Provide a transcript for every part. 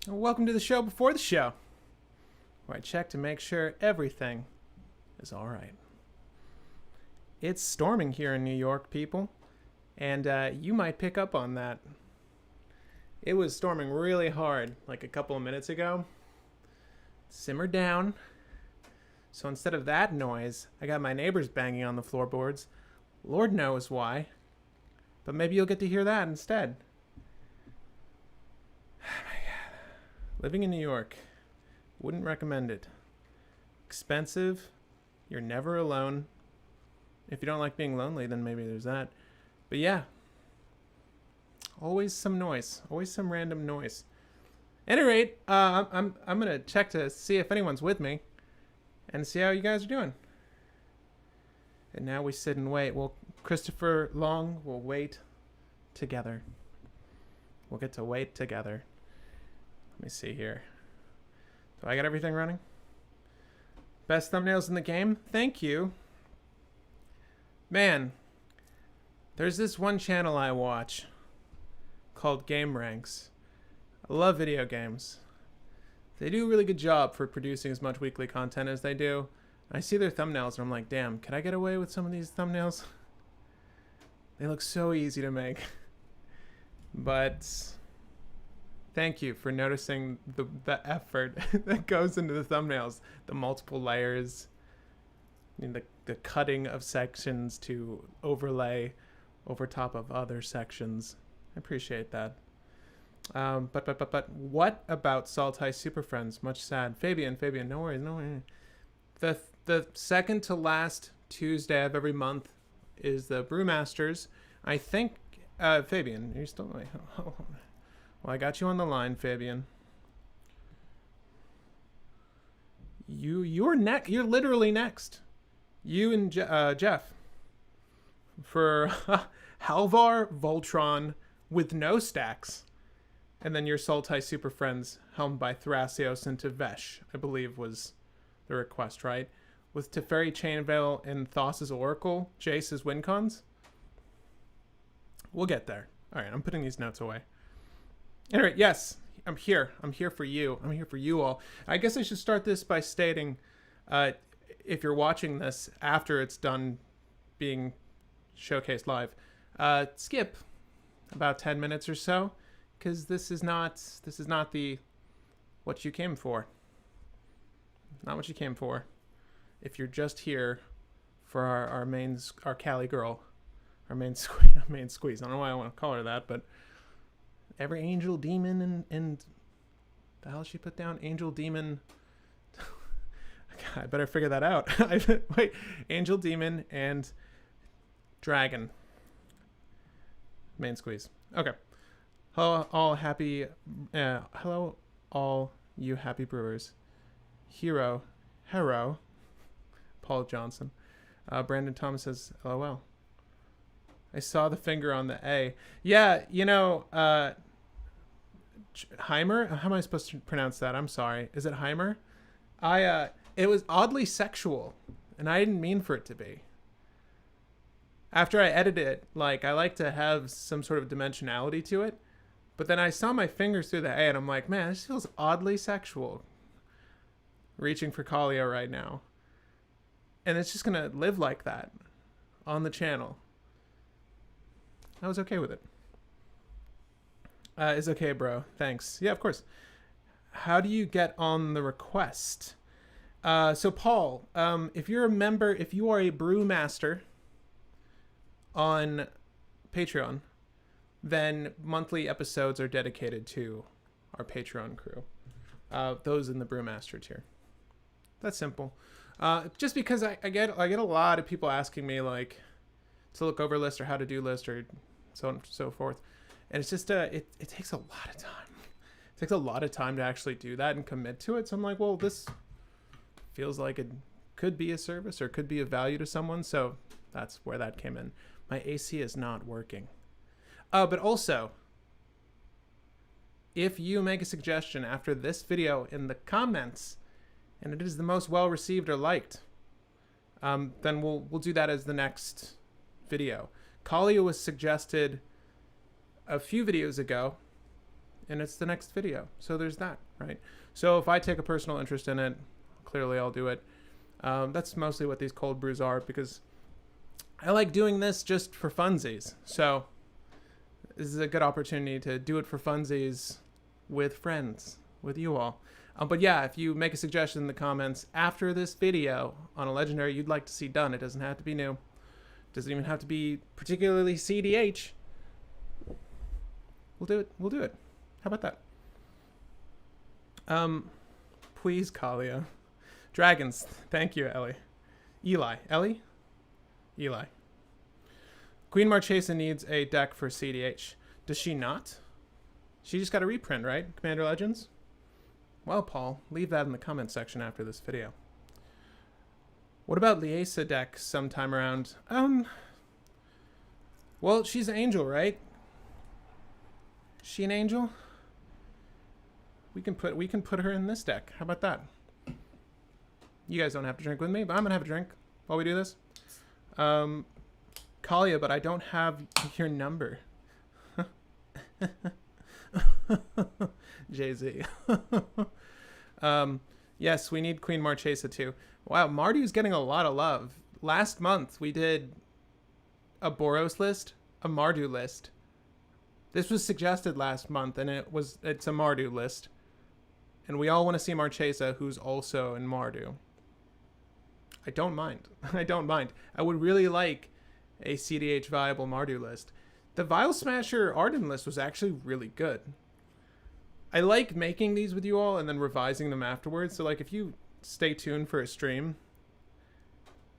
Welcome to the show before the show, where I check to make sure everything is all right. It's storming here in New York, people, and you might pick up on that. It was storming really hard like a couple of minutes ago. Simmer down. So instead of that noise, I got my neighbors banging on the floorboards. Lord knows why. But maybe you'll get to hear that instead. Living in New York. Wouldn't recommend it. Expensive. You're never alone. If you don't like being lonely, then maybe there's that. But yeah. Always some noise. Always some random noise. At any rate, I'm gonna check to see if anyone's with me and see how you guys are doing. And now we sit and wait. Well, Christopher Long will wait together. We'll get to wait together. Let me see here. Do I got everything running? Best thumbnails in the game? Thank you. Man, there's this one channel I watch called Game Ranks. I love video games. They do a really good job for producing as much weekly content as they do. I see their thumbnails and I'm like, damn, could I get away with some of these thumbnails? They look so easy to make. But thank you for noticing the effort that goes into the thumbnails. The multiple layers, the cutting of sections to overlay over top of other sections. I appreciate that. But what about Salt Ice Super Friends? Much sad. Fabian, no worries. The second to last Tuesday of every month is the Brewmasters. I think, Fabian, you're still, wait, hold on. Well, I got you on the line, Fabian. You're literally next. You and Jeff. For Halvar Voltron with no stacks. And then your Sultai Super Friends, helmed by Thrasios and Tevesh, I believe was the request, right? With Teferi Chainveil and Thassa's Oracle, Jace's Wincons. We'll get there. All right, I'm putting these notes away. Anyway, yes, I'm here. I'm here for you. I'm here for you all. I guess I should start this by stating, if you're watching this after it's done being showcased live, skip about 10 minutes or so. Because this is not the what you came for. Not what you came for. If you're just here for our Kaalia girl, our main squeeze. I don't know why I want to call her that, but every angel, demon, and the hell she put down? Angel, demon. God, I better figure that out. Wait, angel, demon, and dragon. Main squeeze. Okay. Hello, all you happy brewers. Hero, Paul Johnson. Brandon Thomas says, LOL. I saw the finger on the A. Yeah, Heimer? How am I supposed to pronounce that? I'm sorry. Is it Heimer? It was oddly sexual, and I didn't mean for it to be. After I edited it, I like to have some sort of dimensionality to it. But then I saw my fingers through the A and I'm like, man, this feels oddly sexual. Reaching for Kaalia right now. And it's just going to live like that on the channel. I was okay with it. It's okay, bro. Thanks. Yeah, of course. How do you get on the request? So Paul, if you're a member, if you are a brewmaster on Patreon, then monthly episodes are dedicated to our Patreon crew. Those in the Brewmaster tier. That's simple. Just because I get a lot of people asking me to look over list or how to do list or so on and so forth. And it's just it takes a lot of time. It takes a lot of time to actually do that and commit to it. So I'm like, well, this feels like it could be a service or could be of value to someone. So that's where that came in. My AC is not working. But also, if you make a suggestion after this video in the comments, and it is the most well received or liked, then we'll do that as the next video. Kaalia was suggested a few videos ago and it's the next video. So there's that, right? So if I take a personal interest in it, clearly I'll do it. That's mostly what these cold brews are, because I like doing this just for funsies. So this is a good opportunity to do it for funsies with friends, with you all. But yeah, if you make a suggestion in the comments after this video on a legendary you'd like to see done, it doesn't have to be new. It doesn't even have to be particularly cEDH. We'll do it. We'll do it. How about that? Please, Kaalia. Dragons. Thank you, Ellie. Ellie? Eli. Queen Marchesa needs a deck for cEDH. Does she not? She just got a reprint, right? Commander Legends? Well, Paul, leave that in the comments section after this video. What about Liesa deck sometime around? Well, she's an angel, right? Is she an angel? We can put her in this deck. How about that? You guys don't have to drink with me, but I'm gonna have a drink while we do this. Kaalia, but I don't have your number. Jay-Z. Yes, we need Queen Marchesa too. Wow, Mardew's getting a lot of love. Last month we did a Boros list, a Mardew list. This was suggested last month, and it's a Mardew list. And we all want to see Marchesa, who's also in Mardew. I don't mind. I don't mind. I would really like a cEDH viable Mardew list. The Vile Smasher Arden list was actually really good. I like making these with you all and then revising them afterwards. So like if you stay tuned for a stream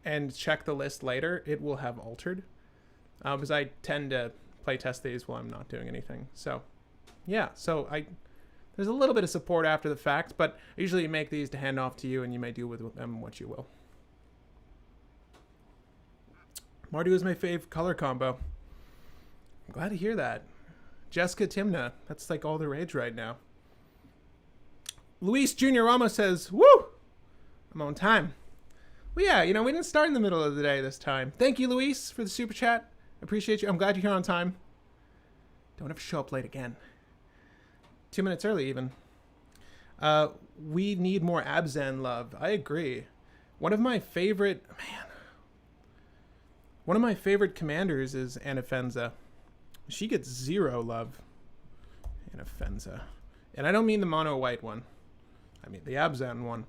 and check the list later, it will have altered. Because I tend to play test these while I'm not doing anything. So yeah, so there's a little bit of support after the fact, but I usually make these to hand off to you and you may do with them what you will. Mardew is my fave color combo. I'm glad to hear that. Jessica Timna, that's like all the rage right now. Luis Jr. Ramos says, woo! I'm on time. Well, yeah, you know, we didn't start in the middle of the day this time. Thank you, Luis, for the super chat. Appreciate you. I'm glad you're here on time. Don't have to show up late again. 2 minutes early, even. We need more Abzan love. I agree. One of my favorite commanders is Anafenza. She gets 0 love. Anafenza. And I don't mean the mono white one. I mean the Abzan one.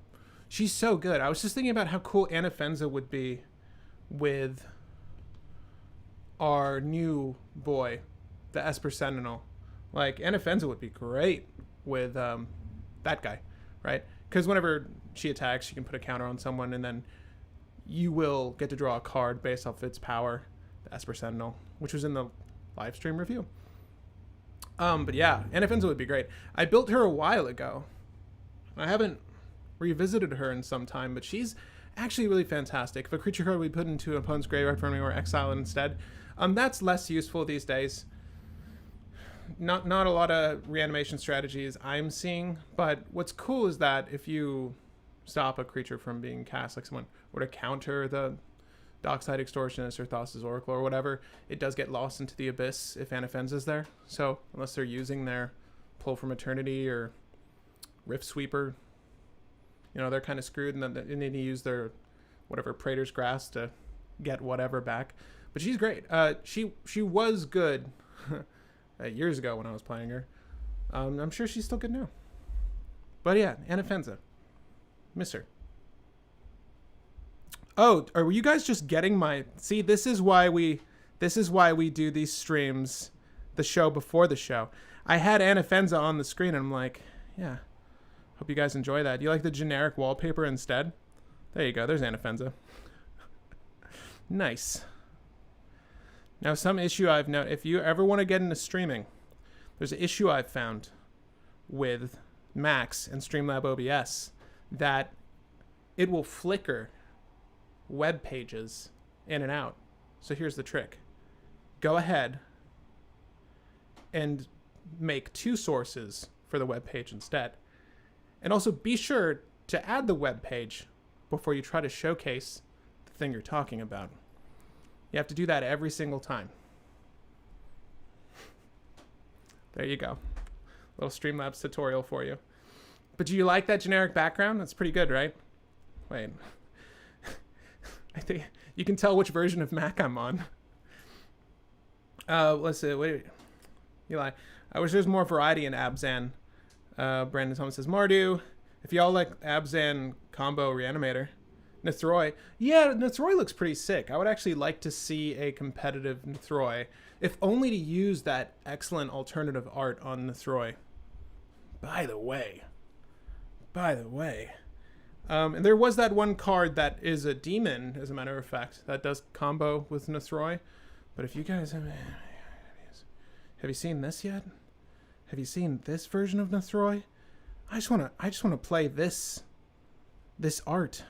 She's so good. I was just thinking about how cool Anafenza would be with our new boy, the Esper Sentinel. Like, Anafenza would be great with that guy, right? Because whenever she attacks, she can put a counter on someone, and then you will get to draw a card based off its power, the Esper Sentinel, which was in the live stream review. But yeah, Anafenza would be great. I built her a while ago. I haven't revisited her in some time, but she's actually really fantastic. If a creature card we put into an opponent's graveyard for me or exile it instead, that's less useful these days. Not a lot of reanimation strategies I'm seeing, but what's cool is that if you stop a creature from being cast, like someone were to counter the Dockside Extortionist or Thassa's Oracle or whatever, it does get lost into the abyss if Anafenza's there. So unless they're using their Pull from Eternity or Rift Sweeper, you know, they're kind of screwed, and then they need to use their whatever Praetor's Grasp to get whatever back. But she's great. She was good years ago when I was playing her. I'm sure she's still good now. But yeah, Anafenza. Miss her. Oh, are you guys just getting my... See, this is why we do these streams, the show before the show. I had Anafenza on the screen, and I'm like, yeah, hope you guys enjoy that. Do you like the generic wallpaper instead? There you go. There's Anafenza. Nice. Now, some issue I've noticed, if you ever want to get into streaming, there's an issue I've found with Max and Streamlab OBS that it will flicker web pages in and out. So here's the trick. Go ahead and make 2 sources for the web page instead. And also be sure to add the web page before you try to showcase the thing you're talking about. You have to do that every single time. There you go. Little Streamlabs tutorial for you. But do you like that generic background? That's pretty good, right? Wait. I think you can tell which version of Mac I'm on. Let's see. Wait. Eli. I wish there's more variety in Abzan. Brandon Thomas says, Mardu. If y'all like Abzan combo Reanimator. Nithroy. Yeah, Nithroy looks pretty sick. I would actually like to see a competitive Nithroy, if only to use that excellent alternative art on Nithroy. By the way. And there was that one card that is a demon, as a matter of fact, that does combo with Nithroy. But if you guys have you seen this yet? Have you seen this version of Nithroy? I just wanna play this art.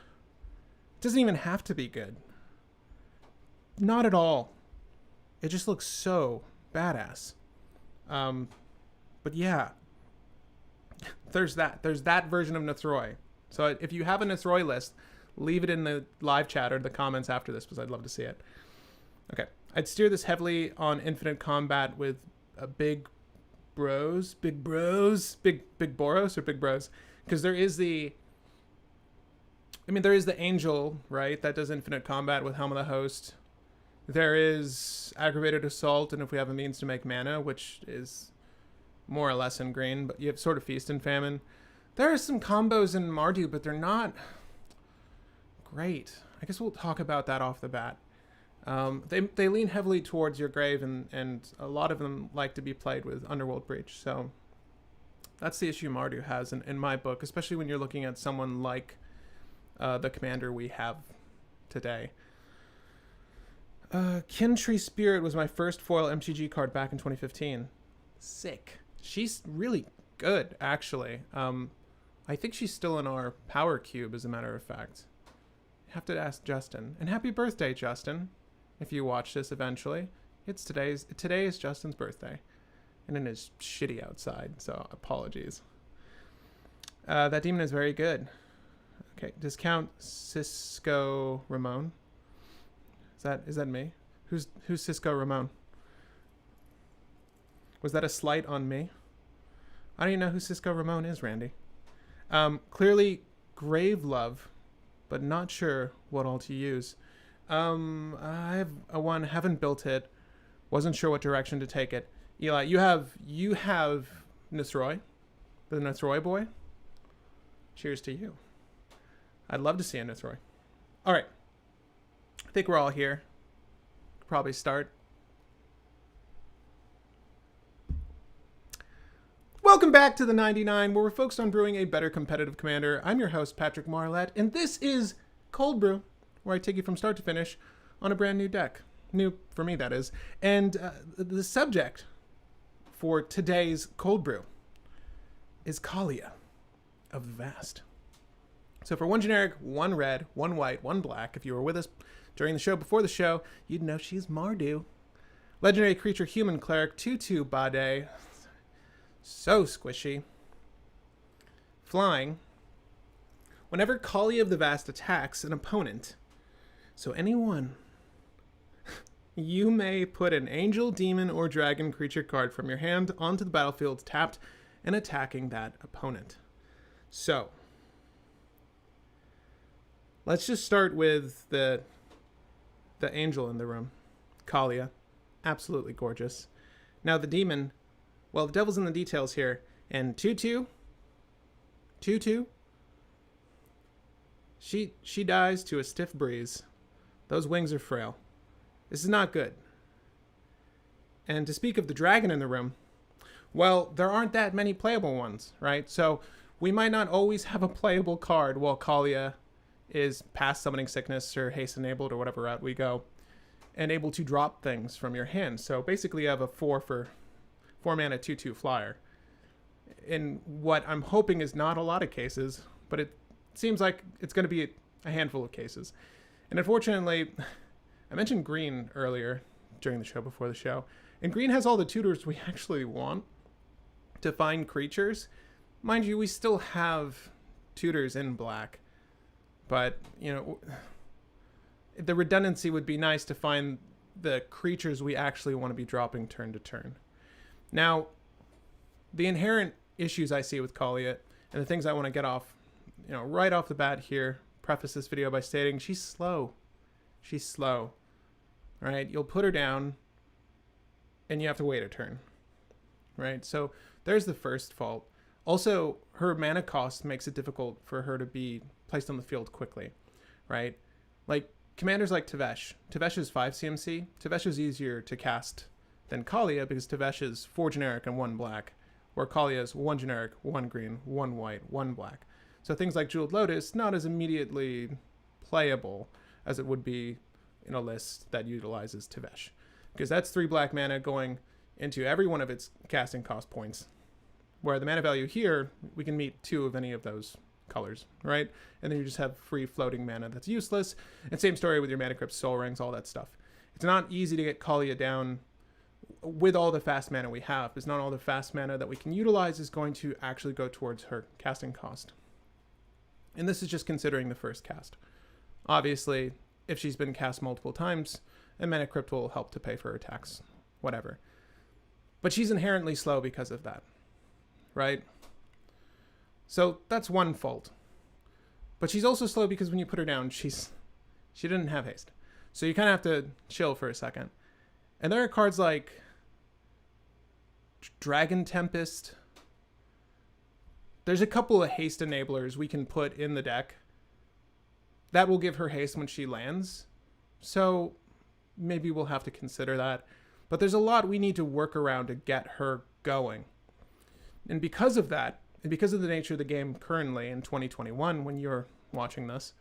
It doesn't even have to be good. Not at all. It just looks so badass. But yeah. There's that version of Nithroy. So if you have a Nithroy list, leave it in the live chat or the comments after this, because I'd love to see it. Okay. I'd steer this heavily on infinite combat with a big Boros, because there is the Angel, right, that does infinite combat with Helm of the Host. There is Aggravated Assault, and if we have a means to make mana, which is more or less in green, but you have sort of Feast and Famine. There are some combos in Mardu, but they're not great. I guess we'll talk about that off the bat. They lean heavily towards your grave, and a lot of them like to be played with Underworld Breach. So that's the issue Mardu has in my book, especially when you're looking at someone like the commander we have today. Kintree Spirit was my first foil MTG card back in 2015. Sick. She's really good, actually. I think she's still in our power cube, as a matter of fact. You have to ask Justin. And happy birthday, Justin. If you watch this eventually. Today is Justin's birthday. And it is shitty outside, so apologies. That demon is very good. Okay, discount Cisco Ramon. Is that me? Who's Cisco Ramon? Was that a slight on me? I don't even know who Cisco Ramon is, Randy. Clearly Grave Love, but not sure what all to use. I have a one, haven't built it, wasn't sure what direction to take it. Eli, you have Nithroy, the Nithroy boy. Cheers to you. I'd love to see a Nithroy. All right. I think we're all here. Could probably start. Welcome back to the 99, where we're focused on brewing a better competitive commander. I'm your host, Patrick Marlette, and this is Cold Brew, where I take you from start to finish on a brand new deck. New for me, that is. And the subject for today's Cold Brew is Kaalia of the Vast. So for one generic, one red, one white, one black, if you were with us during the show, before the show, you'd know she's Mardu. Legendary creature, human cleric, 2/2 Bade. So squishy. Flying. Whenever Kaalia of the Vast attacks an opponent, so anyone, you may put an angel, demon, or dragon creature card from your hand onto the battlefield tapped and attacking that opponent. So, let's just start with the angel in the room. Kaalia. Absolutely gorgeous. Now the demon, well, the devil's in the details here. And 2/2. She dies to a stiff breeze. Those wings are frail. This is not good. And to speak of the dragon in the room, well, there aren't that many playable ones, right? So we might not always have a playable card while Kaalia is past Summoning Sickness or Haste Enabled or whatever route we go, and able to drop things from your hand. So basically you have a 4 mana 2/2 flyer. In what I'm hoping is not a lot of cases, but it seems like it's going to be a handful of cases. And unfortunately, I mentioned green earlier during the show, before the show, and green has all the tutors we actually want to find creatures. Mind you, we still have tutors in black, but, you know, the redundancy would be nice to find the creatures we actually want to be dropping turn to turn. Now, the inherent issues I see with Kaalia and the things I want to get off, right off the bat here, preface this video by stating she's slow. She's slow. All right, you'll put her down and you have to wait a turn, right? So there's the first fault. Also, her mana cost makes it difficult for her to be placed on the field quickly, right? Like commanders like Tevesh. Tevesh is 5 CMC. Tevesh is easier to cast than Kaalia because Tevesh is 4 generic and 1 black, where Kaalia is 1 generic, 1 green, 1 white, 1 black. So things like Jeweled Lotus, not as immediately playable as it would be in a list that utilizes Tevesh, because that's 3 black mana going into every one of its casting cost points, where the mana value here, we can meet 2 of any of those colors, right? And then you just have free floating mana that's useless. And same story with your Mana Crypt, Soul Rings, all that stuff. It's not easy to get Kaalia down with all the fast mana we have. It's not all the fast mana that we can utilize is going to actually go towards her casting cost. And this is just considering the first cast. Obviously, if she's been cast multiple times, a Mana Crypt will help to pay for her attacks, whatever. But she's inherently slow because of that, right? So that's one fault. But she's also slow because when you put her down, she didn't have haste. So you kind of have to chill for a second. And there are cards like Dragon Tempest. There's a couple of haste enablers we can put in the deck that will give her haste when she lands. So maybe we'll have to consider that. But there's a lot we need to work around to get her going. And because of that, and because of the nature of the game currently in 2021, when you're watching this,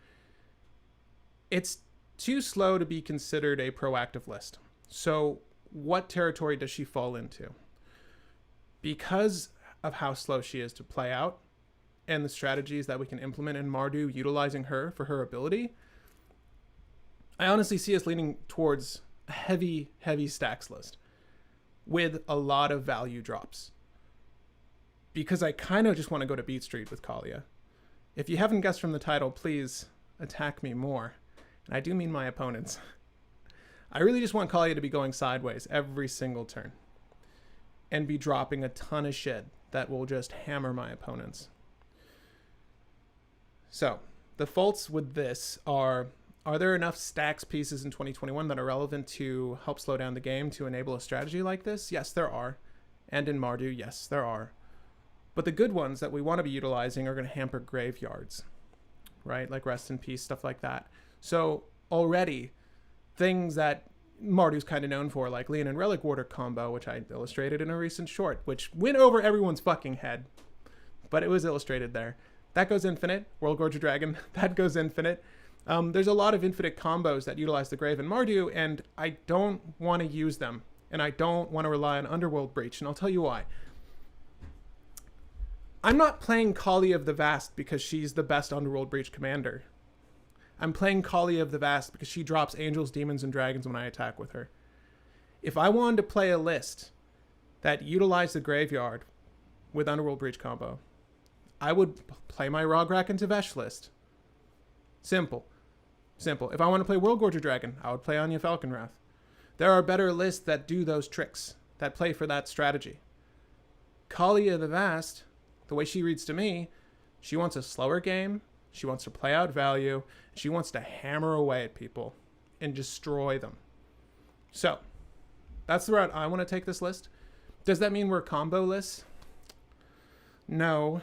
it's too slow to be considered a proactive list. So what territory does she fall into? Because of how slow she is to play out and the strategies that we can implement in Mardu utilizing her for her ability, I honestly see us leaning towards a heavy, heavy stacks list with a lot of value drops. Because I kind of just want to go to Beat Street with Kaalia. If you haven't guessed from the title, please attack me more. And I do mean my opponents. I really just want Kaalia to be going sideways every single turn and be dropping a ton of shit that will just hammer my opponents. So the faults with this are there enough stacks pieces in 2021 that are relevant to help slow down the game to enable a strategy like this? Yes, there are. And in Mardu, yes, there are. But the good ones that we want to be utilizing are going to hamper graveyards, right? Like Rest in Peace, stuff like that. So already, things that Mardu's kind of known for, like Leon and Relic Warder combo, which I illustrated in a recent short, which went over everyone's fucking head, but it was illustrated there. That goes infinite. World Gorger Dragon, that goes infinite. There's a lot of infinite combos that utilize the Grave in Mardu, and I don't want to use them, and I don't want to rely on Underworld Breach, and I'll tell you why. I'm not playing Kaalia of the Vast because she's the best Underworld Breach commander. I'm playing Kaalia of the Vast because she drops angels, demons, and dragons when I attack with her. If I wanted to play a list that utilized the graveyard with Underworld Breach combo, I would play my Rograk and Tevesh list. Simple. Simple. If I want to play World Gorger Dragon, I would play Anya Falconwrath. There are better lists that do those tricks, that play for that strategy. Kaalia of the Vast, the way she reads to me, she wants a slower game, she wants to play out value, she wants to hammer away at people and destroy them. So, that's the route I want to take this list. Does that mean we're combo lists? No.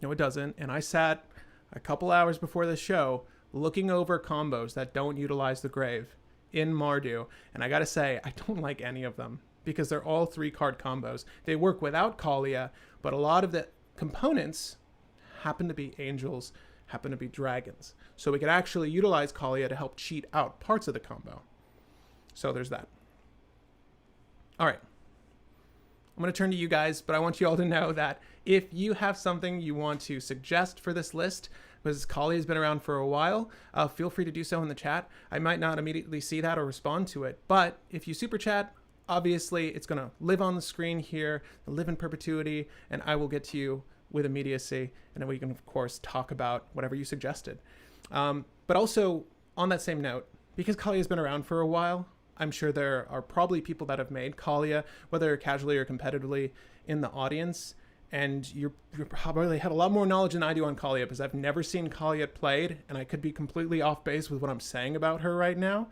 No, it doesn't. And I sat a couple hours before the show looking over combos that don't utilize the Grave in Mardu, and I gotta say, I don't like any of them, because they're all 3-card combos. They work without Kaalia, but a lot of the components happen to be angels, happen to be dragons. So we could actually utilize Kaalia to help cheat out parts of the combo. So there's that. All right. I'm going to turn to you guys, but I want you all to know that if you have something you want to suggest for this list, because Kaalia has been around for a while, feel free to do so in the chat. I might not immediately see that or respond to it, but if you super chat, obviously it's going to live on the screen here, live in perpetuity, and I will get to you with immediacy, and then we can, of course, talk about whatever you suggested. But also, on that same note, because Kaalia has been around for a while, I'm sure there are probably people that have made Kaalia, whether casually or competitively, in the audience. And you probably have a lot more knowledge than I do on Kaalia, because I've never seen Kaalia played, and I could be completely off base with what I'm saying about her right now.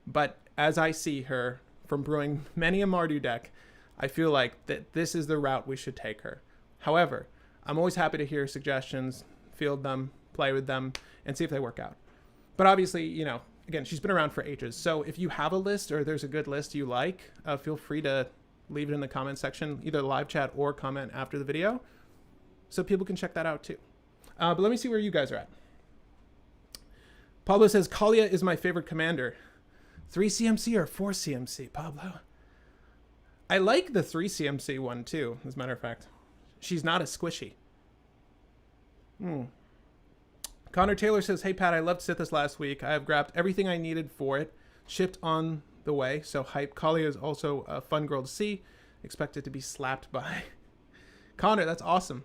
But as I see her from brewing many a Mardu deck, I feel like that this is the route we should take her. However, I'm always happy to hear suggestions, field them, play with them, and see if they work out. But obviously, you know, again, she's been around for ages. So if you have a list or there's a good list you like, feel free to leave it in the comment section, either live chat or comment after the video, so people can check that out too. But let me see where you guys are at. Pablo says, Kaalia is my favorite commander. 3 CMC or 4 CMC, Pablo? I like the 3 CMC one too, as a matter of fact. She's not as squishy. Connor Taylor says, hey Pat, I loved cEDH last week. I have grabbed everything I needed for it. Shipped on the way, so hype. Kaalia is also a fun girl to see. Expect it to be slapped by. Connor, that's awesome.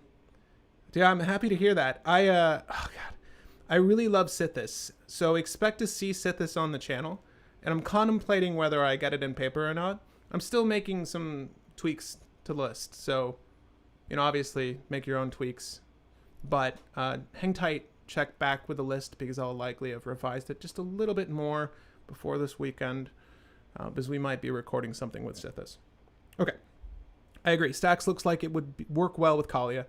Yeah, I'm happy to hear that. Oh god, I really love cEDH, so expect to see cEDH on the channel, and I'm contemplating whether I get it in paper or not. I'm still making some tweaks to the list, so, you know, obviously make your own tweaks, but hang tight, check back with the list, because I'll likely have revised it just a little bit more before this weekend, because we might be recording something with cEDH. Okay, I agree. Stacks looks like it would work well with Kaalia.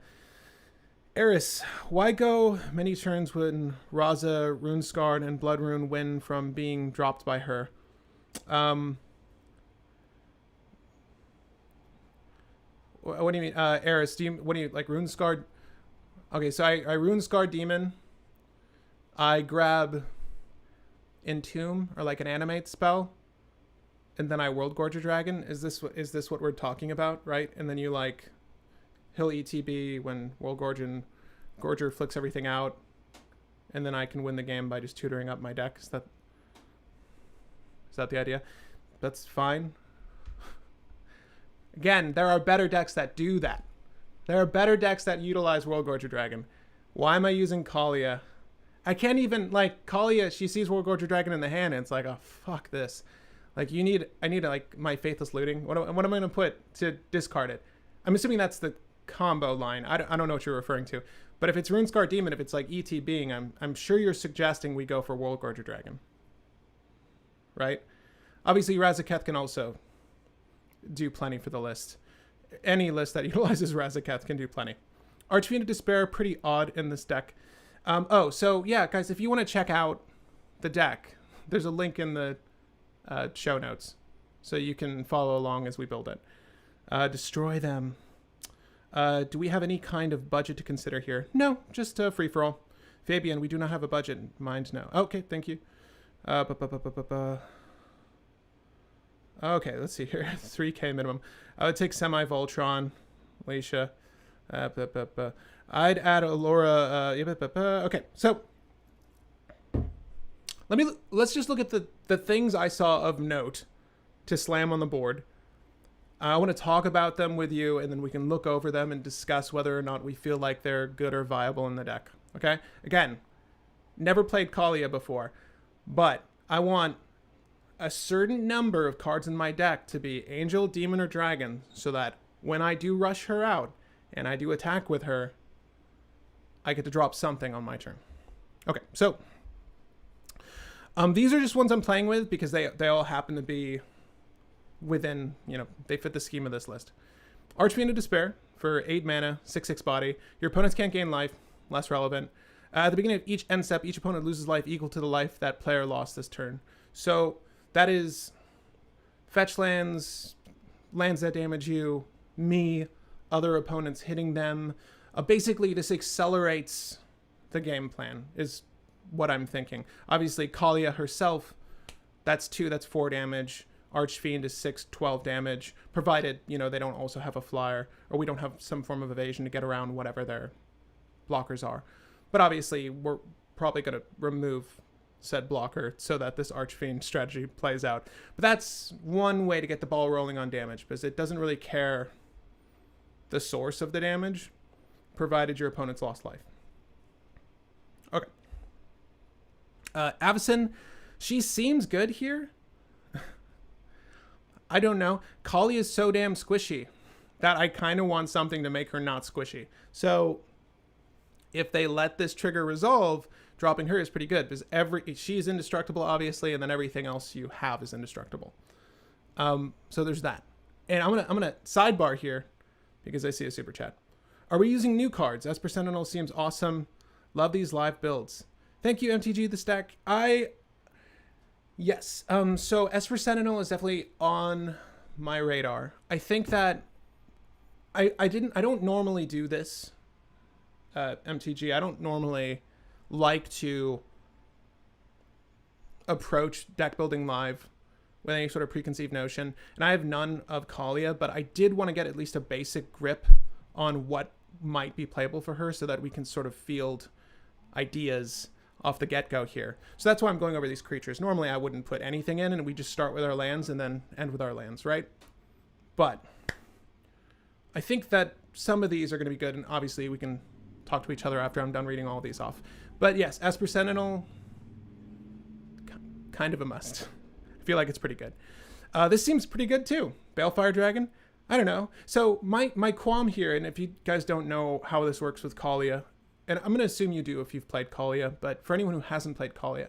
Eris, why go many turns when Raza, Runescarred, and Bloodrune win from being dropped by her? What do you mean, Eris? What do you like, Runescarred? Okay, so I Runescarred Demon. I grab Entomb, or like an animate spell, and then I World Gorger Dragon. Is this what we're talking about, right? And then you like he'll ETB when World Gorger flicks everything out, and then I can win the game by just tutoring up my deck. Is that the idea? That's fine. Again, there are better decks that do that. There are better decks that utilize World Gorger Dragon. Why am I using Kaalia? I can't even, like, Kaalia, she sees World Gorger Dragon in the hand, and it's like, oh, fuck this. Like, I need like, my Faithless Looting. What am I going to put to discard it? I'm assuming that's the combo line. I don't know what you're referring to. But if it's Runescarred Demon, if it's like ETBing, I'm sure you're suggesting we go for World Gorger Dragon. Right? Obviously, Razakath can also do plenty for the list. Any list that utilizes Razakath can do plenty. Archfiend of Despair, pretty odd in this deck. So yeah, guys, if you want to check out the deck, there's a link in the show notes, so you can follow along as we build it. Destroy them. Do we have any kind of budget to consider here? No, just free for all. Fabian, we do not have a budget in mind now. Okay, thank you. Okay, let's see here. 3K minimum. I would take Semi-Voltron, Alicia. I'd add Allura. Okay, so let's just look at the things I saw of note to slam on the board. I want to talk about them with you, and then we can look over them and discuss whether or not we feel like they're good or viable in the deck. Okay? Again, never played Kaalia before, but I want a certain number of cards in my deck to be Angel, Demon, or Dragon, so that when I do rush her out and I do attack with her, I get to drop something on my turn. Okay, so these are just ones I'm playing with because they all happen to be within, they fit the scheme of this list. Archfiend of Despair for 8 mana, 6/6 body. Your opponents can't gain life, less relevant. At the beginning of each end step, each opponent loses life equal to the life that player lost this turn. So that is fetch lands, lands that damage you, me, other opponents hitting them. Basically, this accelerates the game plan, is what I'm thinking. Obviously, Kaalia herself, that's 2, that's 4 damage. Archfiend is 6, 12 damage, provided, they don't also have a flyer, or we don't have some form of evasion to get around whatever their blockers are. But obviously, we're probably going to remove said blocker so that this Archfiend strategy plays out. But that's one way to get the ball rolling on damage, because it doesn't really care the source of the damage, provided your opponent's lost life. Okay. Avacyn, she seems good here. I don't know. Kaalia is so damn squishy that I kind of want something to make her not squishy. So if they let this trigger resolve, dropping her is pretty good because she's indestructible, obviously, and then everything else you have is indestructible. So there's that. And I'm gonna sidebar here because I see a super chat. Are we using new cards? Esper Sentinel seems awesome. Love these live builds. Thank you, MTG the Stack. Yes. So Esper Sentinel is definitely on my radar. I think that I don't normally do this. MTG. I don't normally like to approach deck building live with any sort of preconceived notion. And I have none of Kaalia, but I did want to get at least a basic grip on what might be playable for her so that we can sort of field ideas off the get-go here. So that's why I'm going over these creatures. Normally I wouldn't put anything in and we just start with our lands and then end with our lands, right? But I think that some of these are going to be good, and obviously we can talk to each other after I'm done reading all of these off. But yes, Esper Sentinel, kind of a must. I feel like it's pretty good. This seems pretty good too. Balefire Dragon, I don't know. So my qualm here, and if you guys don't know how this works with Kaalia, and I'm going to assume you do if you've played Kaalia, but for anyone who hasn't played Kaalia,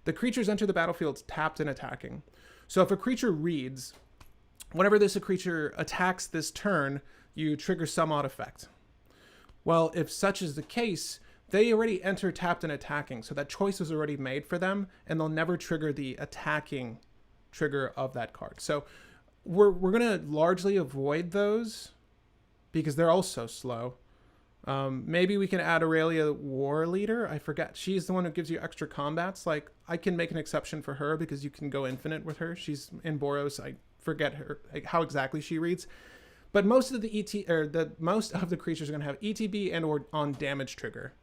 the creatures enter the battlefield tapped and attacking. So if a creature reads, whenever this creature attacks this turn, you trigger some odd effect. Well, if such is the case, they already enter tapped and attacking, so that choice was already made for them, and they'll never trigger the attacking trigger of that card. So we're going to largely avoid those because they're also slow. Maybe we can add Aurelia War Leader. I forget. She's the one who gives you extra combats. Like, I can make an exception for her because you can go infinite with her. She's in Boros. I forget her how exactly she reads. But most of the most of the creatures are going to have ETB and or on damage trigger,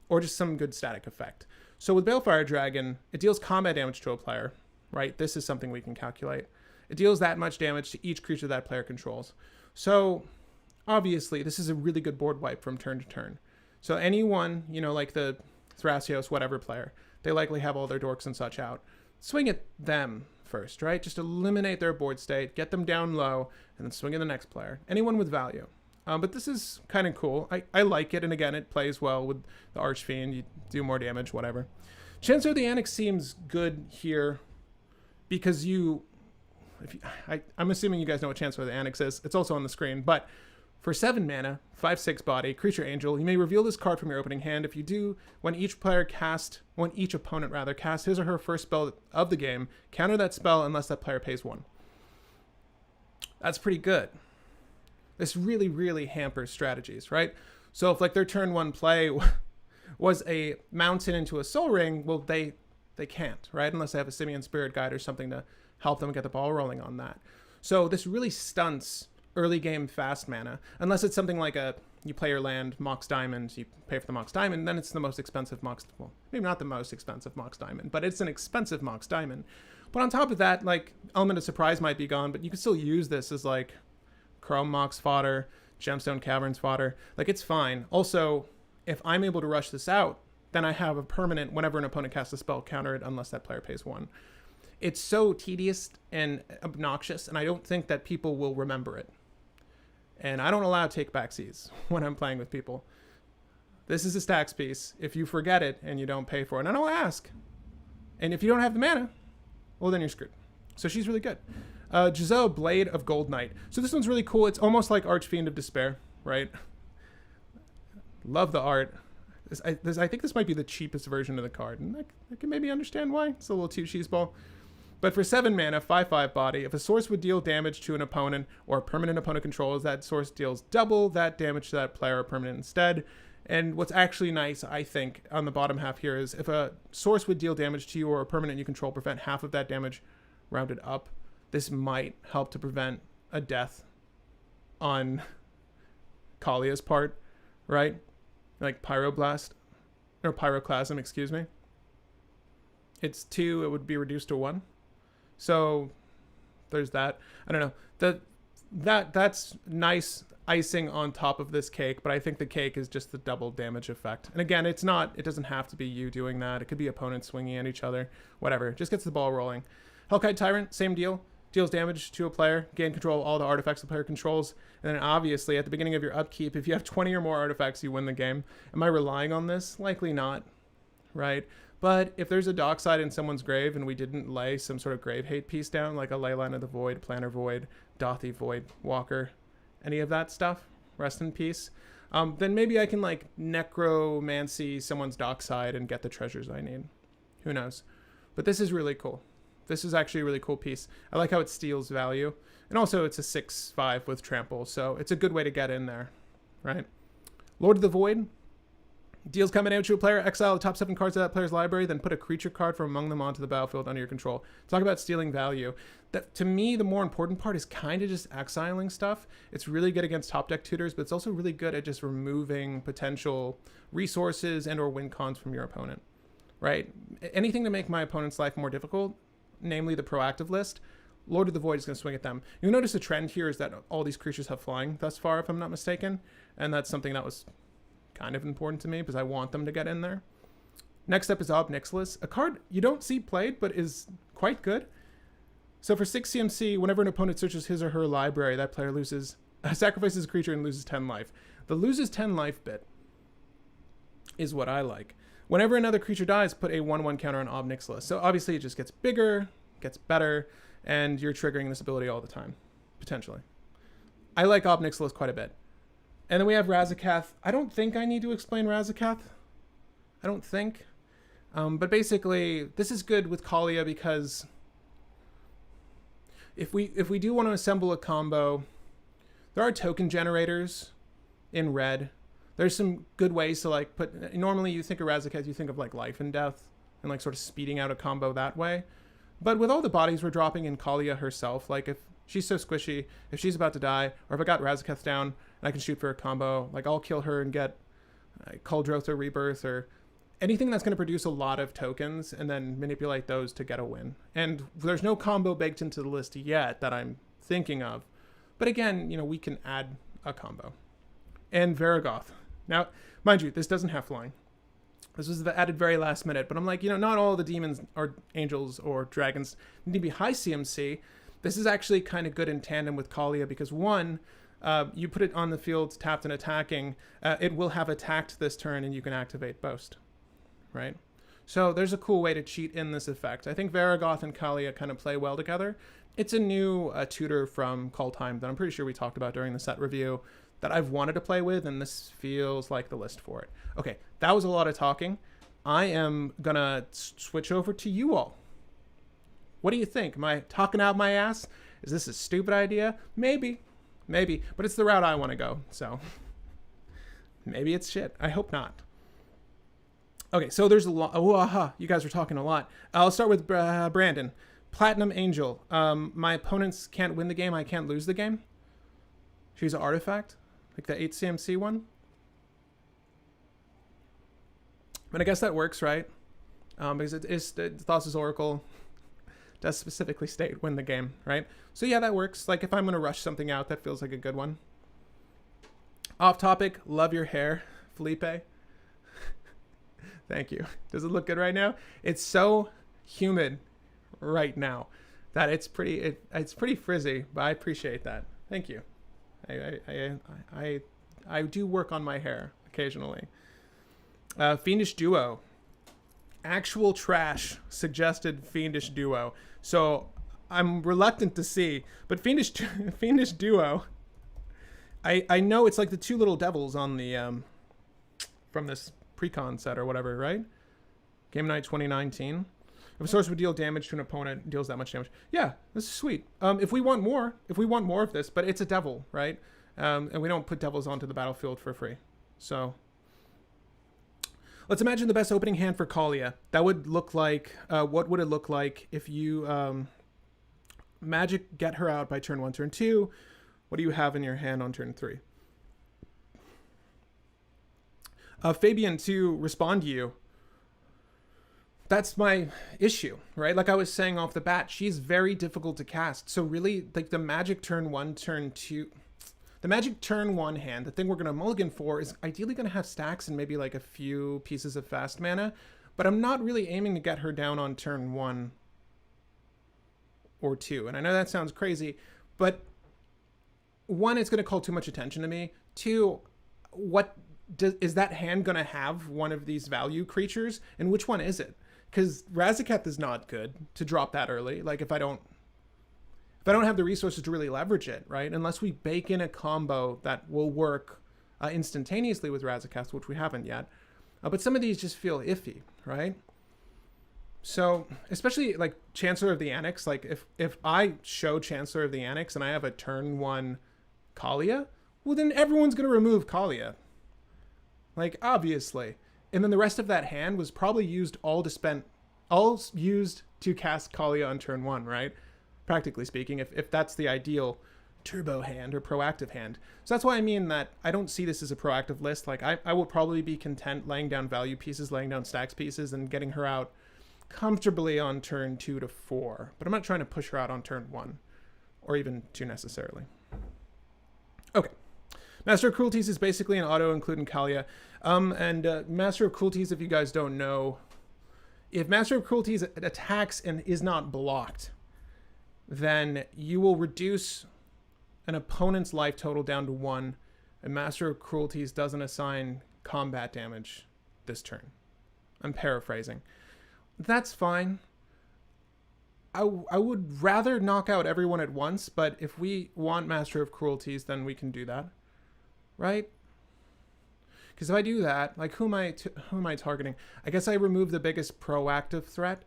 or just some good static effect. So with Balefire Dragon, it deals combat damage to a player, right? This is something we can calculate. It deals that much damage to each creature that player controls. So obviously, this is a really good board wipe from turn to turn. So anyone, like the Thrasios, whatever player, they likely have all their dorks and such out. Swing at them first, right? Just eliminate their board state, get them down low, and then swing at the next player. Anyone with value. But this is kind of cool. I like it, and again, it plays well with the Archfiend. You do more damage, whatever. Chancellor of the Annex seems good here because I'm assuming you guys know what Chancellor of the Annex is. It's also on the screen, but for 7 mana, 5/6 body, creature angel, you may reveal this card from your opening hand. If you do, when each opponent casts his or her first spell of the game, counter that spell unless that player pays 1. That's pretty good. This really, really hampers strategies, right? So if like their turn 1 play was a mountain into a soul ring, well, they can't, right? Unless they have a Simian Spirit Guide or something to help them get the ball rolling on that. So this really stunts early game fast mana, unless it's something like you play your land, Mox Diamond, you pay for the Mox Diamond, then it's the most expensive well, maybe not the most expensive Mox Diamond, but it's an expensive Mox Diamond. But on top of that, like, Element of Surprise might be gone, but you can still use this as like Chrome Mox fodder, Gemstone Caverns fodder. Like, it's fine. Also, if I'm able to rush this out, then I have a permanent, whenever an opponent casts a spell, counter it unless that player pays 1. It's so tedious and obnoxious, and I don't think that people will remember it. And I don't allow take-backsies when I'm playing with people. This is a stacks piece. If you forget it and you don't pay for it, and I don't ask. And if you don't have the mana, well, then you're screwed. So she's really good. Giselle, Blade of Gold Knight. So this one's really cool. It's almost like Archfiend of Despair, right? Love the art. I think this might be the cheapest version of the card. And I can maybe understand why. It's a little too cheeseball. But for 7 mana, 5/5 body, if a source would deal damage to an opponent or a permanent opponent controls, that source deals double that damage to that player or permanent instead. And what's actually nice, I think, on the bottom half here is if a source would deal damage to you or a permanent you control, prevent half of that damage rounded up. This might help to prevent a death on Kaalia's part, right? Like Pyroblast, or Pyroclasm, excuse me. It's 2, it would be reduced to 1. So there's that. I don't know. That's nice icing on top of this cake, but I think the cake is just the double damage effect. And again, it doesn't have to be you doing that. It could be opponents swinging at each other, whatever. It just gets the ball rolling. Hellkite Tyrant, same deal. deals damage to a player, gain control of all the artifacts the player controls, and then obviously at the beginning of your upkeep, if you have 20 or more artifacts, you win the game. Am I relying on this? Likely not, right? But if there's a dockside in someone's grave and we didn't lay some sort of grave hate piece down, like a Leyline of the Void, Planner Void, Dothy Void, Walker, any of that stuff, rest in peace, then maybe I can like necromancy someone's dockside and get the treasures I need. Who knows? But this is really cool. This is actually a really cool piece. I like how it steals value. And also it's a 6/5 with trample, so it's a good way to get in there, right? Lord of the Void. Deals combat damage to a player, exile the top 7 cards of that player's library, then put a creature card from among them onto the battlefield under your control. Talk about stealing value. That, to me, the more important part is kind of just exiling stuff. It's really good against top deck tutors, but it's also really good at just removing potential resources and or win cons from your opponent, right? Anything to make my opponent's life more difficult, namely the proactive list, Lord of the Void is going to swing at them. You'll notice a trend here is that all these creatures have flying thus far, if I'm not mistaken, and that's something that was kind of important to me because I want them to get in there. Next up is Ob Nixilis, a card you don't see played but is quite good. So for 6 CMC, whenever an opponent searches his or her library, that player sacrifices a creature and loses 10 life. The loses 10 life bit is what I like. Whenever another creature dies, put a 1/1 counter on Ob Nixilis. So obviously it just gets bigger, gets better, and you're triggering this ability all the time, potentially. I like Ob Nixilis quite a bit. And then we have Razakath. I don't think I need to explain Razakath. I don't think. But basically, this is good with Kaalia because if we do want to assemble a combo, there are token generators in red. There's some good ways to like put. Normally, you think of Razakath, you think of like life and death and like sort of speeding out a combo that way. But with all the bodies we're dropping in Kaalia herself, like if she's so squishy, if she's about to die, or if I got Razakath down and I can shoot for a combo, like I'll kill her and get Kaldrotha Rebirth or anything that's going to produce a lot of tokens and then manipulate those to get a win. And there's no combo baked into the list yet that I'm thinking of. But again, you know, we can add a combo. And Razakath. Now, mind you, this doesn't have flying. This was the added very last minute, but I'm like, you know, not all the demons or angels or dragons need to be high CMC. This is actually kind of good in tandem with Kaalia because one, you put it on the field tapped and attacking, it will have attacked this turn and you can activate Boast, right? So there's a cool way to cheat in this effect. I think Razakath and Kaalia kind of play well together. It's a new tutor from Call Time that I'm pretty sure we talked about during the set review that I've wanted to play with, and this feels like the list for it. Okay, that was a lot of talking. I am gonna switch over to you all. What do you think? Am I talking out my ass? Is this a stupid idea? Maybe, but it's the route I want to go, so maybe it's shit. I hope not. Okay, so there's a lot. Oh, aha, you guys are talking a lot. I'll start with Brandon. Platinum Angel. My opponents can't win the game. I can't lose the game. She's an artifact, like the 8 CMC one. But I guess that works, right? Because it is Thassa's Oracle does specifically state win the game, right? So yeah, that works. Like if I'm gonna rush something out, that feels like a good one. Off topic, love your hair, Felipe. Thank you. Does it look good right now? It's so humid right now that it's pretty frizzy, but I appreciate that. Thank you. I do work on my hair occasionally. Fiendish Duo. Actual trash suggested Fiendish Duo. So I'm reluctant to see, but Fiendish Duo. I know it's like the two little devils on the from this precon set or whatever, right? Game Night 2019. If a source would deal damage to an opponent, deals that much damage. Yeah, this is sweet. If we want more of this, but it's a devil, right? And we don't put devils onto the battlefield for free. So let's imagine the best opening hand for Kaalia. That would look like, what would it look like if you magic get her out by turn 1, turn 2? What do you have in your hand on turn 3? Fabian, to respond to you, that's my issue, right? Like I was saying off the bat, she's very difficult to cast. So really, like the magic turn 1, turn 2, the magic turn 1 hand, the thing we're going to mulligan for is ideally going to have stacks and maybe like a few pieces of fast mana, but I'm not really aiming to get her down on turn 1 or 2. And I know that sounds crazy, but 1, it's going to call too much attention to me. 2, is that hand going to have one of these value creatures? And which one is it? Because Razakath is not good to drop that early. Like if I don't have the resources to really leverage it, right? Unless we bake in a combo that will work instantaneously with Razakath, which we haven't yet. But some of these just feel iffy, right? So especially like Chancellor of the Annex, like if I show Chancellor of the Annex and I have a turn 1 Kaalia, well then everyone's going to remove Kaalia. Like obviously. And then the rest of that hand was probably used all used to cast Kaalia on turn 1, right? Practically speaking, if that's the ideal turbo hand or proactive hand. So that's why I mean that I don't see this as a proactive list. Like I will probably be content laying down value pieces, laying down stacks pieces, and getting her out comfortably on turn 2 to 4. But I'm not trying to push her out on turn 1 or even 2 necessarily. Okay. Master of Cruelties is basically an auto including Kaalia. Master of Cruelties, if you guys don't know, if Master of Cruelties attacks and is not blocked, then you will reduce an opponent's life total down to 1, and Master of Cruelties doesn't assign combat damage this turn. I'm paraphrasing. That's fine. I would rather knock out everyone at once, but if we want Master of Cruelties, then we can do that, right? Because if I do that, like who am I targeting? I guess I remove the biggest proactive threat,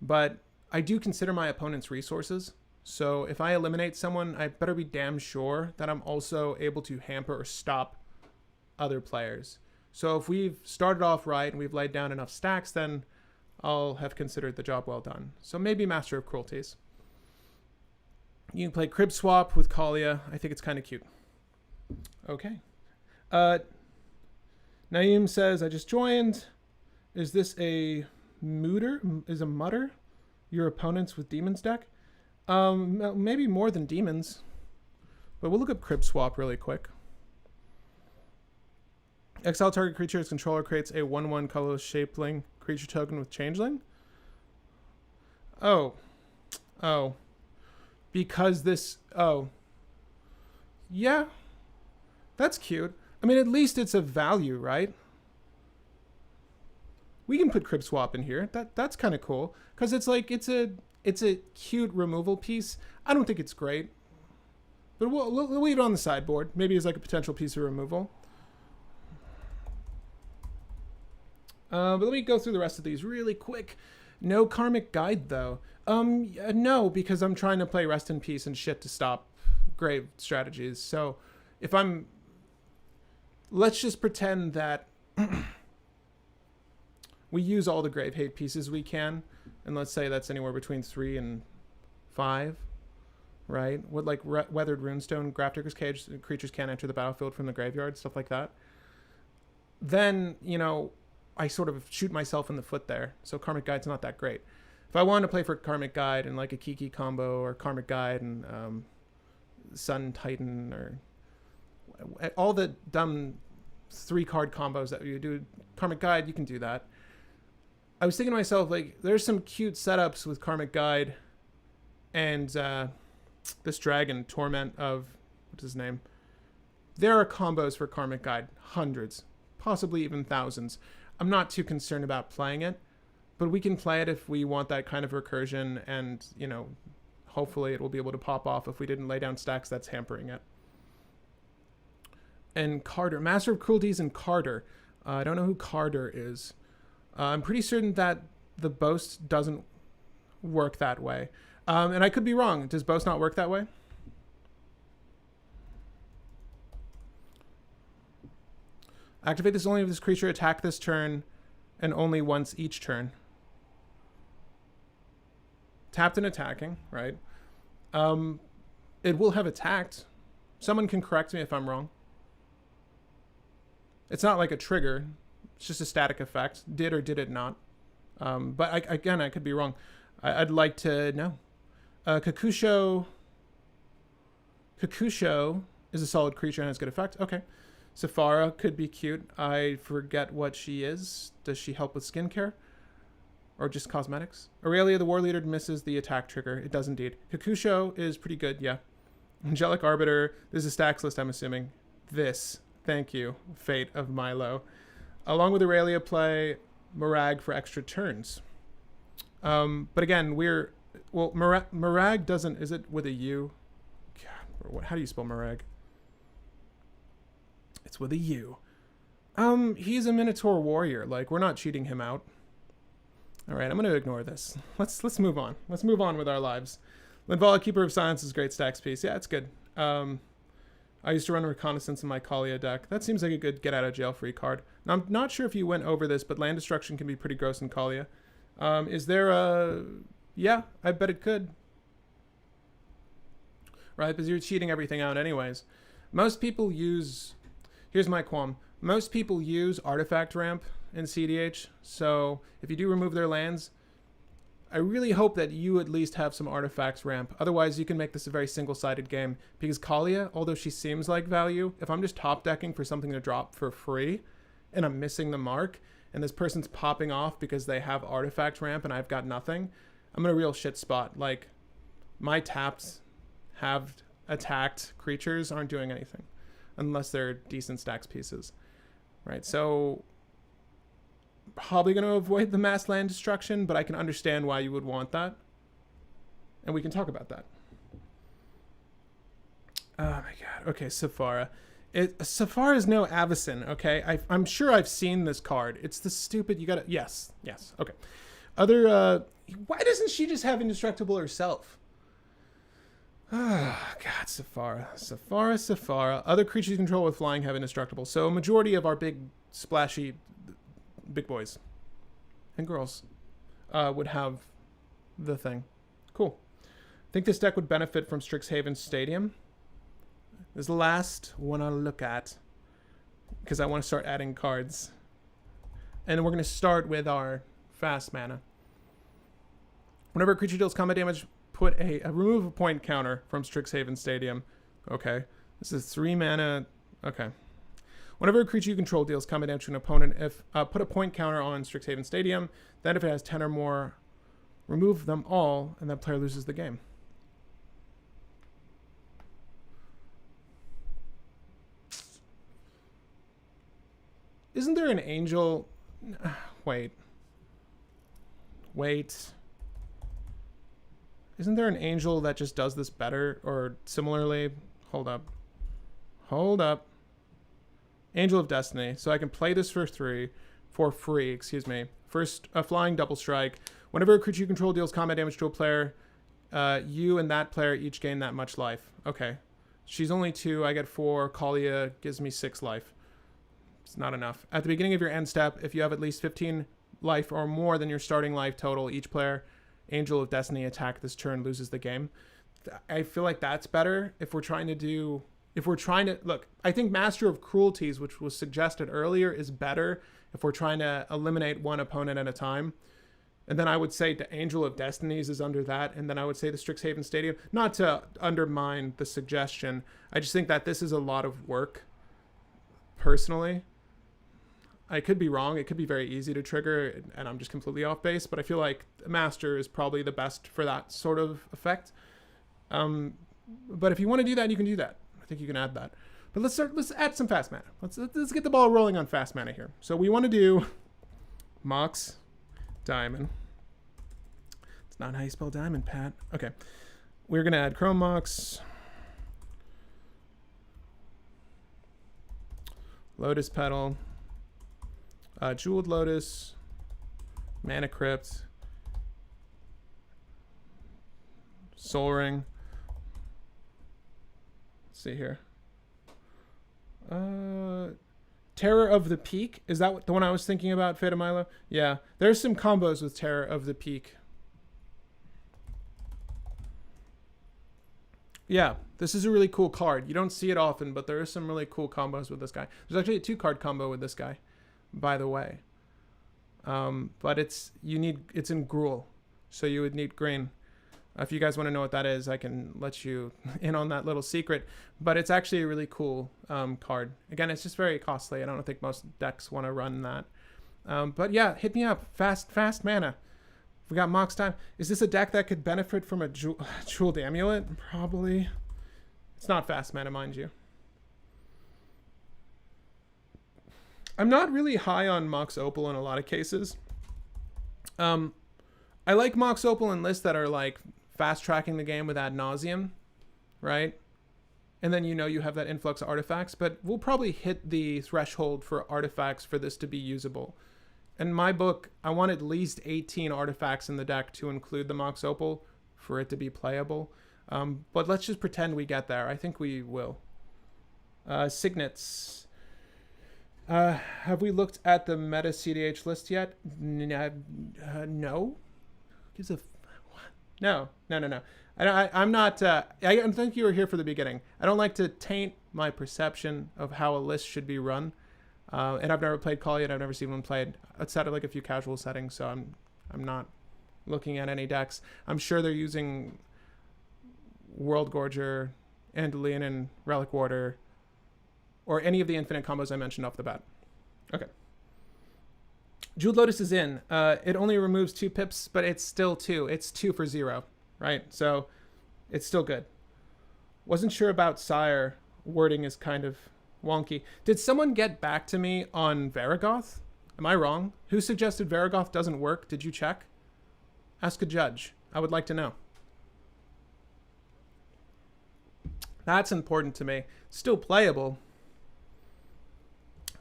but I do consider my opponent's resources. So if I eliminate someone, I better be damn sure that I'm also able to hamper or stop other players. So if we've started off right and we've laid down enough stacks, then I'll have considered the job well done. So maybe Master of Cruelties. You can play Crib Swap with Kaalia. I think it's kind of cute. Okay. Naeem says, I just joined. Is this a mutter? Is a mutter your opponents with demons deck? Maybe more than demons. But we'll look up Crib Swap really quick. Exile target creature's controller creates a 1/1 colorless shapeling creature token with changeling. Oh. Because this... Oh. Yeah. That's cute. I mean, at least it's a value, right? We can put Crib Swap in here. That's kind of cool. Because it's like, it's a cute removal piece. I don't think it's great. But we'll leave it on the sideboard. Maybe it's like a potential piece of removal. But let me go through the rest of these really quick. No Karmic Guide, though. No, because I'm trying to play Rest in Peace and shit to stop grave strategies. So if I'm... Let's just pretend that we use all the grave hate pieces we can. And let's say that's anywhere between 3 and 5. Right? What, like Weathered Runestone, Grafdigger's Cage, creatures can't enter the battlefield from the graveyard, stuff like that. Then, you know, I sort of shoot myself in the foot there. So Karmic Guide's not that great. If I wanted to play for Karmic Guide and like a Kiki combo, or Karmic Guide and Sun Titan, or all the dumb 3-card combos that you do, Karmic Guide, you can do that. I was thinking to myself, like, there's some cute setups with Karmic Guide and this dragon, Torment of, what's his name? There are combos for Karmic Guide, hundreds, possibly even thousands. I'm not too concerned about playing it, but we can play it if we want that kind of recursion, and, you know, hopefully it will be able to pop off if we didn't lay down stacks that's hampering it. And Carter, Master of Cruelties and Carter. I don't know who Carter is. I'm pretty certain that the Boast doesn't work that way. And I could be wrong. Does Boast not work that way? Activate this only if this creature attack this turn and only once each turn. Tapped and attacking, right? It will have attacked. Someone can correct me if I'm wrong. It's not like a trigger. It's just a static effect. Did or did it not? But I could be wrong. I'd like to know. Kakusho is a solid creature and has good effect. Okay. Safara could be cute. I forget what she is. Does she help with skincare? Or just cosmetics. Aurelia, the war leader, misses the attack trigger. It does indeed. Kakusho is pretty good, yeah. Angelic Arbiter. This is a stacks list, I'm assuming. This. Thank you. Fate of Milo. Along with Aurelia, play Morag for extra turns. But again, well, Morag doesn't, is it with a U? God, how do you spell Morag? It's with a U. He's a Minotaur warrior. Like, we're not cheating him out. All right, I'm going to ignore this. Let's move on. Let's move on with our lives. Linvala, Keeper of Silence is a great stacks piece. Yeah, it's good. I used to run Reconnaissance in my Kaalia deck. That seems like a good get-out-of-jail-free card. Now, I'm not sure if you went over this, but land destruction can be pretty gross in Kaalia. Is there a... Yeah, I bet it could. Right, because you're cheating everything out anyways. Most people use... Here's my qualm. Most people use Artifact Ramp in cEDH, so if you do remove their lands, I really hope that you at least have some Artifacts Ramp. Otherwise, you can make this a very single-sided game. Because Kaalia, although she seems like value, if I'm just top-decking for something to drop for free, and I'm missing the mark, and this person's popping off because they have Artifact Ramp and I've got nothing, I'm in a real shit spot. Like, my tapped, halved, attacked creatures aren't doing anything. Unless they're decent stacks pieces. Right, so... Probably going to avoid the mass land destruction, but I can understand why you would want that. And we can talk about that. Oh my god. Okay, Sephara. Sephara is no Avacyn, okay? I'm sure I've seen this card. It's the stupid, you gotta... Yes, okay. Other, why doesn't she just have Indestructible herself? Oh, god, Sephara. Other creatures you control with flying have Indestructible. So a majority of our big, splashy... big boys and girls would have the thing. Cool. I think this deck would benefit from Strixhaven Stadium. This is the last one I'll look at because I want to start adding cards. And we're going to start with our fast mana. Whenever a creature deals combat damage, put remove a point counter from Strixhaven Stadium. Okay. This is 3 mana. Okay. Whenever a creature you control deals combat damage to an opponent, put a point counter on Strixhaven Stadium. Then if it has 10 or more, remove them all, and that player loses the game. Isn't there an angel? Wait. Isn't there an angel that just does this better or similarly? Hold up. Angel of Destiny. So I can play this for free, excuse me. First, a flying double strike. Whenever a creature you control deals combat damage to a player, you and that player each gain that much life. Okay. She's only 2, I get 4. Kaalia gives me 6 life. It's not enough. At the beginning of your end step, if you have at least 15 life or more than your starting life total, each player, Angel of Destiny attack this turn loses the game. I feel like that's better if we're trying to look, I think Master of Cruelties, which was suggested earlier, is better if we're trying to eliminate one opponent at a time. And then I would say the Angel of Destinies is under that. And then I would say the Strixhaven Stadium. Not to undermine the suggestion. I just think that this is a lot of work, personally. I could be wrong. It could be very easy to trigger, and I'm just completely off base. But I feel like Master is probably the best for that sort of effect. But if you want to do that, you can do that. I think you can add that. But let's add some fast mana. Let's get the ball rolling on fast mana here. So we want to do Mox Diamond. It's not how you spell diamond, Pat. Okay. We're going to add Chrome Mox. Lotus Petal. Jeweled Lotus. Mana Crypt. Soul Ring. See here. Terror of the Peak. Is that the one I was thinking about, Fate of Milo? Yeah. There's some combos with Terror of the Peak. Yeah. This is a really cool card. You don't see it often, but there are some really cool combos with this guy. There's actually a 2-card combo with this guy, by the way. But it's in Gruul. So you would need green. If you guys want to know what that is, I can let you in on that little secret. But it's actually a really cool card. Again, it's just very costly. I don't think most decks want to run that. But yeah, hit me up. Fast mana. We got Mox time. Is this a deck that could benefit from a Jeweled Amulet? Probably. It's not fast mana, mind you. I'm not really high on Mox Opal in a lot of cases. I like Mox Opal in lists that are like fast tracking the game with ad nauseum, right? And then you have that influx of artifacts, but we'll probably hit the threshold for artifacts for this to be usable. In my book, I want at least 18 artifacts in the deck to include the Mox Opal for it to be playable. But let's just pretend we get there. I think we will. Signets. Have we looked at the meta cEDH list yet? No. Gives a no. I'm not. I think you were here for the beginning. I don't like to taint my perception of how a list should be run. And I've never played Kaalia, and I've never seen one played outside of like a few casual settings. So I'm not looking at any decks. I'm sure they're using World Gorger, Andalian, and Relic Warder, or any of the infinite combos I mentioned off the bat. Okay. Jeweled Lotus is in. It only removes 2 pips, but it's still 2. It's 2 for 0, right? So it's still good. Wasn't sure about Sire. Wording is kind of wonky. Did someone get back to me on Razakath? Am I wrong? Who suggested Razakath doesn't work? Did you check? Ask a judge. I would like to know. That's important to me. Still playable.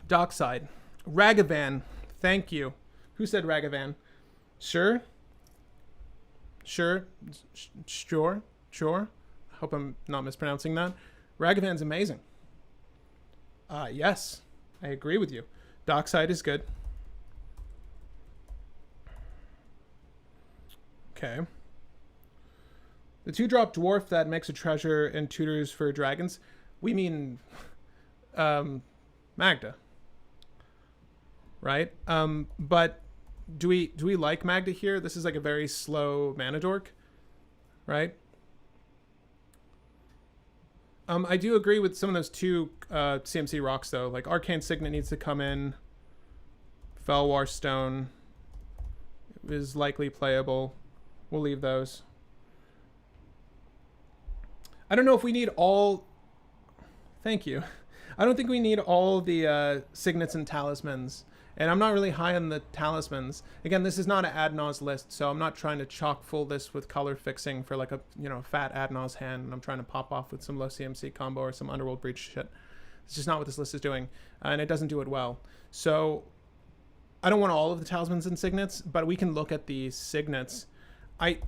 Dockside. Ragavan. Thank you. Who said Ragavan? Sure. Sure. I hope I'm not mispronouncing that. Ragavan's amazing. Yes. I agree with you. Dockside is good. Okay. The 2-drop dwarf that makes a treasure and tutors for dragons. We mean Magda. Right? But do we like Magda here? This is like a very slow mana dork, right? I do agree with some of those 2 CMC rocks though. Like Arcane Signet needs to come in. Felwar Stone is likely playable. We'll leave those. I don't know if we need all... Thank you. I don't think we need all the signets and talismans. And I'm not really high on the talismans. Again, this is not an Adnaz list, so I'm not trying to chock full this with color fixing for like a fat Adnaz hand, and I'm trying to pop off with some low CMC combo or some Underworld Breach shit. It's just not what this list is doing, and it doesn't do it well. So I don't want all of the talismans and signets, but we can look at the signets. I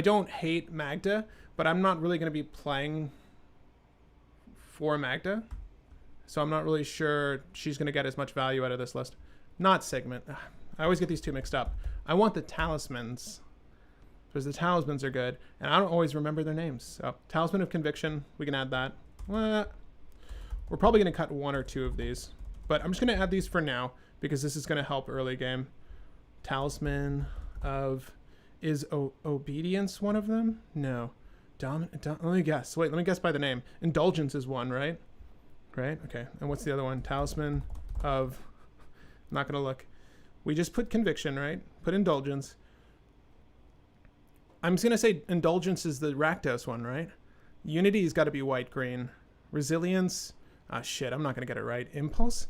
don't hate Magda, but I'm not really going to be playing for Magda. So I'm not really sure she's going to get as much value out of this list. Not Signet. I always get these 2 mixed up. I want the talismans. Because the talismans are good. And I don't always remember their names. So Talisman of Conviction. We can add that. Well, we're probably going to cut 1 or 2 of these. But I'm just going to add these for now. Because this is going to help early game. Talisman of... Is Obedience one of them? No. Let me guess. Wait, let me guess by the name. Indulgence is one, right? Right? Okay. And what's the other one? Talisman of... I'm not going to look. We just put Conviction, right? Put Indulgence. I'm just going to say Indulgence is the Rakdos one, right? Unity's got to be white-green. Resilience... Ah, shit. I'm not going to get it right. Impulse?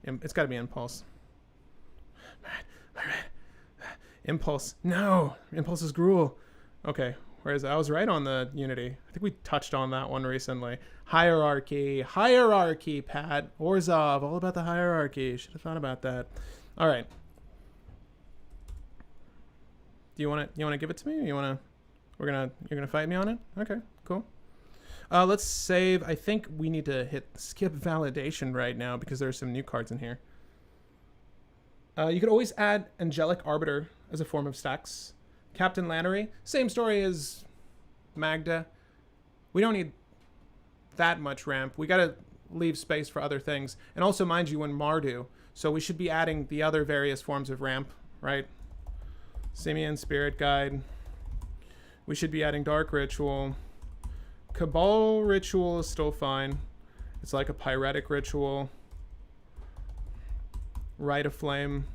It's got to be Impulse. Impulse. No! Impulse is Gruul. Okay. Whereas I was right on the Unity. I think we touched on that one recently. Hierarchy, Pat. Orzhov, all about the hierarchy. Should have thought about that. All right. Do you want to give it to me? Or you're gonna fight me on it? Okay, cool. Let's save. I think we need to hit skip validation right now because there's some new cards in here. You could always add Angelic Arbiter as a form of stacks. Captain Lannery, same story as Magda. We don't need that much ramp. We gotta leave space for other things. And also, mind you, in Mardu, so we should be adding the other various forms of ramp, right? Simeon, Spirit Guide. We should be adding Dark Ritual. Cabal Ritual is still fine. It's like a Pyretic Ritual. Rite of Flame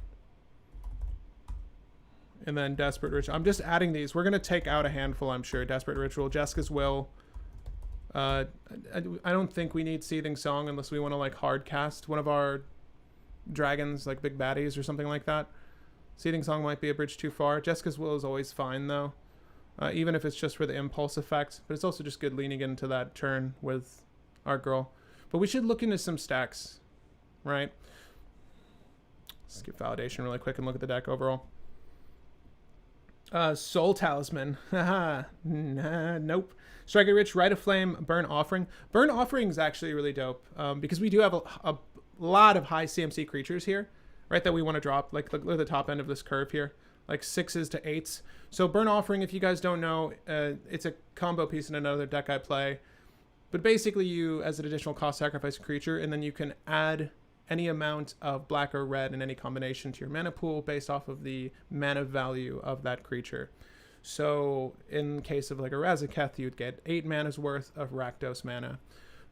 And then Desperate Ritual. I'm just adding these. We're going to take out a handful, I'm sure. Desperate Ritual. Jessica's Will. I don't think we need Seething Song unless we want to, like, hard cast one of our dragons, like big baddies or something like that. Seething Song might be a bridge too far. Jessica's Will is always fine, though. Even if it's just for the impulse effect. But it's also just good leaning into that turn with our girl. But we should look into some stacks, right? Skip validation really quick and look at the deck overall. Soul Talisman. Haha. Nope. Strike it Rich, Rite of Flame, Burn Offering. Burn Offering is actually really dope because we do have a lot of high CMC creatures here, right, that we want to drop. Like, look at the top end of this curve here. Like 6s to 8s. So Burn Offering, if you guys don't know, it's a combo piece in another deck I play. But basically you, as an additional cost, sacrifice a creature, and then you can add any amount of black or red in any combination to your mana pool based off of the mana value of that creature. So in case of like a Razakath, you'd get 8 mana's worth of Rakdos mana,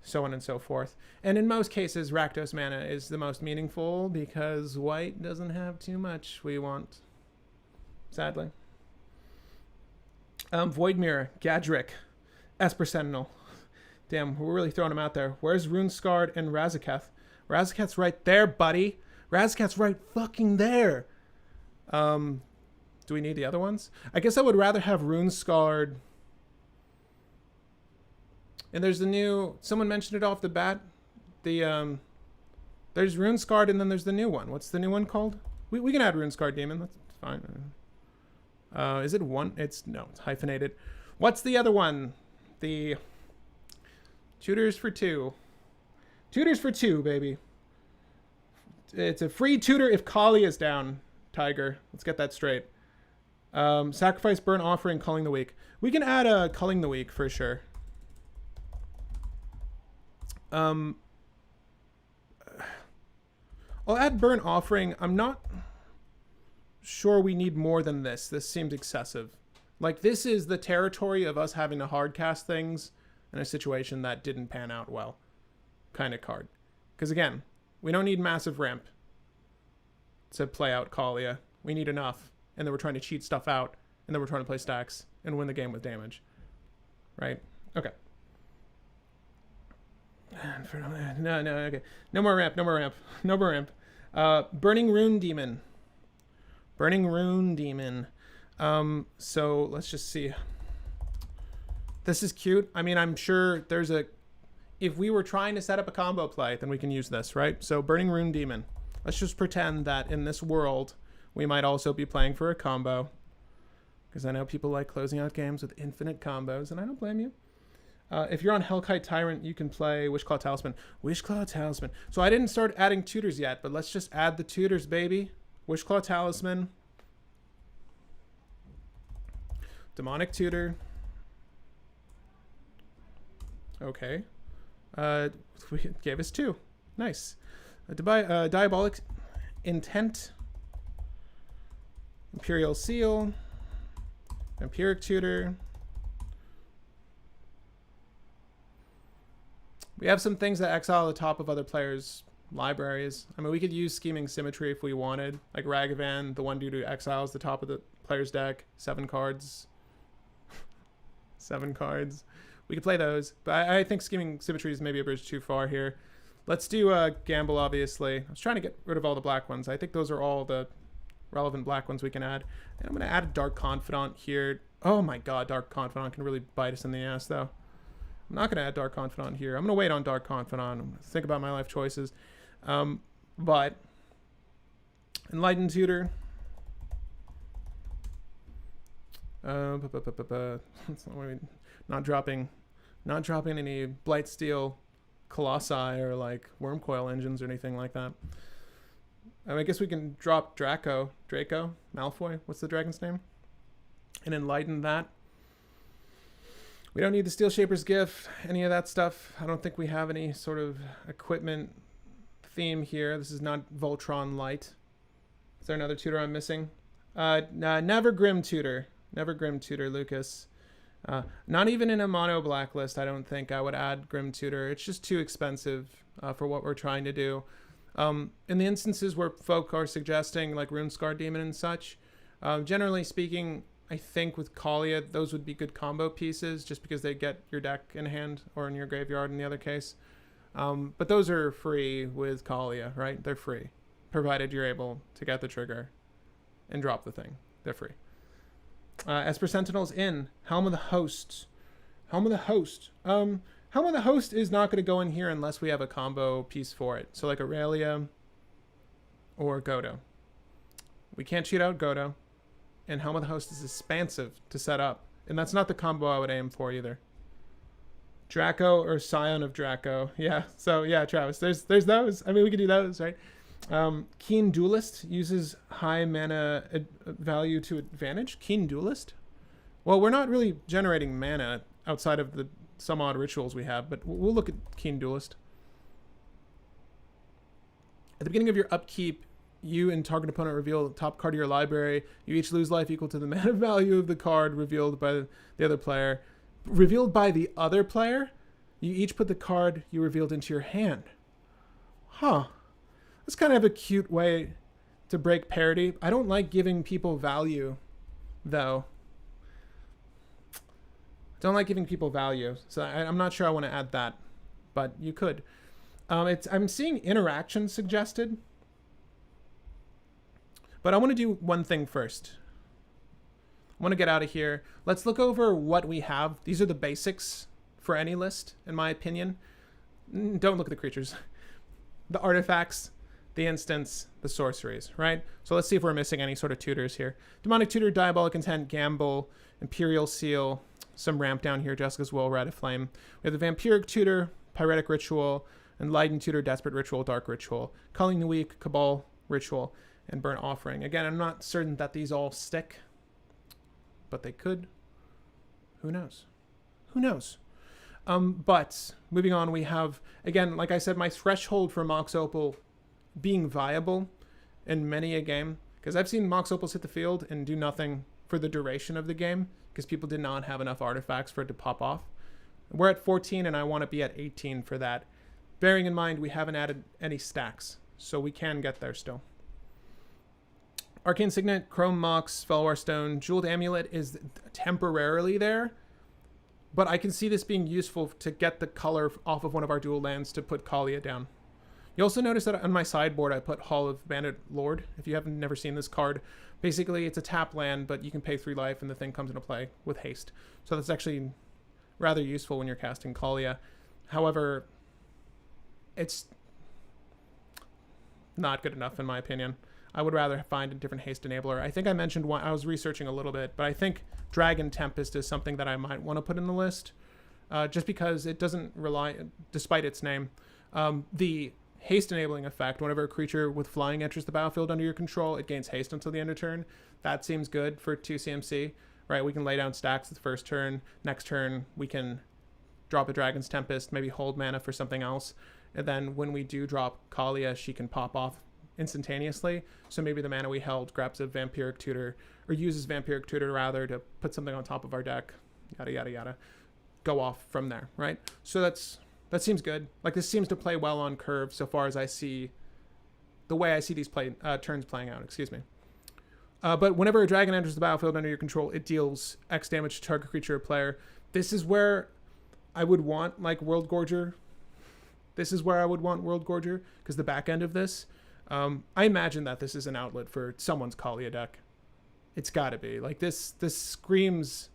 so on and so forth. And in most cases, Rakdos mana is the most meaningful because white doesn't have too much we want, sadly. Void Mirror, Gadrick, Esper Sentinel. Damn, we're really throwing them out there. Where's Rune Scarred and Razakath? Razakath's right there, buddy. Razakath's right fucking there. Do we need the other ones? I guess I would rather have Rune Scarred. And there's the new... Someone mentioned it off the bat. The there's Rune Scarred and then there's the new one. What's the new one called? We can add Rune Scarred Demon. That's fine. Is it one? No, it's hyphenated. What's the other one? The Tutors for 2. Tutors for 2, baby. It's a free tutor if Kaalia is down, Tiger. Let's get that straight. Sacrifice, Burn Offering, Culling the Weak. We can add a Culling the Weak for sure. I'll add Burn Offering. I'm not sure we need more than this. This seems excessive. Like, this is the territory of us having to hard cast things in a situation that didn't pan out well kind of card. Because again, we don't need massive ramp to play out Kaalia. We need enough. And then we're trying to cheat stuff out. And then we're trying to play stacks and win the game with damage. Right? Okay. No, okay. No more ramp, no more ramp. No more ramp. Burning Rune Demon. Burning Rune Demon. So let's just see. This is cute. I mean, I'm sure there's a... If we were trying to set up a combo play, then we can use this, right? So Burning Rune Demon. Let's just pretend that in this world, we might also be playing for a combo. Because I know people like closing out games with infinite combos, and I don't blame you. If you're on Hellkite Tyrant, you can play Wishclaw Talisman. Wishclaw Talisman. So I didn't start adding tutors yet, but let's just add the tutors, baby. Wishclaw Talisman. Demonic Tutor. Okay. We gave us 2. Nice. Diabolic Intent. Imperial Seal. Vampiric Tutor. We have some things that exile the top of other players' libraries. I mean, we could use Scheming Symmetry if we wanted. Like Ragavan, the one dude who exiles the top of the player's deck. 7 cards. 7 cards. We could play those. But I think Scheming Symmetry is maybe a bridge too far here. Let's do Gamble, obviously. I was trying to get rid of all the black ones. I think those are all the relevant black ones we can add. And I'm going to add a Dark Confidant here. Oh my god, Dark Confidant can really bite us in the ass, though. I'm not going to add Dark Confidant here. I'm going to wait on Dark Confidant. I'm going to think about my life choices. But Enlightened Tutor. Not dropping any Blightsteel Colossi or like Wormcoil engines or anything like that. I guess we can drop Draco, Malfoy. What's the dragon's name? And enlighten that. We don't need the Steel Shaper's Gift, any of that stuff. I don't think we have any sort of equipment theme here. This is not Voltron Light. Is there another tutor I'm missing? Never Grim Tutor. Never Grim Tutor, Lucas. Not even in a mono blacklist, I don't think I would add Grim Tutor. It's just too expensive for what we're trying to do. In the instances where folk are suggesting like Rune Scar Demon and such, Generally speaking, I think with Kaalia, those would be good combo pieces just because they get your deck in hand or in your graveyard in the other case. But those are free with Kaalia, right? They're free, provided you're able to get the trigger and drop the thing. They're free. Esper Sentinels in. Helm of the Host. Helm of the Host. Helm of the Host is not going to go in here unless we have a combo piece for it. So like Aurelia or Godo. We can't cheat out Godo. And Helm of the Host is expansive to set up. And that's not the combo I would aim for either. Draco or Scion of Draco. Yeah, so yeah, Travis, there's those. I mean, we could do those, right? Keen Duelist uses high mana value to advantage. Keen Duelist? Well, we're not really generating mana outside of the some odd rituals we have, but we'll look at Keen Duelist. At the beginning of your upkeep, you and target opponent reveal the top card of your library. You each lose life equal to the mana value of the card revealed by the other player. Revealed by the other player? You each put the card you revealed into your hand. Huh. That's kind of a cute way to break parity. I don't like giving people value, though. Don't like giving people value. So I'm not sure I want to add that, but you could. I'm seeing interaction suggested. But I want to do one thing first. I want to get out of here. Let's look over what we have. These are the basics for any list, in my opinion. Don't look at the creatures. The artifacts, the instants, the sorceries, right? So let's see if we're missing any sort of tutors here. Demonic Tutor, Diabolic Intent, Gamble, Imperial Seal, some ramp down here, Jessica's Will, Red of Flame. We have the Vampiric Tutor, Pyretic Ritual, Enlightened Tutor, Desperate Ritual, Dark Ritual, Culling the Weak, Cabal Ritual, and Burnt Offering. Again, I'm not certain that these all stick, but they could. Who knows? Who knows? But moving on, we have, again, like I said, my threshold for Mox Opal being viable in many a game, because I've seen Mox Opals hit the field and do nothing for the duration of the game because people did not have enough artifacts for it to pop off. We're at 14 and I want to be at 18 for that. Bearing in mind we haven't added any stacks, so we can get there still. Arcane Signet, Chrome Mox, Felwar Stone, Jeweled Amulet is temporarily there, but I can see this being useful to get the color off of one of our dual lands to put Kaalia down. You also notice that on my sideboard I put Hall of Bandit Lord. If you haven't never seen this card, basically it's a tap land, but you can pay 3 life and the thing comes into play with haste. So that's actually rather useful when you're casting Kaalia. However, it's not good enough in my opinion. I would rather find a different haste enabler. I think I mentioned one, I was researching a little bit, but I think Dragon Tempest is something that I might want to put in the list, just because it doesn't rely, despite its name, the haste enabling effect. Whenever a creature with flying enters the battlefield under your control, it gains haste until the end of turn. That seems good for 2 CMC, right? We can lay down stacks the first turn. Next turn, we can drop a Dragon's Tempest, maybe hold mana for something else. And then when we do drop Kaalia, she can pop off instantaneously. So maybe the mana we held grabs a Vampiric Tutor, or uses Vampiric Tutor rather to put something on top of our deck, yada yada yada, go off from there, right? So that seems good. Like, this seems to play well on curve so far as I see the way I see these turns playing out, excuse me. But whenever a dragon enters the battlefield under your control, it deals X damage to target creature or player. This is where I would want like World Gorger. This is where I would want World Gorger, because the back end of this, I imagine that this is an outlet for someone's Kaalia deck. It's got to be. Like, this screams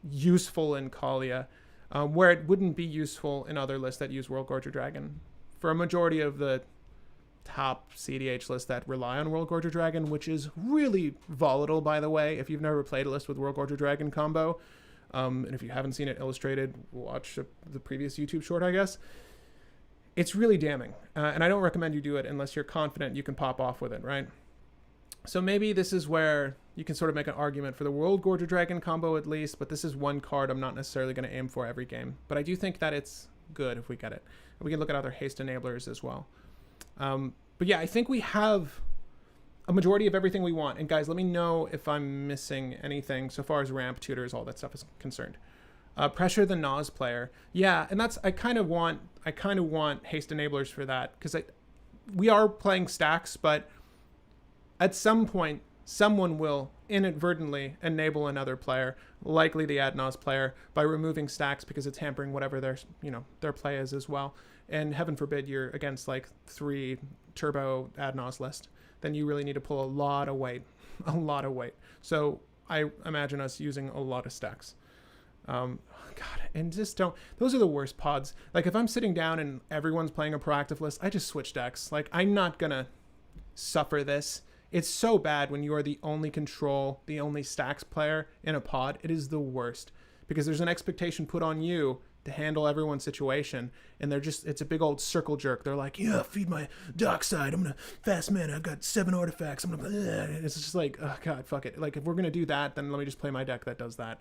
useful in Kaalia, where it wouldn't be useful in other lists that use World Gorger Dragon. For a majority of the top cEDH lists that rely on World Gorger Dragon, which is really volatile, by the way, if you've never played a list with World Gorger Dragon combo, and if you haven't seen it illustrated, watch the previous YouTube short, I guess. It's really damning, and I don't recommend you do it unless you're confident you can pop off with it, right? So maybe this is where you can sort of make an argument for the World Gorger Dragon combo at least, but this is one card I'm not necessarily going to aim for every game. But I do think that it's good if we get it. And we can look at other haste enablers as well. But yeah, I think we have a majority of everything we want. And guys, let me know if I'm missing anything so far as ramp, tutors, all that stuff is concerned. Pressure the Nas player. Yeah, and that's, I kind of want haste enablers for that, because we are playing stacks, but at some point someone will inadvertently enable another player, likely the Adnos player, by removing stacks because it's hampering whatever their play is as well. And heaven forbid you're against like 3 turbo Adnos list, then you really need to pull a lot of weight, a lot of weight. So I imagine us using a lot of stacks. God, and just don't, those are the worst pods. Like if I'm sitting down and everyone's playing a proactive list, I just switch decks. Like I'm not gonna suffer this. It's so bad when you are the only control, the only stacks player in a pod. It is the worst because there's an expectation put on you to handle everyone's situation, and it's a big old circle jerk. They're like, yeah, feed my dark side. I'm gonna fast mana. I've got 7 artifacts. I'm gonna. It's just like, oh god, fuck it. Like if we're gonna do that, then let me just play my deck that does that.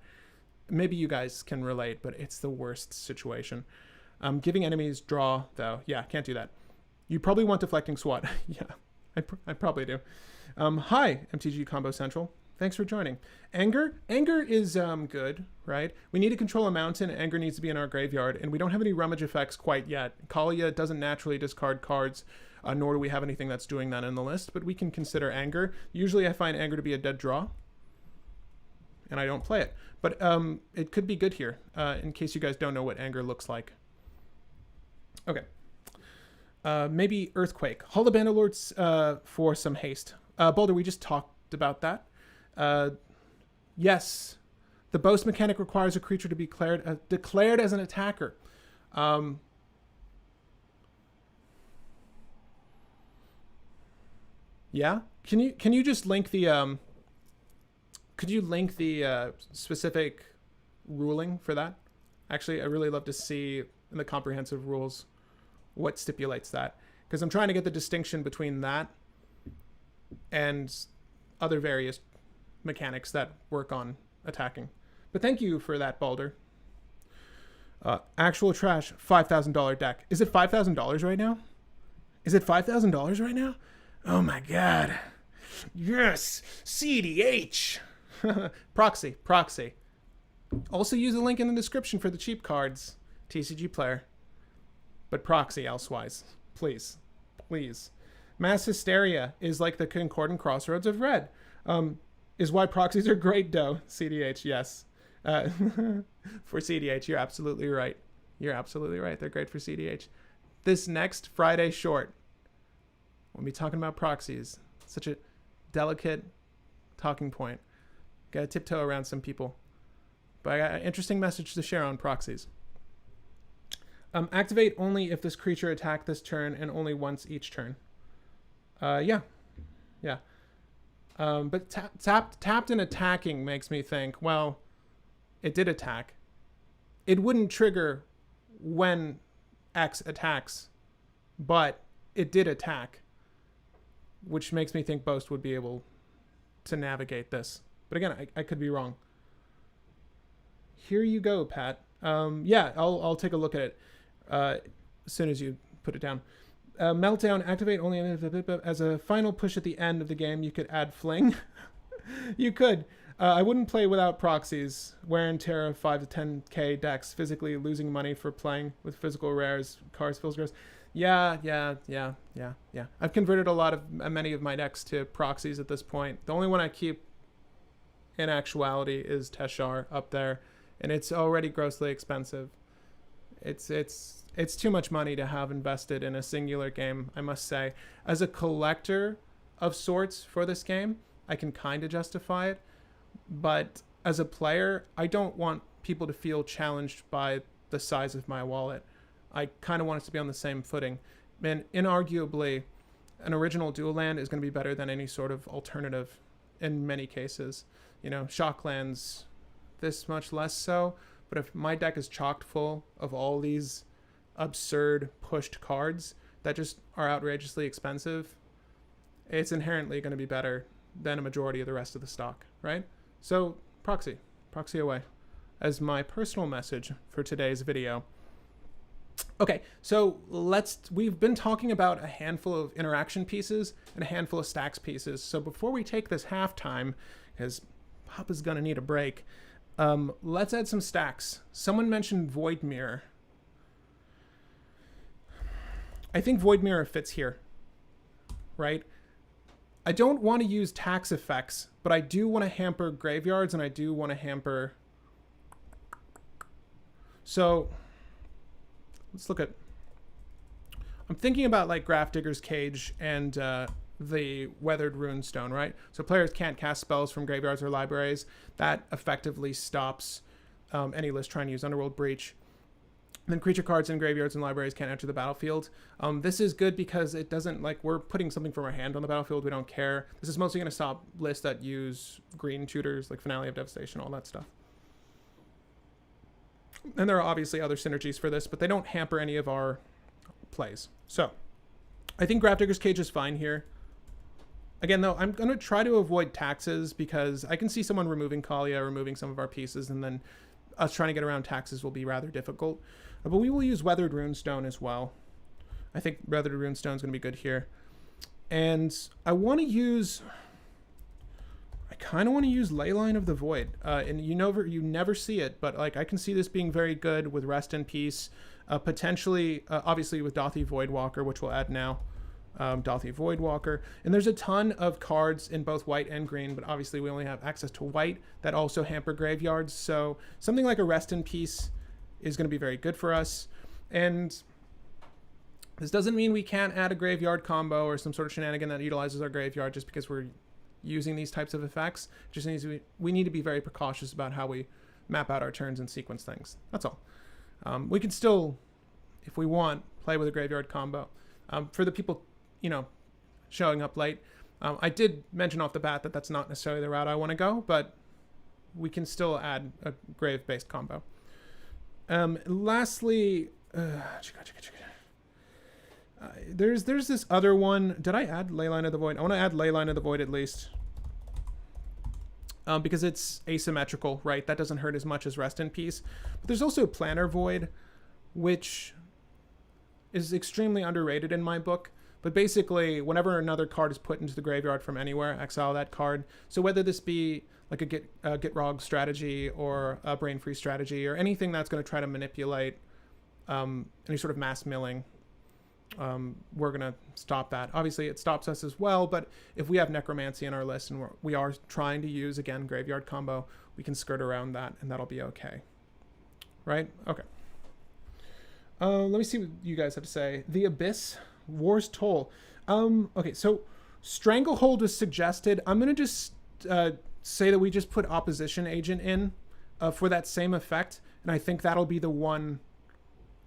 Maybe you guys can relate, but it's the worst situation. Giving enemies draw though, yeah, can't do that. You probably want deflecting SWAT. Yeah, I probably do. Hi, MTG Combo Central. Thanks for joining. Anger is good, right? We need to control a mountain. Anger needs to be in our graveyard, and we don't have any rummage effects quite yet. Kaalia doesn't naturally discard cards, nor do we have anything that's doing that in the list, but we can consider Anger. Usually I find Anger to be a dead draw, and I don't play it. But it could be good here, in case you guys don't know what Anger looks like. Okay. Maybe Earthquake. Haul the Bandit for some haste. Boulder, we just talked about that. Yes, the boast mechanic requires a creature to be declared as an attacker. Yeah, can you just link the could you link the specific ruling for that? Actually, I really love to see in the comprehensive rules what stipulates that, because I'm trying to get the distinction between that and other various mechanics that work on attacking. But thank you for that, Balder. Actual trash, $5,000 deck. Is it $5,000 right now? Is it $5,000 right now? Oh my god. Yes, cEDH. Proxy. Also use a link in the description for the cheap cards, TCG player. But proxy elsewise. Please. Mass hysteria is like the concordant crossroads of red. Is why proxies are great, though. cEDH, yes. For cEDH, you're absolutely right. They're great for cEDH. This next Friday short, we'll be talking about proxies. Such a delicate talking point. Gotta tiptoe around some people. But I got an interesting message to share on proxies. Activate only if this creature attacked this turn and only once each turn. Yeah. But tapped and attacking makes me think, well, it did attack. It wouldn't trigger when X attacks, but it did attack, which makes me think Boast would be able to navigate this. But again, I could be wrong. Here you go, Pat. Yeah, I'll take a look at it as soon as you put it down. Meltdown, activate only as a final push at the end of the game. You could add fling. You could. I wouldn't play without proxies. Wear and tear of 5 to 10k decks, physically losing money for playing with physical rares, cards, fills rares. Yeah. I've converted many of my decks to proxies at this point. The only one I keep in actuality is Teshar up there, and it's already grossly expensive. It's too much money to have invested in a singular game, I must say. As a collector of sorts for this game, I can kind of justify it. But as a player, I don't want people to feel challenged by the size of my wallet. I kind of want us to be on the same footing. And inarguably, an original dual land is going to be better than any sort of alternative in many cases. You know, Shocklands, this much less so. But if my deck is chocked full of all these absurd pushed cards that just are outrageously expensive, it's inherently going to be better than a majority of the rest of the stock, right? So proxy away as my personal message for today's video. Okay, so we've been talking about a handful of interaction pieces and a handful of stacks pieces. So before we take this halftime, because Papa's gonna need a break, let's add some stacks. Someone mentioned Void Mirror. I think Void Mirror fits here, right? I don't want to use tax effects, but I do want to hamper graveyards, and I do want to hamper... So, let's look at... I'm thinking about like Grafdigger's Cage and the Weathered Runestone, right? So players can't cast spells from graveyards or libraries. That effectively stops any list trying to use Underworld Breach. Then creature cards in graveyards and libraries can't enter the battlefield. This is good because it doesn't, like, we're putting something from our hand on the battlefield. We don't care. This is mostly going to stop lists that use green tutors, like Finale of Devastation, all that stuff. And there are obviously other synergies for this, but they don't hamper any of our plays. So, I think Grafdigger's Cage is fine here. Again, though, I'm going to try to avoid taxes because I can see someone removing Kaalia, removing some of our pieces, and then us trying to get around taxes will be rather difficult. But we will use Weathered Runestone as well. I think Weathered Runestone is going to be good here. And I want to use... I kind of want to use Leyline of the Void. And you never see it, but like I can see this being very good with Rest in Peace. Potentially, obviously with Dothy Voidwalker, which we'll add now. Dothy Voidwalker. And there's a ton of cards in both white and green, but obviously we only have access to white that also hamper graveyards. So something like a Rest in Peace is going to be very good for us. And this doesn't mean we can't add a graveyard combo or some sort of shenanigan that utilizes our graveyard just because we're using these types of effects. It just means we need to be very precautious about how we map out our turns and sequence things. That's all. We can still, if we want, play with a graveyard combo. For the people, you know, showing up late, I did mention off the bat that that's not necessarily the route I want to go, but we can still add a grave-based combo. Lastly, there's this other one. Did I add Leyline of the Void? I want to add Leyline of the Void at least. Because it's asymmetrical, right? That doesn't hurt as much as Rest in Peace. But there's also Planner Void, which is extremely underrated in my book. But basically, whenever another card is put into the graveyard from anywhere, exile that card. So whether this be like a Gitrog strategy or a Brain Freeze strategy or anything that's going to try to manipulate any sort of mass milling, we're going to stop that. Obviously, it stops us as well, but if we have Necromancy in our list and we are trying to use, again, Graveyard Combo, we can skirt around that, and that'll be okay. Right? Okay. Let me see what you guys have to say. The Abyss, War's Toll. Okay, so Stranglehold was suggested. I'm going to just say that we just put Opposition Agent in for that same effect, and I think that'll be the one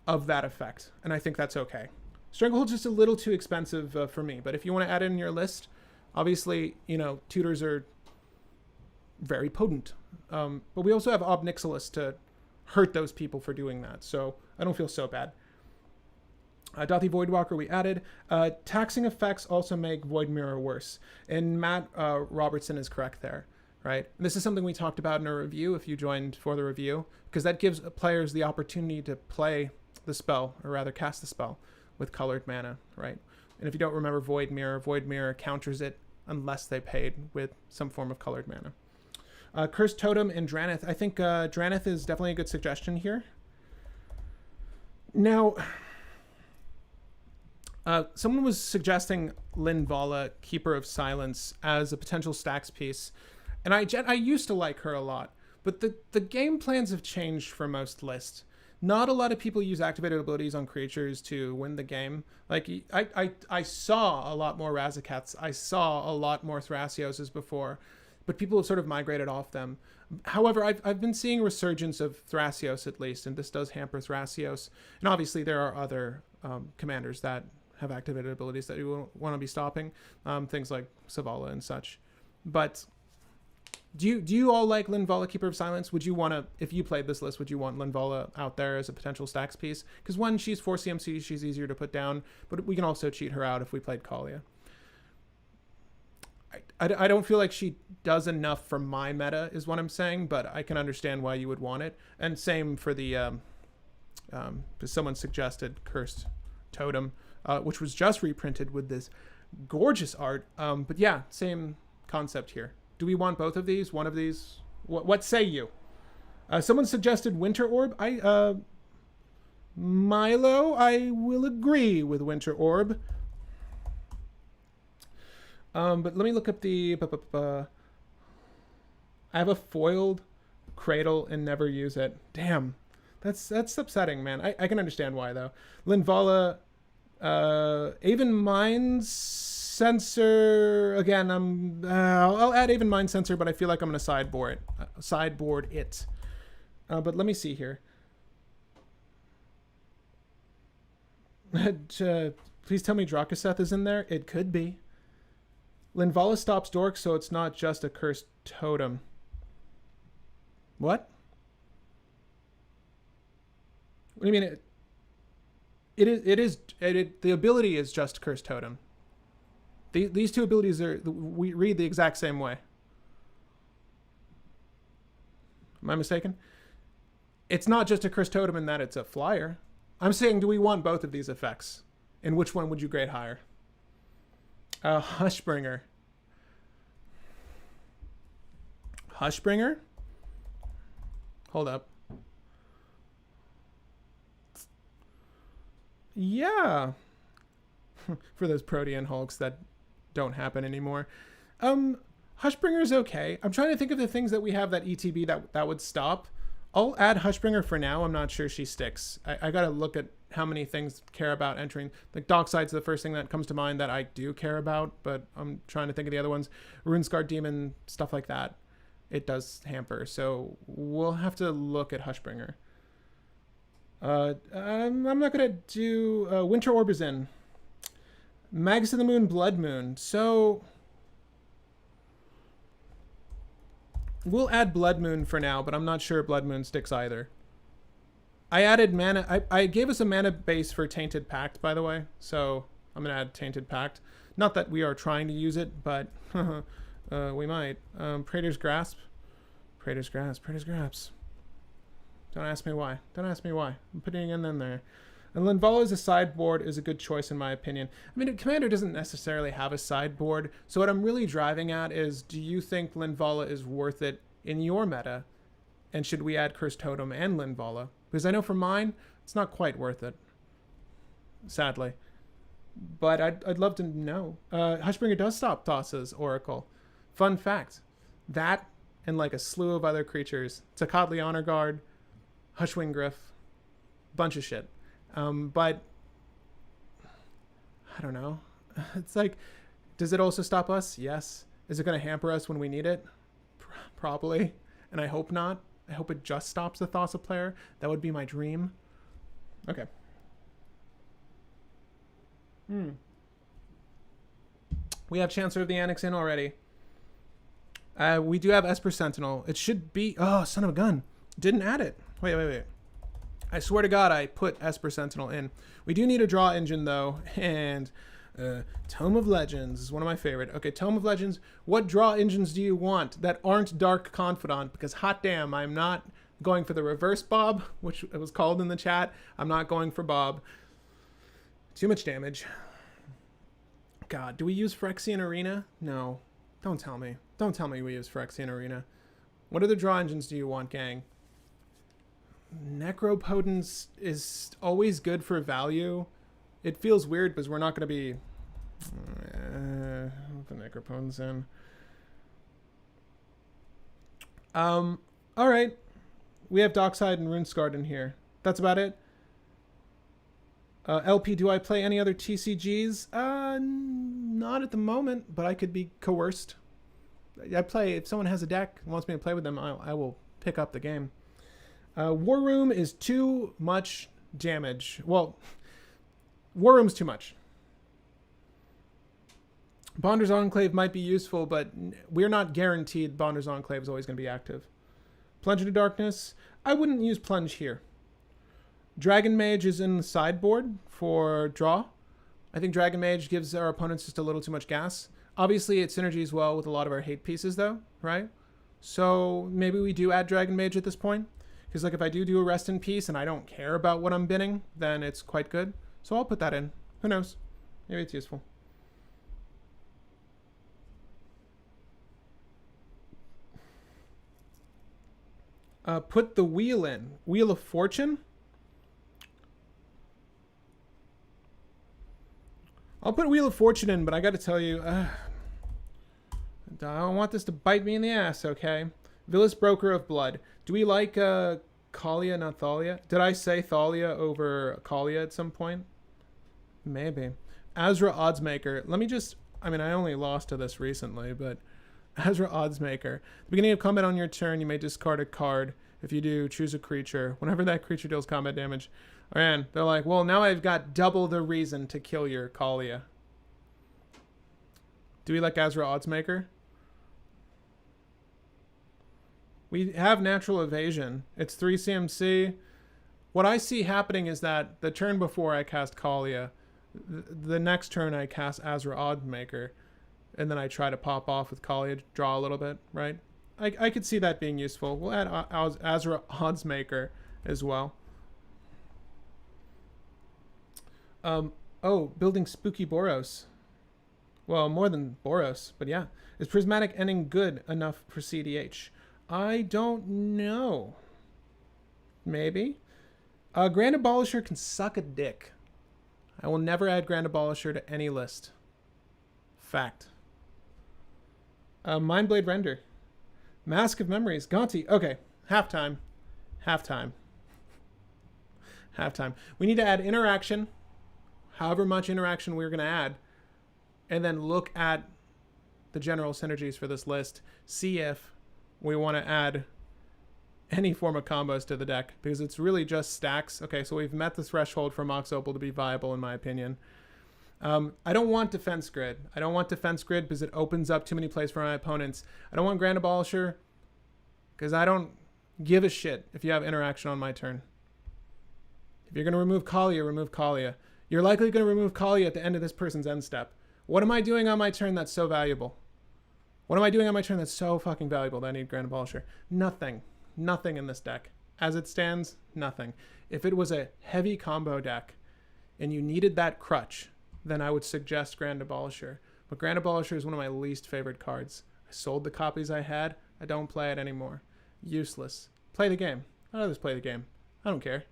of that effect, and I think that's okay. Stranglehold's just a little too expensive for me, but if you want to add it in your list, obviously, you know, tutors are very potent. But we also have Ob Nixilis to hurt those people for doing that, so I don't feel so bad. Dothy Voidwalker we added. Taxing effects also make Void Mirror worse, and Matt Robertson is correct there, right? And this is something we talked about in a review, if you joined for the review, because that gives players the opportunity to play the spell, or rather cast the spell, with colored mana, right? And if you don't remember Void Mirror counters it unless they paid with some form of colored mana. Cursed Totem and Draneth. I think Draneth is definitely a good suggestion here. Now, someone was suggesting Linvala, Keeper of Silence, as a potential stacks piece. And I used to like her a lot, but the game plans have changed for most lists. Not a lot of people use activated abilities on creatures to win the game. Like, I saw a lot more Razakaths. I saw a lot more Thrasioses before, but people have sort of migrated off them. However, I've been seeing a resurgence of Thrasios at least, and this does hamper Thrasios. And obviously there are other commanders that have activated abilities that you want to be stopping, things like Savala and such. But do you all like Linvala, Keeper of Silence? Would you want to, if you played this list, would you want Linvala out there as a potential stacks piece? Because one, she's 4 CMC, she's easier to put down, but we can also cheat her out if we played Kaalia. I don't feel like she does enough for my meta, is what I'm saying, but I can understand why you would want it. And same for the, someone suggested Cursed Totem, which was just reprinted with this gorgeous art. But yeah, same concept here. Do we want both of these? One of these? What say you? Someone suggested Winter Orb. Milo, I will agree with Winter Orb. But let me look up the... I have a foiled Cradle and never use it. Damn. That's upsetting, man. I can understand why, though. Linvala, Aven Mind Sensor. Again, I'll add Aven Mind Sensor, but I feel like I'm going to sideboard it. But let me see here. Please tell me Razakath is in there. It could be. Linvala stops Dork, so it's not just a cursed totem. What? What do you mean? The ability is just cursed totem. These two abilities we read the exact same way. Am I mistaken? It's not just a cursed totem in that it's a flyer. I'm saying, do we want both of these effects? And which one would you grade higher? Hushbringer. Hushbringer? Hold up. Yeah. For those Protean Hulks that don't happen anymore. Hushbringer's okay. I'm trying to think of the things that we have that ETB that would stop. I'll add Hushbringer for now. I'm not sure she sticks. I gotta look at how many things care about entering. Like Dockside's the first thing that comes to mind that I do care about, but I'm trying to think of the other ones. Runescarred Demon, stuff like that. It does hamper, so we'll have to look at Hushbringer. I'm not gonna do Winter Orbison. Magus of the Moon, Blood Moon. So we'll add Blood Moon for now, but I'm not sure Blood Moon sticks either. I added mana. I gave us a mana base for Tainted Pact, by the way. So I'm going to add Tainted Pact. Not that we are trying to use it, but we might. Praetor's Grasp. Praetor's Grasp. Praetor's Grasp. Don't ask me why. Don't ask me why. I'm putting it in there. And Linvala as a sideboard is a good choice in my opinion. I mean, Commander doesn't necessarily have a sideboard. So what I'm really driving at is, do you think Linvala is worth it in your meta? And should we add Cursed Totem and Linvala? Because I know for mine, it's not quite worth it. Sadly. But I'd love to know. Hushbringer does stop Thassa's Oracle. Fun fact. That and like a slew of other creatures. Tocatli Honor Guard. Hushwing Griff. Bunch of shit. But I don't know. It's like, does it also stop us? Yes. Is it going to hamper us when we need it? Probably. And I hope not. I hope it just stops the Thassa player. That would be my dream. Okay. We have Chancellor of the Annex in already. We do have Esper Sentinel. It should be... Oh, son of a gun. Didn't add it. Wait. I swear to God, I put Esper Sentinel in. We do need a draw engine, though. And Tome of Legends is one of my favorite. Okay, Tome of Legends. What draw engines do you want that aren't Dark Confidant? Because hot damn, I'm not going for the reverse Bob, which it was called in the chat. I'm not going for Bob. Too much damage. God, do we use Phyrexian Arena? No. Don't tell me. Don't tell me we use Phyrexian Arena. What other draw engines do you want, gang? Necropotence is always good for value. It feels weird because we're not going to be... the Necropotence in. Alright. We have Dockside and Runescarred in here. That's about it. LP, do I play any other TCGs? Not at the moment, but I could be coerced. I play, if someone has a deck and wants me to play with them, I will pick up the game. War Room is too much damage. Well, War Room's too much. Bonder's Enclave might be useful, but we're not guaranteed Bonder's Enclave is always going to be active. Plunge into Darkness. I wouldn't use Plunge here. Dragon Mage is in the sideboard for draw. I think Dragon Mage gives our opponents just a little too much gas. Obviously, it synergies well with a lot of our hate pieces, though, right? So maybe we do add Dragon Mage at this point. Because like if I do a Rest in Peace and I don't care about what I'm binning, then it's quite good. So I'll put that in. Who knows? Maybe it's useful. Put the wheel in. Wheel of Fortune? I'll put Wheel of Fortune in, but I got to tell you, I don't want this to bite me in the ass, okay? Villas Broker of Blood. Do we like Kaalia, not Thalia? Did I say Thalia over Kaalia at some point? Maybe. Azra Oddsmaker. Let me just... I mean, I only lost to this recently, but... Azra Oddsmaker. At the beginning of combat on your turn, you may discard a card. If you do, choose a creature. Whenever that creature deals combat damage. And they're like, well, now I've got double the reason to kill your Kaalia. Do we like Azra Oddsmaker? We have natural evasion. It's 3 CMC. What I see happening is that the turn before I cast Kaalia, the next turn I cast Azra Oddsmaker, and then I try to pop off with Kaalia, draw a little bit, right? I could see that being useful. We'll add Azra Oddsmaker as well. Oh, building Spooky Boros. Well, more than Boros, but yeah. Is Prismatic Ending good enough for cEDH? I don't know. Maybe. Grand Abolisher can suck a dick. I will never add Grand Abolisher to any list. Fact. Mindblade Render. Mask of Memories. Gonti. Okay. Halftime. Halftime. Halftime. We need to add interaction. However much interaction we're going to add. And then look at the general synergies for this list. See if we want to add any form of combos to the deck. Because it's really just stacks. Okay, so we've met the threshold for Mox Opal to be viable, in my opinion. I don't want Defense Grid. I don't want Defense Grid because it opens up too many plays for my opponents. I don't want Grand Abolisher because I don't give a shit if you have interaction on my turn. If you're going to remove Kaalia, remove Kaalia. You're likely going to remove Kaalia at the end of this person's end step. What am I doing on my turn that's so valuable? What am I doing on my turn that's so fucking valuable that I need Grand Abolisher? Nothing. Nothing in this deck. As it stands, nothing. If it was a heavy combo deck and you needed that crutch, then I would suggest Grand Abolisher. But Grand Abolisher is one of my least favorite cards. I sold the copies I had. I don't play it anymore. Useless. Play the game. I'd just play the game. I don't care.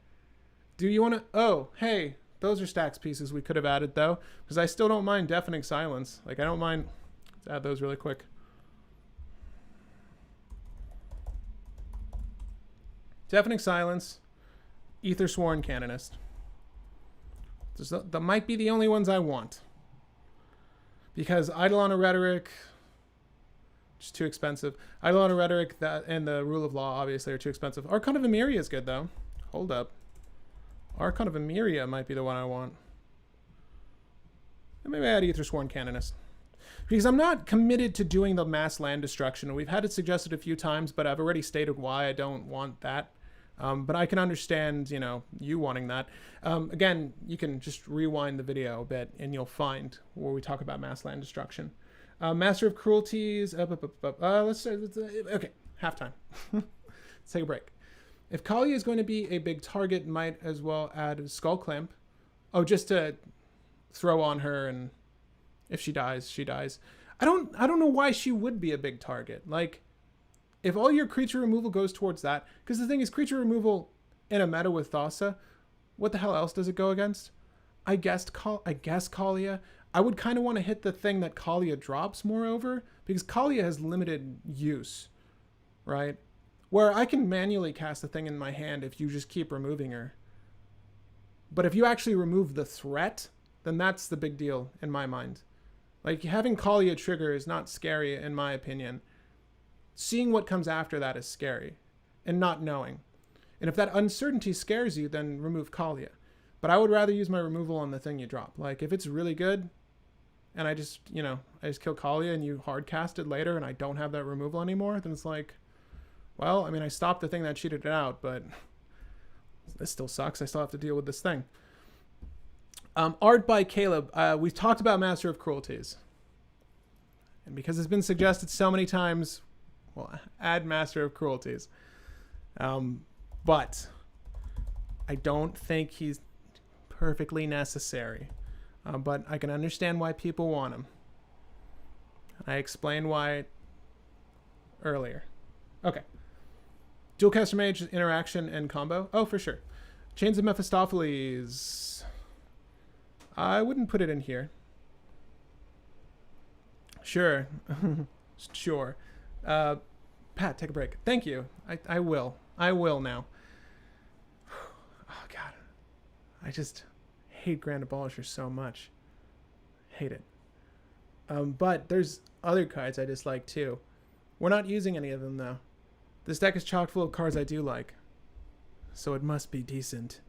Do you want to... Oh, hey, those are stacks pieces we could have added, though. Because I still don't mind Deafening Silence. Like, I don't mind... Let's add those really quick. Deafening Silence. Aethersworn Canonist. That might be the only ones I want. Because Eidolon of Rhetoric, just too expensive. Eidolon of Rhetoric that, and the Rule of Law, obviously, are too expensive. Archon of Emeria is good, though. Hold up. Archon of Emeria might be the one I want. And maybe I add Aethersworn Canonist. Because I'm not committed to doing the mass land destruction. We've had it suggested a few times, but I've already stated why I don't want that. But I can understand, you know, you wanting that. Again, you can just rewind the video a bit and you'll find where we talk about mass land destruction. Master of Cruelties. Let's okay, halftime. Let's take a break. If Kaalia is going to be a big target, might as well add Skull Clamp. Oh, just to throw on her, and if she dies, she dies. I don't know why she would be a big target. Like, if all your creature removal goes towards that, because the thing is, creature removal in a meta with Thassa, what the hell else does it go against? I guess Kaalia. I would kind of want to hit the thing that Kaalia drops, moreover, because Kaalia has limited use, right? Where I can manually cast the thing in my hand if you just keep removing her. But if you actually remove the threat, then that's the big deal in my mind. Like, having Kaalia trigger is not scary in my opinion. Seeing what comes after that is scary, and not knowing. And if that uncertainty scares you, then remove Kaalia. But I would rather use my removal on the thing you drop. Like, if it's really good, and I just, you know, I just kill Kaalia and you hard cast it later and I don't have that removal anymore, then it's like, well, I mean, I stopped the thing that cheated it out, but this still sucks. I still have to deal with this thing. Art by Caleb. We've talked about Master of Cruelties. And because it's been suggested so many times, well, add Master of Cruelties. But I don't think he's perfectly necessary. But I can understand why people want him. I explained why earlier. Okay. Dualcaster Mage, interaction, and combo. Oh, for sure. Chains of Mephistopheles. I wouldn't put it in here. Sure. Sure. Pat, take a break. Thank you. I will. I will now. Oh, God. I just hate Grand Abolisher so much. Hate it. But there's other cards I dislike too. We're not using any of them though. This deck is chock full of cards I do like. So it must be decent.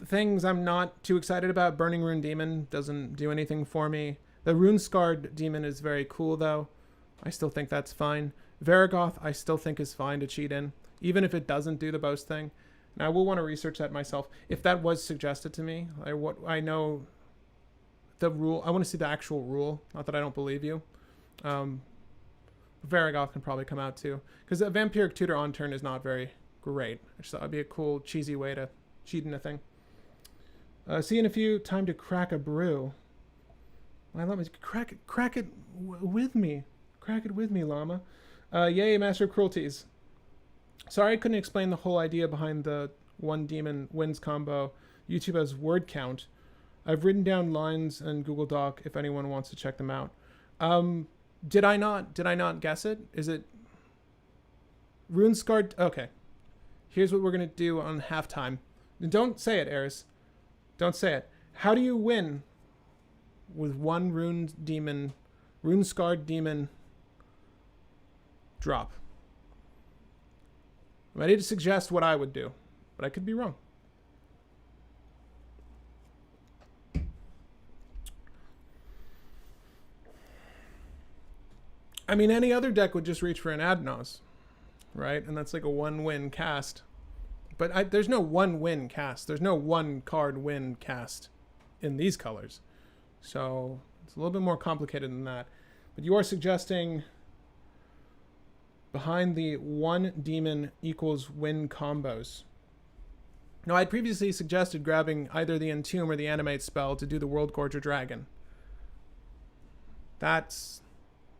Things I'm not too excited about. Burning Rune Demon doesn't do anything for me. The Rune Scarred Demon is very cool though. I still think that's fine. Razakath I still think is fine to cheat in. Even if it doesn't do the boast thing. Now I will want to research that myself. If that was suggested to me, I know the rule. I want to see the actual rule. Not that I don't believe you. Razakath can probably come out too. Because a Vampiric Tutor on turn is not very great. I just thought it'd be a cool, cheesy way to cheat in a thing. See you in a few. Time to crack a brew. I love it. Crack it with me. Crack it with me, llama. Yay, Master of Cruelties. Sorry I couldn't explain the whole idea behind the one demon wins combo. YouTube has word count. I've written down lines in Google Doc if anyone wants to check them out. Did I not guess it? Is it Rune Scarred? Okay. Here's what we're going to do on halftime. Don't say it, Eris. Don't say it. How do you win with one Rune Scarred Demon drop? I'm ready to suggest what I would do, but I could be wrong. I mean, any other deck would just reach for an Adnos, right? And that's like a one-win cast. But there's no one-win cast. There's no one-card win cast in these colors. So it's a little bit more complicated than that. But you are suggesting behind the one demon equals win combos. Now, I'd previously suggested grabbing either the Entomb or the Animate spell to do the World Gorger Dragon. That's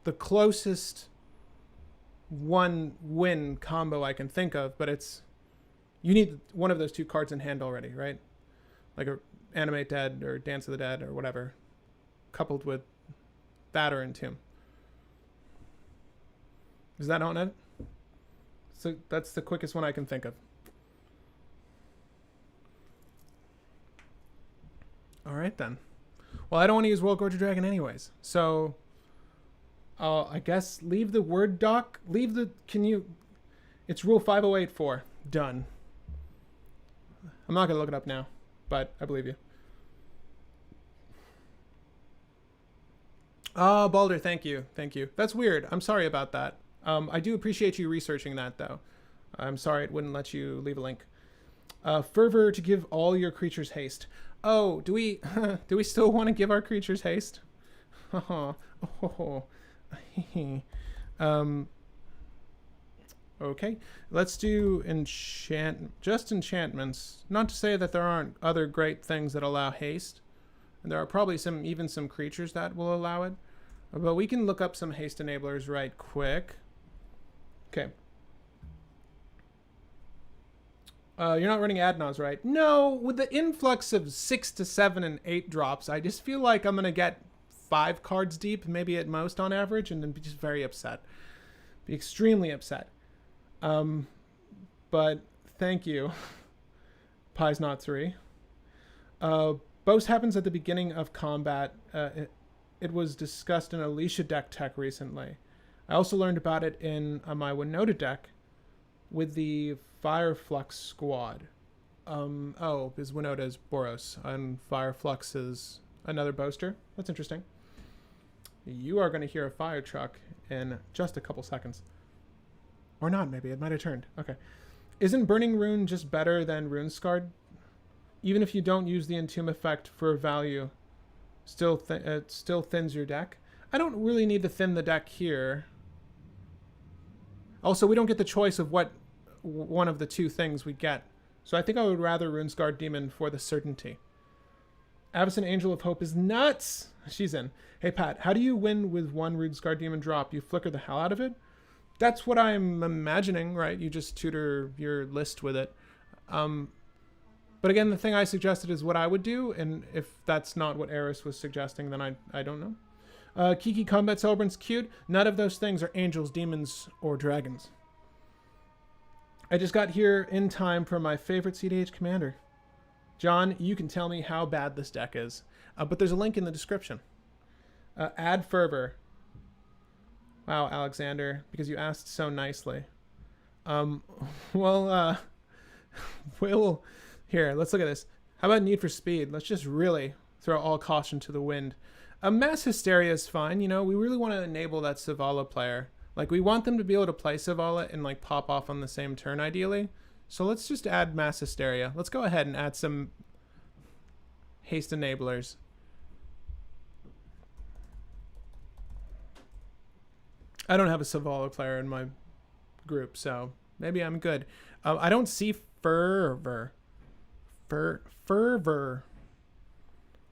the closest one win combo I can think of, but you need one of those two cards in hand already, right? Like a Animate Dead or Dance of the Dead or whatever, coupled with that or Entomb. Is that on it? So that's the quickest one I can think of. All right then. Well, I don't want to use World Gorger Dragon anyways, so I guess leave the Word doc. It's rule 5084. Done. I'm not going to look it up now, but I believe you. Oh, Balder, thank you. Thank you. That's weird. I'm sorry about that. I do appreciate you researching that, though. I'm sorry it wouldn't let you leave a link. Fervor to give all your creatures haste. Oh, do we still want to give our creatures haste? Okay, let's do enchantments. Not to say that there aren't other great things that allow haste, and there are probably even some creatures that will allow it, but we can look up some haste enablers right quick. Okay. You're not running Adnos, right? No, with the influx of 6 to 7 and 8 drops, I just feel like I'm gonna get 5 cards deep, maybe at most on average, and then be just very upset. Be extremely upset. But thank you. Pie's not 3. Boast happens at the beginning of combat. It was discussed in Alicia deck tech recently. I also learned about it in my Winota deck with the Fireflux squad. Because Winota is Boros, and Fireflux is another boaster. That's interesting. You are going to hear a fire truck in just a couple seconds. Or not, maybe. It might have turned. Okay. Isn't Burning Rune just better than Rune Scarred? Even if you don't use the Entomb effect for value, it still thins your deck? I don't really need to thin the deck here. Also, we don't get the choice of what one of the two things we get. So I think I would rather Rune Scarred Demon for the certainty. Avacyn Angel of Hope is nuts! She's in. Hey, Pat, how do you win with one Rune Scarred Demon drop? You flicker the hell out of it? That's what I'm imagining, right? You just tutor your list with it. But again, the thing I suggested is what I would do, and if that's not what Eris was suggesting, then I don't know. Kiki Combat Celebrant's cute. None of those things are angels, demons, or dragons. I just got here in time for my favorite cEDH commander. John, you can tell me how bad this deck is. But there's a link in the description. Add Fervor. Wow, Alexander, because you asked so nicely. Well, here, let's look at this. How about Need for Speed? Let's just really throw all caution to the wind. Mass Hysteria is fine. You know, we really want to enable that Savala player. Like, we want them to be able to play Savala and, like, pop off on the same turn, ideally. So let's just add Mass Hysteria. Let's go ahead and add some haste enablers. I don't have a Savala player in my group, so maybe I'm good. I don't see Fervor. Fervor.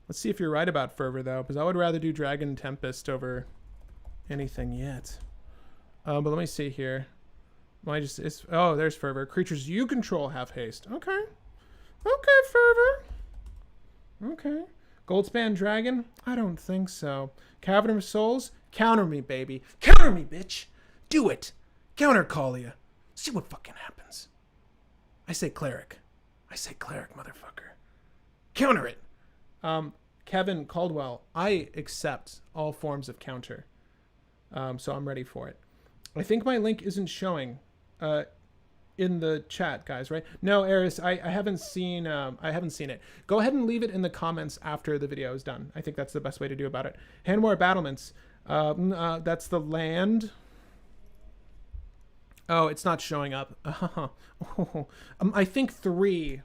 Let's see if you're right about Fervor, though, because I would rather do Dragon Tempest over anything yet. But let me see here. Oh, there's Fervor. Creatures you control have haste. Okay. Okay, Fervor. Okay. Goldspan Dragon? I don't think so. Cavern of Souls? Counter me, baby. Counter me, bitch. Do it. Counter Kaalia. See what fucking happens. I say Cleric. I say Cleric, motherfucker. Counter it. Kevin Caldwell, I accept all forms of counter. So I'm ready for it. I think my link isn't showing in the chat, guys, right? No, Eris, I haven't seen it. Go ahead and leave it in the comments after the video is done. I think that's the best way to do about it. Handwar Battlements. That's the land. Oh, it's not showing up. I think 3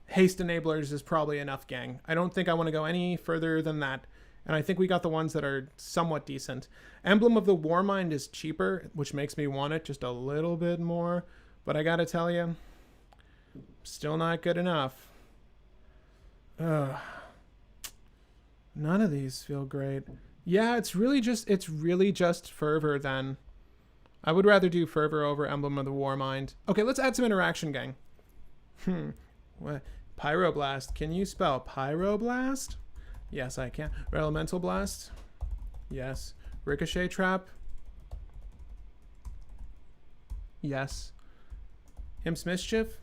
haste enablers is probably enough, gang. I don't think I want to go any further than that. And I think we got the ones that are somewhat decent. Emblem of the Warmind is cheaper, which makes me want it just a little bit more. But I gotta tell you, still not good enough. None of these feel great. Yeah, it's really just Fervor then. I would rather do Fervor over Emblem of the Warmind. Okay, let's add some interaction, gang. What? Pyroblast. Can you spell Pyroblast? Yes, I can. Elemental Blast? Yes. Ricochet Trap? Yes. Imp's Mischief?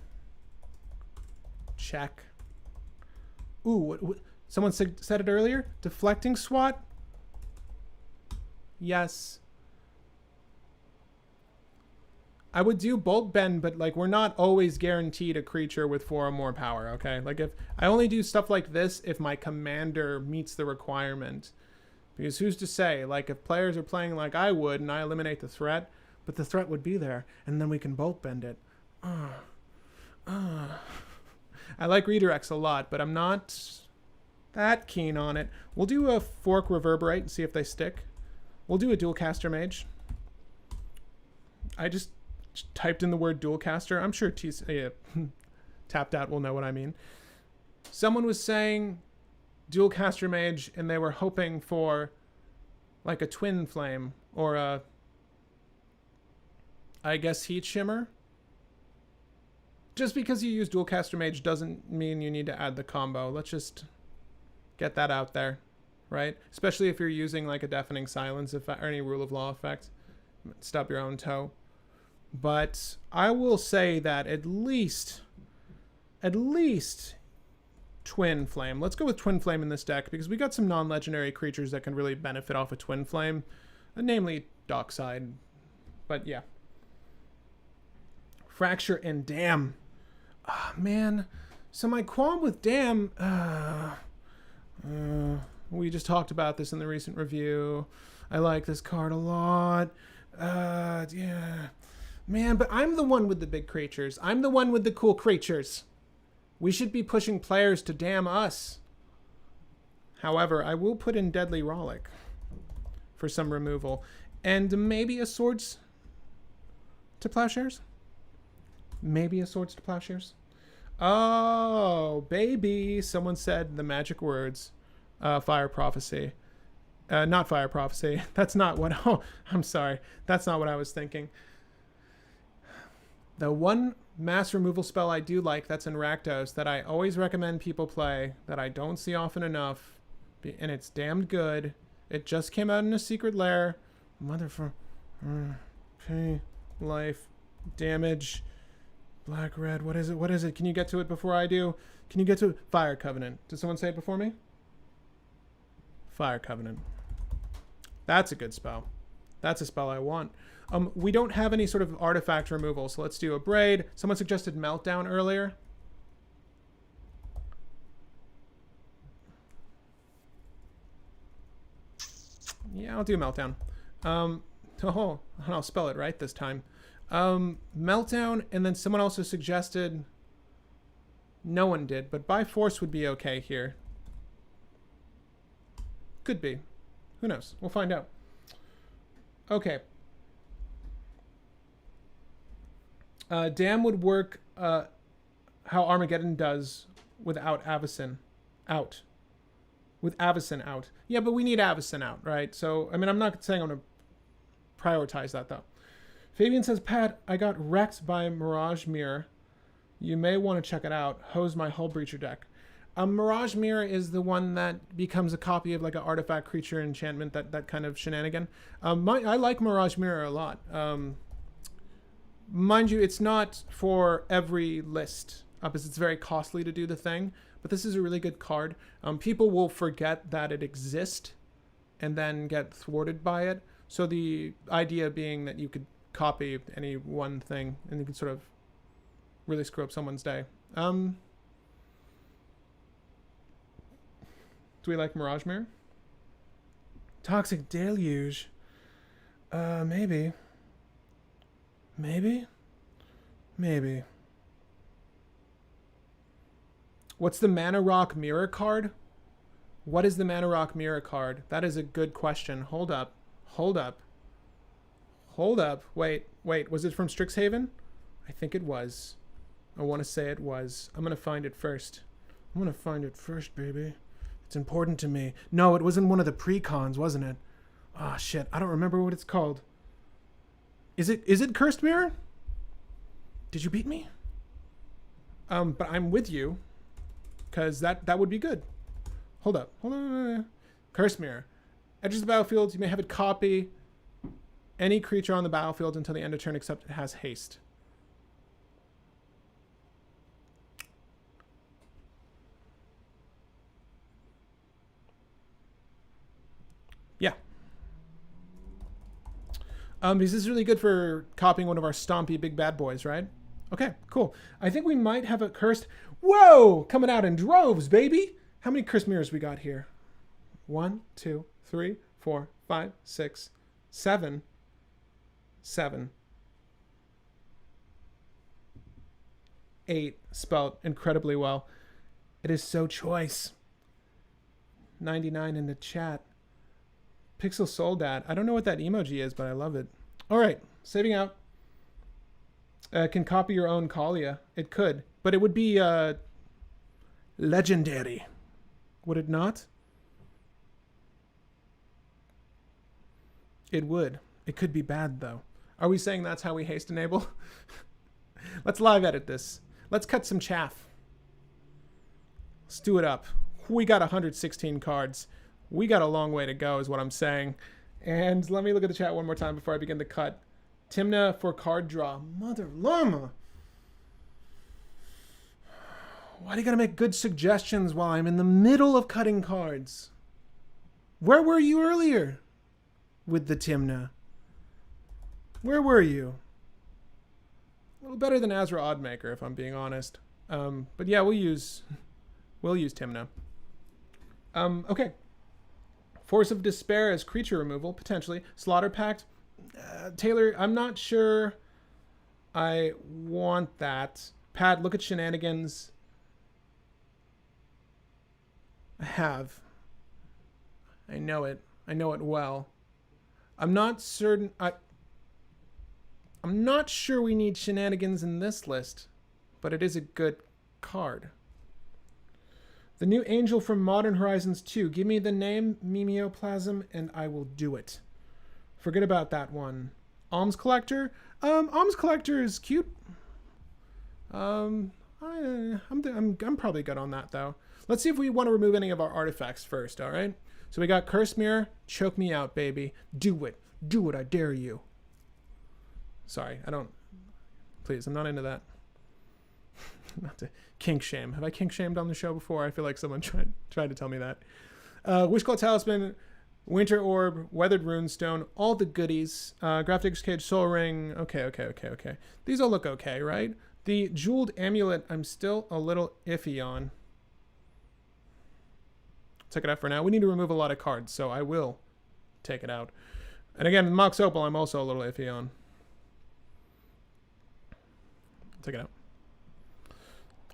Check. Ooh, what, someone said it earlier? Deflecting Swat? Yes. I would do Bolt Bend, but like we're not always guaranteed a creature with 4 or more power, okay? Like if I only do stuff like this if my commander meets the requirement. Because who's to say? Like if players are playing like I would and I eliminate the threat, but the threat would be there and then we can Bolt Bend it. I like redirects a lot, but I'm not that keen on it. We'll do a Fork Reverberate and see if they stick. We'll do a Dualcaster Mage. I just typed in the word Dualcaster. I'm sure Tapped Out will know what I mean. Someone was saying Dualcaster Mage and they were hoping for like a Twin Flame or a, I guess, Heat Shimmer. Just because you use Dualcaster Mage doesn't mean you need to add the combo. Let's just get that out there, right? Especially if you're using like a Deafening Silence effect or any Rule of Law effect. Stub your own toe. But I will say that at least Twin Flame. Let's go with Twin Flame in this deck because we got some non-legendary creatures that can really benefit off of Twin Flame, namely Dockside. But yeah. Fracture and Dam. Ah, man. So my qualm with Dam, we just talked about this in the recent review. I like this card a lot. Yeah. Man, but I'm the one with the big creatures. I'm the one with the cool creatures. We should be pushing players to damn us. However, I will put in Deadly Rollick for some removal. And maybe a Swords to Plowshares? Maybe a Swords to Plowshares? Oh, baby. Someone said the magic words. Fire Prophecy. Not Fire Prophecy. That's not what... Oh, I'm sorry. That's not what I was thinking. The one mass removal spell I do like that's in Rakdos that I always recommend people play that I don't see often enough, and it's damned good, It just came out in a secret lair. Motherfucker. Pay life damage. Black, red. What is it? What is it? Can you get to it before I do? Can you get to it? Fire Covenant. Did someone say it before me? Fire Covenant. That's a good spell. That's a spell I want. We don't have any sort of artifact removal, so let's do a Braid. Someone suggested Meltdown earlier. Yeah, I'll do Meltdown. Oh, I'll spell it right this time. Meltdown, and then someone also suggested... No one did, but By Force would be okay here. Could be. Who knows? We'll find out. Okay. Dam would work how Armageddon does without Avacyn out. With Avacyn out. Yeah, but we need Avacyn out, right? So, I mean, I'm not saying I'm going to prioritize that, though. Fabian says, Pat, I got wrecked by Mirage Mirror. You may want to check it out. Hose my Hull Breacher deck. Mirage Mirror is the one that becomes a copy of like an artifact creature enchantment, that kind of shenanigan. I like Mirage Mirror a lot. Mind you, it's not for every list, because it's very costly to do the thing, but this is a really good card. People will forget that it exists and then get thwarted by it. So the idea being that you could copy any one thing and you could sort of really screw up someone's day. Do we like Mirage Mirror? Toxic Deluge. Maybe. Maybe? Maybe. What's the Mana Rock Mirror card? What is the Mana Rock Mirror card? That is a good question. Hold up. Hold up. Hold up. Wait. Was it from Strixhaven? I think it was. I want to say it was. I'm going to find it first. I'm going to find it first, baby. It's important to me. No, it wasn't one of the pre-cons, wasn't it? Ah, shit. I don't remember what it's called. Is it Cursed Mirror? Did you beat me? But I'm with you. Because that would be good. Hold up. Hold on. Cursed Mirror. Enters the battlefield. You may have it copy any creature on the battlefield until the end of turn except it has haste. Yeah. Because this is really good for copying one of our stompy big bad boys, right? Okay, cool. I think we might have a cursed... Whoa! Coming out in droves, baby! How many cursed mirrors we got here? 1, 2, 3, 4, 5, 6, 7. 7. 8. Spelled incredibly well. It is so choice. 99 in the chat. Pixel Soldat. I don't know what that emoji is, but I love it. All right, saving out. Can copy your own Kaalia. It could, but it would be legendary. Would it not? It would. It could be bad, though. Are we saying that's how we haste enable? Let's live edit this. Let's cut some chaff. Let's do it up. We got 116 cards. We got a long way to go is what I'm saying. And let me look at the chat one more time before I begin the cut. Timna for card draw. Mother llama. Why do you gotta make good suggestions while I'm in the middle of cutting cards? Where were you earlier with the Timna? Where were you? A little better than Azra Oddmaker, if I'm being honest. But yeah, we'll use Timna. Okay. Force of Despair as creature removal, potentially. Slaughter Pact. Taylor, I'm not sure I want that. Pat, look at shenanigans. I have. I know it. I know it well. I'm not certain. I'm not sure we need shenanigans in this list, but it is a good card. The new angel from Modern Horizons 2. Give me the name, Mimeoplasm, and I will do it. Forget about that one. Alms Collector. Alms Collector is cute. I'm probably good on that, though. Let's see if we want to remove any of our artifacts first, all right? So we got Curse Mirror, choke me out, baby. Do it. Do it, I dare you. Sorry, I don't... Please, I'm not into that. Not to kink shame. Have I kink shamed on the show before? I feel like someone tried to tell me that. Wishclaw Talisman, Winter Orb, Weathered Runestone, all the goodies. Graphics Cage, Soul Ring. Okay. These all look okay, right? The Jeweled Amulet, I'm still a little iffy on. Take it out for now. We need to remove a lot of cards, so I will take it out. And again, Mox Opal, I'm also a little iffy on. Take it out.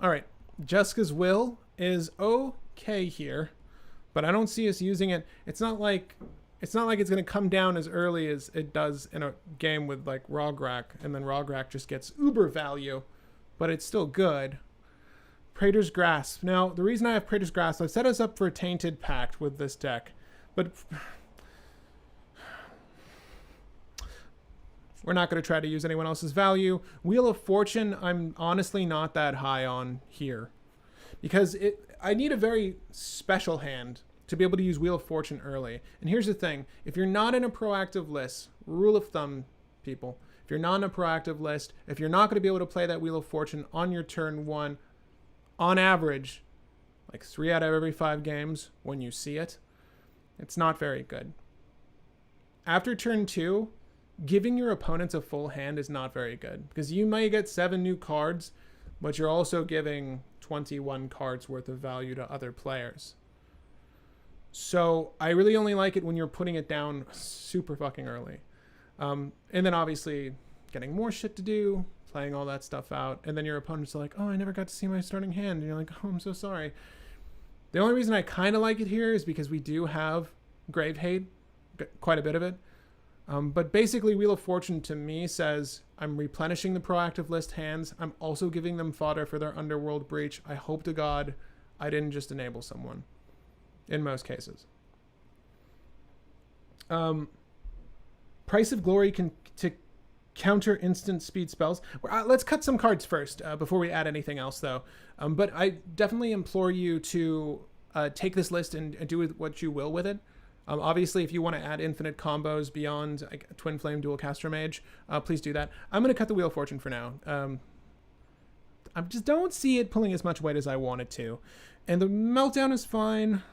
All right. Jessica's Will is okay here, but I don't see us using it. It's not like it's going to come down as early as it does in a game with like Rograk, and then Rograk just gets uber value, but it's still good. Praetor's Grasp. Now, the reason I have Praetor's Grasp, I've set us up for a Tainted Pact with this deck, but we're not going to try to use anyone else's value. Wheel of Fortune, I'm honestly not that high on here, because I need a very special hand to be able to use Wheel of Fortune early. And here's the thing. If you're not in a proactive list, rule of thumb, people, if you're not in a proactive list, if you're not going to be able to play that Wheel of Fortune on your turn 1, on average, like 3 out of every 5 games, when you see it, it's not very good. After turn 2, giving your opponents a full hand is not very good, because you might get 7 new cards, but you're also giving 21 cards worth of value to other players. So I really only like it when you're putting it down super fucking early. And then obviously getting more shit to do, playing all that stuff out, and then your opponents are like, oh, I never got to see my starting hand, and you're like, oh, I'm so sorry. The only reason I kind of like it here is because we do have Grave Hate, quite a bit of it. But basically, Wheel of Fortune to me says I'm replenishing the proactive list hands. I'm also giving them fodder for their Underworld Breach. I hope to God I didn't just enable someone in most cases. Price of Glory to counter instant speed spells. Let's cut some cards first before we add anything else, though. But I definitely implore you to take this list and do what you will with it. Obviously, if you want to add infinite combos beyond like, Twin Flame, Dual Caster Mage, please do that. I'm going to cut the Wheel of Fortune for now. I just don't see it pulling as much weight as I want it to. And the Meltdown is fine.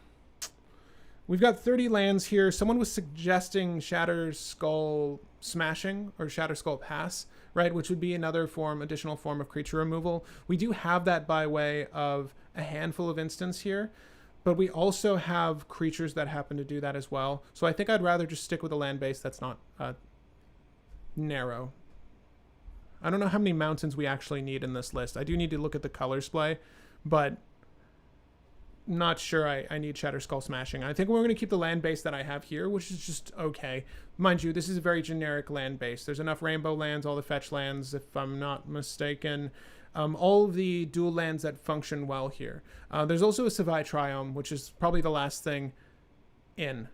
We've got 30 lands here. Someone was suggesting Shatter Skull Smashing or Shatter Skull Pass, right? Which would be another additional form of creature removal. We do have that by way of a handful of instants here. But we also have creatures that happen to do that as well. So I think I'd rather just stick with a land base that's not narrow. I don't know how many mountains we actually need in this list. I do need to look at the color display, but not sure I need Shatter Skull Smashing. I think we're going to keep the land base that I have here, which is just okay. Mind you, this is a very generic land base. There's enough rainbow lands, all the fetch lands, if I'm not mistaken. All of the dual lands that function well here. There's also a Savai Triome, which is probably the last thing in,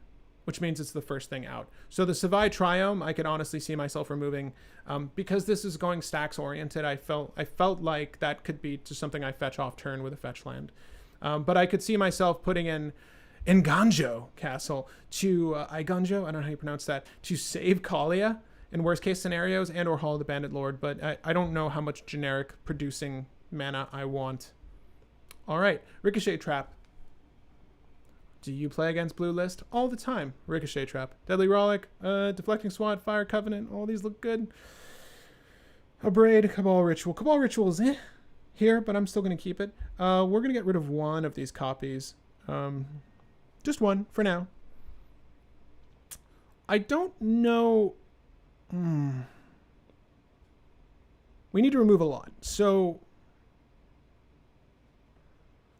which means it's the first thing out. So the Savai Triome, I could honestly see myself removing. Because this is going stacks oriented, I felt like that could be just something I fetch off turn with a fetch land. But I could see myself putting in Nganjo Castle to, Iganjo, I don't know how you pronounce that, to save Kaalia in worst case scenarios, and or Hall of the Bandit Lord, but I don't know how much generic producing mana I want. All right, Ricochet Trap. Do you play against blue list? All the time. Ricochet Trap. Deadly Rollick, Deflecting Swat, Fire Covenant, all these look good. Abrade, Cabal Ritual. Cabal Ritual is here, but I'm still going to keep it. We're going to get rid of one of these copies. Just one for now. I don't know... We need to remove a lot. So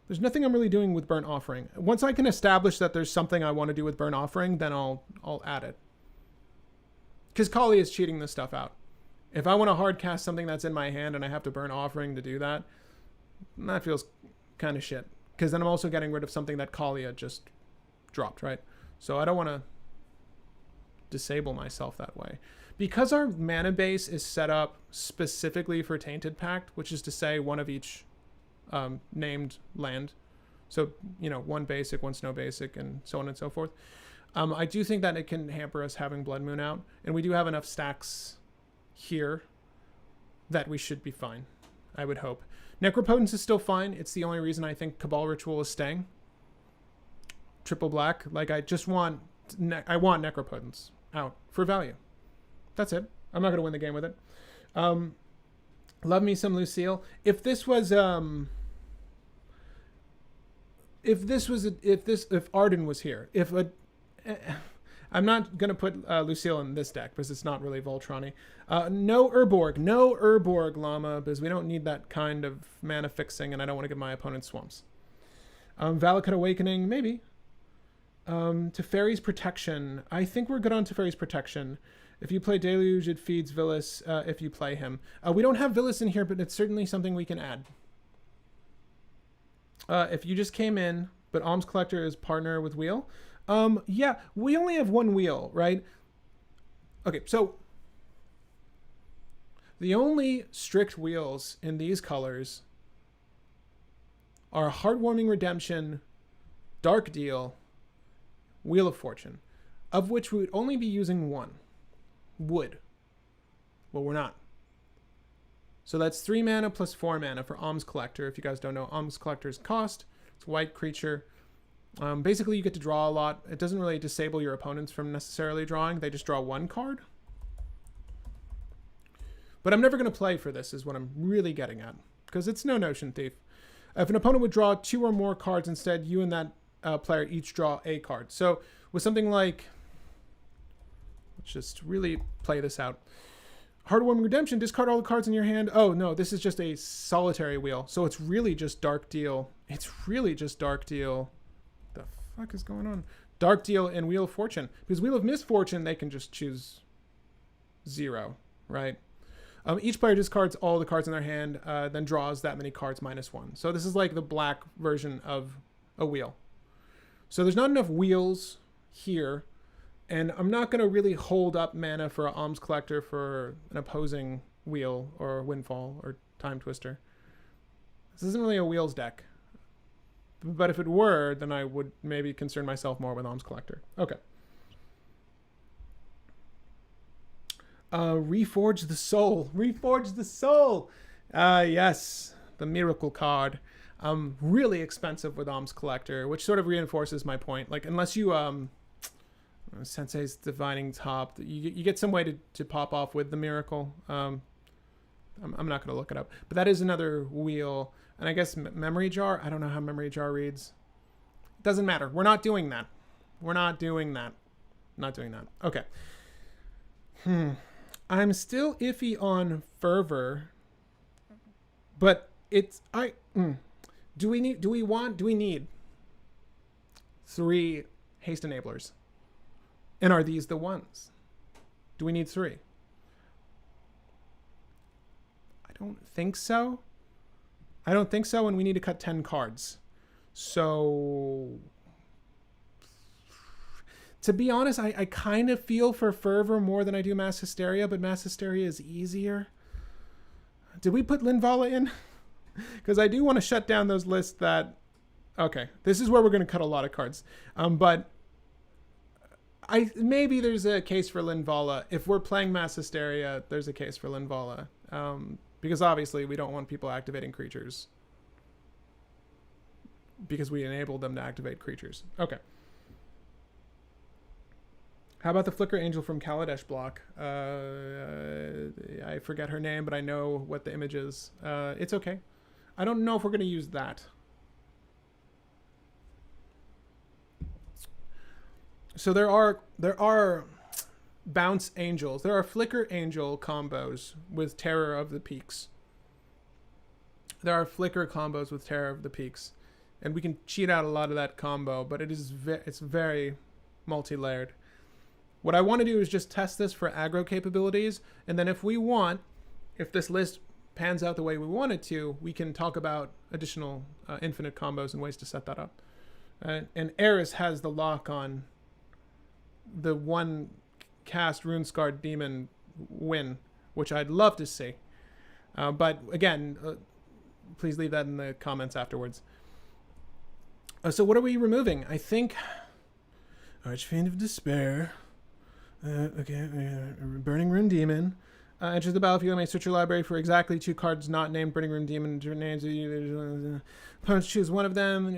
there's nothing I'm really doing with Burnt Offering. Once I can establish that there's something I want to do with Burnt Offering, then I'll add it. Because Kaalia is cheating this stuff out. If I want to hard cast something that's in my hand and I have to Burnt Offering to do that, that feels kind of shit. Because then I'm also getting rid of something that Kaalia just dropped, right? So I don't want to disable myself that way. Because our mana base is set up specifically for Tainted Pact, which is to say one of each named land, So, you know, one basic, one snow basic, and so on and so forth. I do think that it can hamper us having Blood Moon out. And we do have enough stacks here that we should be fine, I would hope. Necropotence is still fine. It's the only reason I think Cabal Ritual is staying. Triple black. Like, I just want... I want Necropotence out for value. That's it. I'm not going to win the game with it. Love me some Lucille. If this was... If Arden was here, I'm not gonna put Lucille in this deck because it's not really Voltron-y. No Urborg Llama, because we don't need that kind of mana fixing, and I don't want to give my opponent swamps. Valakut Awakening, maybe. Teferi's Protection. I think we're good on Teferi's Protection. If you play Deluge, it feeds Villas if you play him. We don't have Villas in here, but it's certainly something we can add. If you just came in, but Alms Collector is partner with Wheel. Yeah, we only have one wheel, right? Okay, so the only strict wheels in these colors are Heartwarming Redemption, Dark Deal, Wheel of Fortune, of which we would only be using one. Would. Well, we're not. So that's 3 mana plus 4 mana for Alms Collector. If you guys don't know, Alms Collector's cost. It's a white creature. Basically, you get to draw a lot. It doesn't really disable your opponents from necessarily drawing. They just draw 1 card. But I'm never going to play for this, is what I'm really getting at. Because it's no Notion Thief. If an opponent would draw 2 or more cards instead, you and that player each draw a card. So with something like... Let's just really play this out. Heartwarming Redemption, discard all the cards in your hand. Oh, no, this is just a solitary wheel. So it's really just Dark Deal. It's really just Dark Deal. The fuck is going on? Dark Deal and Wheel of Fortune. Because Wheel of Misfortune, they can just choose 0, right? Each player discards all the cards in their hand, then draws that many cards -1. So this is like the black version of a wheel. So there's not enough wheels here. And I'm not going to really hold up mana for an Alms Collector for an opposing wheel or Windfall or Time Twister. This isn't really a wheels deck. But if it were, then I would maybe concern myself more with Alms Collector. Okay. Reforge the Soul. Reforge the Soul! Yes. The Miracle card. Really expensive with Alms Collector, which sort of reinforces my point. Like, unless you... Sensei's Divining Top. You get some way to pop off with the Miracle. I'm not going to look it up. But that is another wheel. And I guess Memory Jar. I don't know how Memory Jar reads. Doesn't matter. We're not doing that. We're not doing that. Not doing that. Okay. I'm still iffy on Fervor. But it's... Do we need 3 haste enablers? And are these the ones? Do we need 3? I don't think so. I don't think so, and we need to cut 10 cards. So... To be honest, I kind of feel for Fervor more than I do Mass Hysteria, but Mass Hysteria is easier. Did we put Linvala in? Because I do want to shut down those lists that... Okay, this is where we're going to cut a lot of cards. But... maybe there's a case for Linvala. If we're playing Mass Hysteria, there's a case for Linvala. Because obviously we don't want people activating creatures. Because we enabled them to activate creatures. Okay. How about the Flicker Angel from Kaladesh block? I forget her name, but I know what the image is. It's okay. I don't know if we're going to use that. So there are Bounce Angels. There are Flicker Angel combos with Terror of the Peaks. There are Flicker combos with Terror of the Peaks. And we can cheat out a lot of that combo, but it's very multi-layered. What I want to do is just test this for aggro capabilities, and then if this list pans out the way we want it to, we can talk about additional infinite combos and ways to set that up. And Eris has the lock on the 1 cast Runescarred Demon win, which I'd love to see. But again, please leave that in the comments afterwards. So what are we removing? I think Archfiend of Despair. Burning Rune Demon. Enters the battlefield. You may search your library for exactly 2 cards not named Burning Rune Demon. Names. Opponents choose one of them.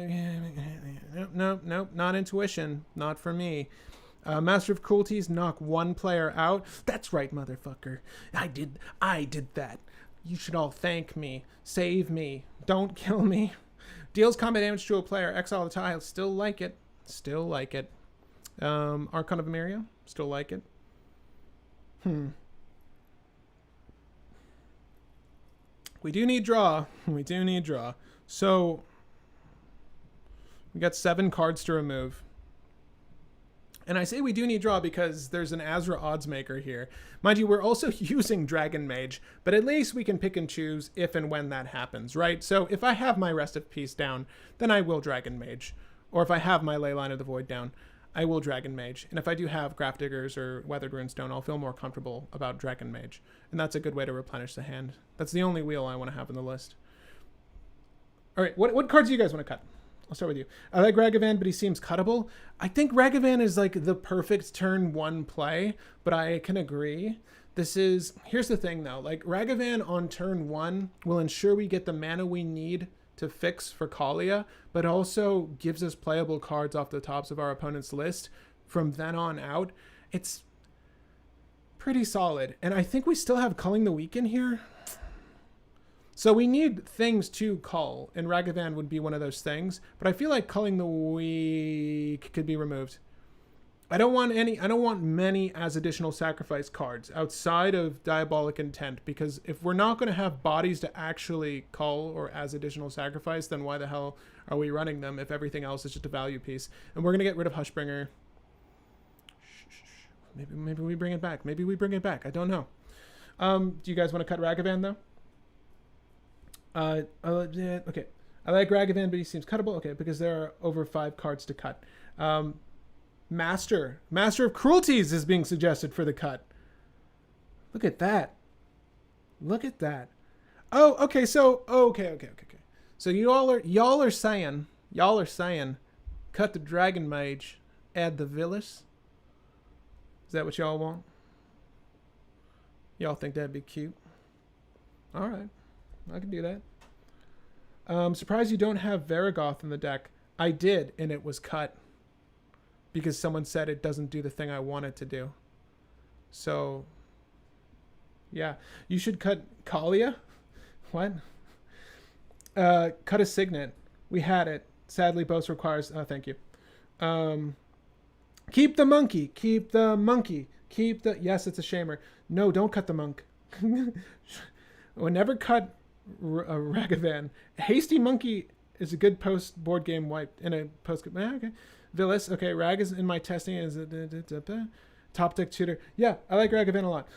Nope. Not intuition. Not for me. Master of Cruelties. Knock 1 player out. That's right, motherfucker. I did that. You should all thank me. Save me. Don't kill me. Deals combat damage to a player. Exile the tile. Still like it. Archon of Emeria. Still like it. We do need draw. So we got 7 cards to remove. And I say we do need draw because there's an Azra Oddsmaker here. Mind you, we're also using Dragon Mage, but at least we can pick and choose if and when that happens, right? So if I have my Rest of Peace down, then I will Dragon Mage. Or if I have my Leyline of the Void down, I will Dragon Mage. And if I do have Grafdiggers or Weathered Runestone, I'll feel more comfortable about Dragon Mage. And that's a good way to replenish the hand. That's the only wheel I want to have in the list. All right, what cards do you guys want to cut? I'll start with you. I like Ragavan, but he seems cuttable. I think Ragavan is like the perfect turn 1 play, but I can agree. Here's the thing though, like Ragavan on turn 1 will ensure we get the mana we need to fix for Kaalia, but also gives us playable cards off the tops of our opponent's list from then on out. It's pretty solid. And I think we still have Culling the Weak in here. So we need things to cull, and Ragavan would be one of those things. But I feel like Culling the Weak could be removed. I don't want many as additional sacrifice cards outside of Diabolic Intent, because if we're not going to have bodies to actually cull or as additional sacrifice, then why the hell are we running them if everything else is just a value piece? And we're going to get rid of Hushbringer. Maybe we bring it back. I don't know. Do you guys want to cut Ragavan though? Okay. I like Ragavan, but he seems cuttable. Okay, because there are over 5 cards to cut. Master of Cruelties is being suggested for the cut. Look at that. Oh, okay. So okay. So y'all are saying, cut the Dragon Mage, add the Villas. Is that what y'all want? Y'all think that'd be cute? All right. I can do that. Surprised you don't have Varragoth in the deck. I did, and it was cut. Because someone said it doesn't do the thing I want it to do. So, yeah. You should cut Kaalia? What? Cut a Signet. We had it. Sadly, both requires... Oh, thank you. Keep the monkey. Yes, it's a shamer. No, don't cut the monk. We'll never cut Ragavan. Hasty Monkey is a good post-board game wipe. In a post... okay. Villas. Okay, Rag is in my testing. Is top deck tutor. Yeah, I like Ragavan a lot.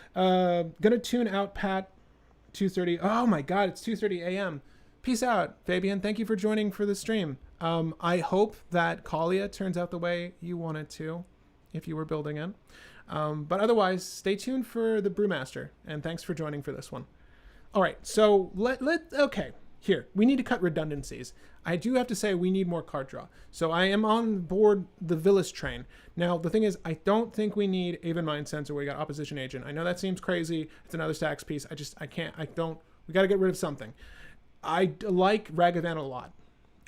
Gonna tune out Pat 2:30. Oh my god, it's 2:30 a.m. Peace out, Fabian. Thank you for joining for the stream. I hope that Kaalia turns out the way you want it to, if you were building it. But otherwise, stay tuned for the Brewmaster, and thanks for joining for this one. All right, so okay. Here, we need to cut redundancies. I do have to say we need more card draw. So I am on board the Villas train. Now, the thing is, I don't think we need Aven Mind Sensor where we got Opposition Agent. I know that seems crazy. It's another stacks piece. We got to get rid of something. I like Ragavan a lot.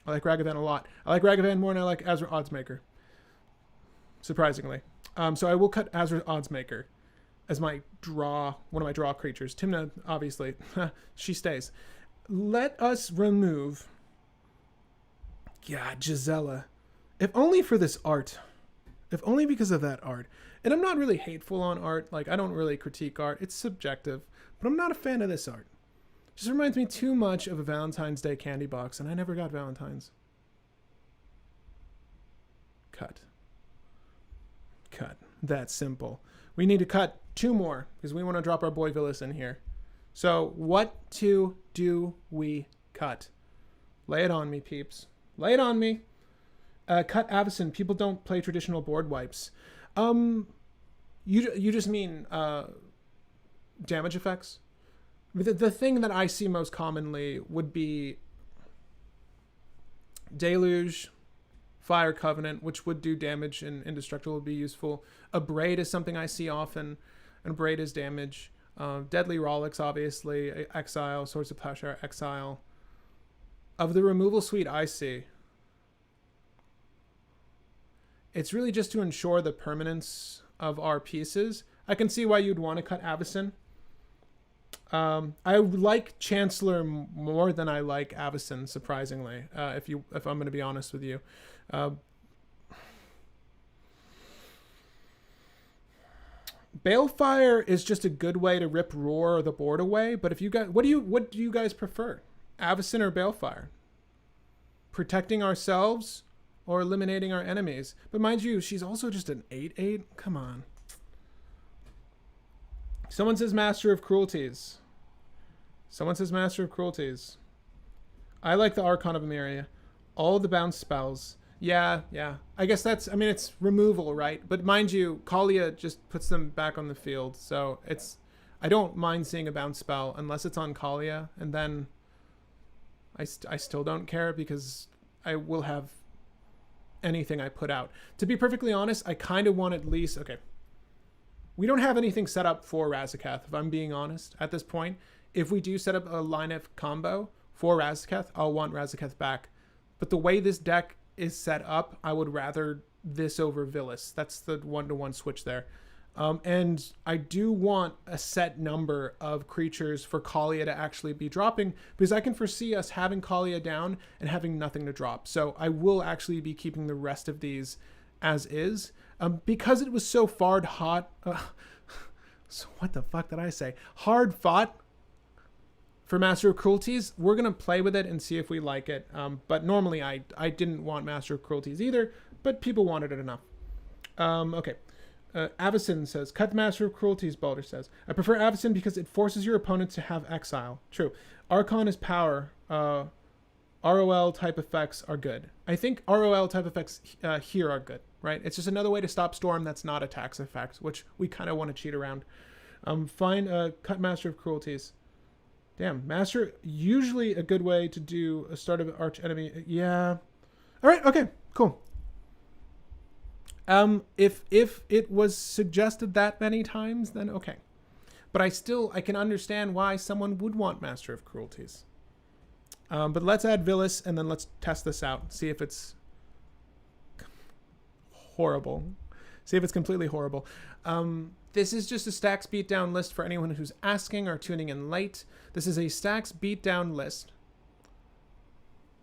I like Ragavan more than I like Azra Oddsmaker. Surprisingly. So I will cut Azra Oddsmaker as one of my draw creatures. Timna, obviously, she stays. Let us remove... God, Gisela. If only for this art. If only because of that art. And I'm not really hateful on art. Like, I don't really critique art. It's subjective. But I'm not a fan of this art. It just reminds me too much of a Valentine's Day candy box, and I never got Valentine's. Cut. That's simple. We need to cut 2 more, because we want to drop our boy Villas in here. So, what do we cut? Lay it on me, peeps. Lay it on me. Cut Avacyn. People don't play traditional board wipes. You just mean damage effects? The thing that I see most commonly would be Deluge, Fire Covenant, which would do damage and Indestructible would be useful. A Braid is something I see often, and Braid is damage. Deadly Rollicks, obviously. Exile, Swords of Plowshare, Exile. Of the removal suite I see, it's really just to ensure the permanence of our pieces. I can see why you'd want to cut Avacyn. I like Chancellor more than I like Avacyn, surprisingly, if I'm going to be honest with you. Balefire is just a good way to rip Roar or the board away, but if you guys, what do you guys prefer? Avacyn or Balefire? Protecting ourselves or eliminating our enemies? But mind you, she's also just an 8/8. Come on. Someone says Master of Cruelties. Someone says Master of Cruelties. I like the Archon of Emeria. All the bounce spells. Yeah. I guess that's, I mean, it's removal, right? But mind you, Kaalia just puts them back on the field. So it's, I don't mind seeing a bounce spell unless it's on Kaalia. And then I still don't care because I will have anything I put out. To be perfectly honest, I kind of want at least, okay. We don't have anything set up for Razakath, if I'm being honest, at this point. If we do set up a lineup combo for Razakath, I'll want Razakath back. But the way this deck is set up, I would rather this over Duelist. That's the 1-to-1 switch there. And I do want a set number of creatures for Kaalia to actually be dropping, because I can foresee us having Kaalia down and having nothing to drop. So I will actually be keeping the rest of these as is. Because it was so hard fought for Master of Cruelties, we're going to play with it and see if we like it. But normally I didn't want Master of Cruelties either, but people wanted it enough. Okay. Avacyn says, cut Master of Cruelties, Balder says. I prefer Avacyn because it forces your opponent to have exile. True. Archon is power. ROL type effects are good. I think ROL type effects here are good, right? It's just another way to stop Storm that's not a tax effect, which we kind of want to cheat around. Fine, cut Master of Cruelties. Damn, Master, usually a good way to do a start of arch enemy. Yeah. All right, okay, cool. If it was suggested that many times, then okay. But I can understand why someone would want Master of Cruelties. But let's add Duelist and then let's test this out. See if it's horrible. See if it's completely horrible. This is just a stacks beatdown list for anyone who's asking or tuning in late. This is a stacks beatdown list.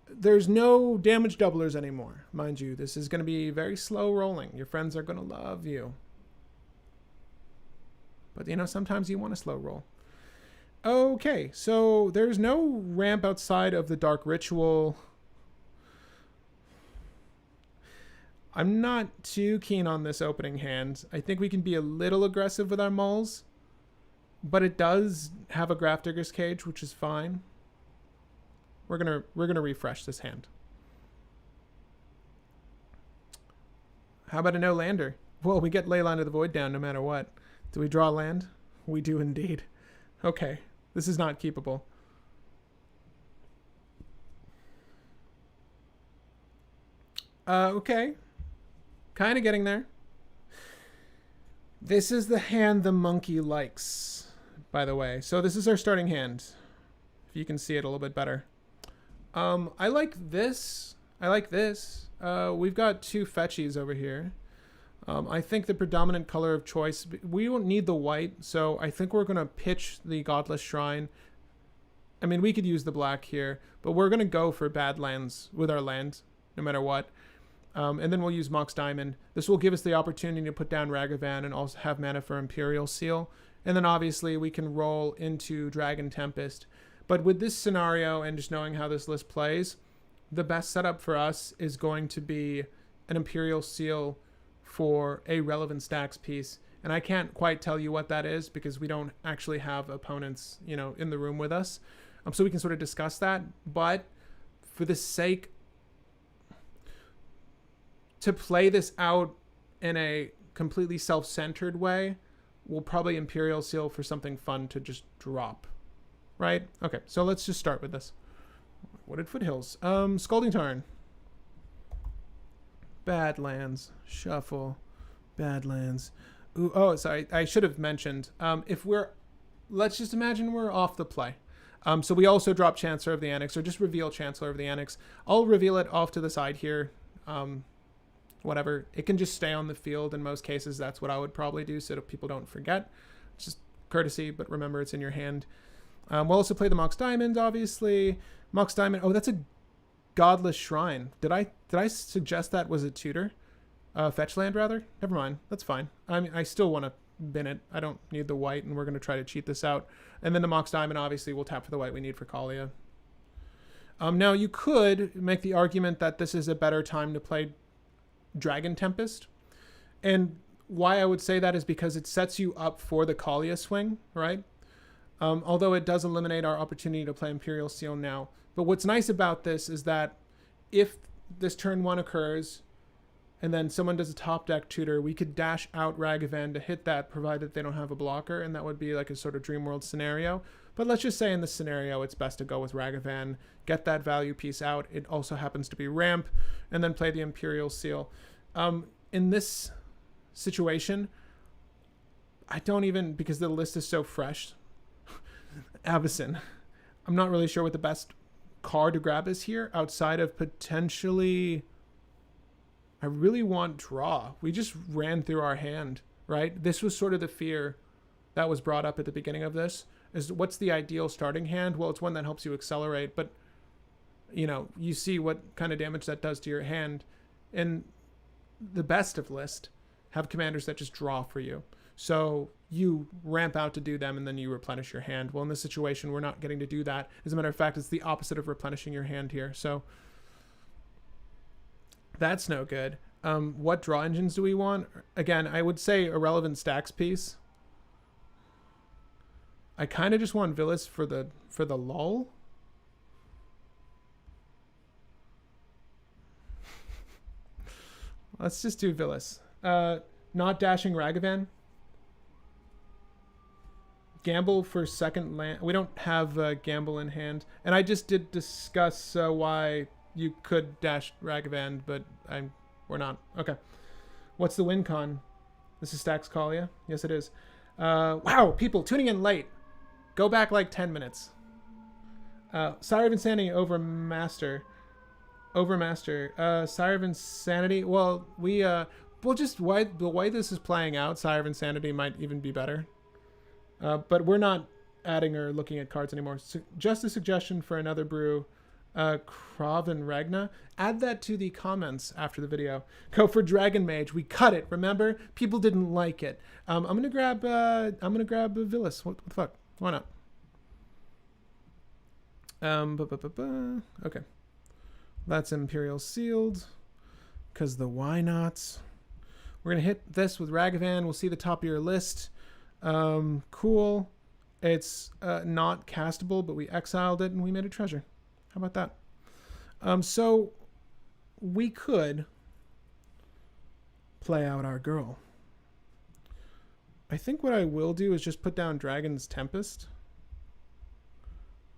There's no damage doublers anymore, mind you. This is going to be very slow rolling. Your friends are going to love you. But, you know, sometimes you want a slow roll. Okay, so there's no ramp outside of the Dark Ritual. I'm not too keen on this opening hand. I think we can be a little aggressive with our mulls, but it does have a Grafdigger's Cage, which is fine. We're gonna refresh this hand. How about a no lander? Well, we get Leyline of the Void down no matter what. Do we draw land? We do indeed. Okay, this is not keepable. Okay. Kind of getting there. This is the hand the monkey likes, by the way. So this is our starting hand. If you can see it a little bit better. I like this. I like this. We've got two fetchies over here. I think the predominant color of choice, we don't need the white, so I think we're going to pitch the Godless Shrine. I mean, we could use the black here, but we're going to go for Badlands with our land, no matter what. And then we'll use Mox Diamond. This will give us the opportunity to put down Ragavan and also have mana for Imperial Seal. And then obviously we can roll into Dragon Tempest. But with this scenario and just knowing how this list plays, the best setup for us is going to be an Imperial Seal for a relevant stacks piece. And I can't quite tell you what that is because we don't actually have opponents, you know, in the room with us. So we can sort of discuss that. But for the sake to play this out in a completely self-centered way, we'll probably Imperial Seal for something fun to just drop. Right? Okay, so let's just start with this. Wooded Foothills. Scalding Tarn. Badlands. Shuffle. Badlands. Ooh, oh, sorry. I should have mentioned. If we're... Let's just imagine we're off the play. So we also drop Chancellor of the Annex, or just reveal Chancellor of the Annex. I'll reveal it off to the side here. Whatever. It can just stay on the field in most cases. That's what I would probably do so that people don't forget. It's just courtesy, but remember it's in your hand. We'll also play the Mox Diamond, obviously. Mox Diamond. Oh, that's a Godless Shrine. Did I suggest that was a tutor? Fetch land, rather? Never mind. That's fine. I mean, I still want to bin it. I don't need the white, and we're going to try to cheat this out. And then the Mox Diamond, obviously, we'll tap for the white we need for Kaalia. Now, you could make the argument that this is a better time to play Dragon Tempest. And why I would say that is because it sets you up for the Kaalia swing, right? Although it does eliminate our opportunity to play Imperial Seal now. But what's nice about this is that if this turn 1 occurs and then someone does a top deck tutor, we could dash out Ragavan to hit that, provided they don't have a blocker, and that would be like a sort of Dream World scenario. But let's just say in this scenario, it's best to go with Ragavan, get that value piece out. It also happens to be ramp, and then play the Imperial Seal. In this situation, I don't even, because the list is so fresh, Avacyn. I'm not really sure what the best card to grab is here, outside of potentially... I really want draw. We just ran through our hand, right? This was sort of the fear that was brought up at the beginning of this, is what's the ideal starting hand? Well, it's one that helps you accelerate, but, you know, you see what kind of damage that does to your hand. And the best of list have commanders that just draw for you. So you ramp out to do them, and then you replenish your hand. Well, in this situation, we're not getting to do that. As a matter of fact, it's the opposite of replenishing your hand here. So that's no good. What draw engines do we want? Again, I would say Irrelevant Stacks piece. I kind of just want Villas for the lull. Let's just do Villas. Not dashing Ragavan. Gamble for second land. We don't have Gamble in hand. And I just did discuss why you could dash Ragavan, but we're not. Okay. What's the win con? This is Stacks Kaalia? Yes, it is. Wow, people tuning in late. Go back like 10 minutes. Sire of Insanity over Master. Sire of Insanity. Well, we'll just the way this is playing out, Sire of Insanity might even be better. But we're not adding or looking at cards anymore. So just a suggestion for another brew. Kraven Ragna. Add that to the comments after the video. Go for Dragon Mage. We cut it. Remember, people didn't like it. I'm gonna grab Villas. What the fuck? Why not? Okay. That's Imperial Sealed. Because the why nots. We're gonna hit this with Ragavan. We'll see the top of your list. Cool. It's not castable, but we exiled it and we made a treasure. How about that? So we could play out our girl. I think what I will do is just put down Dragon's Tempest.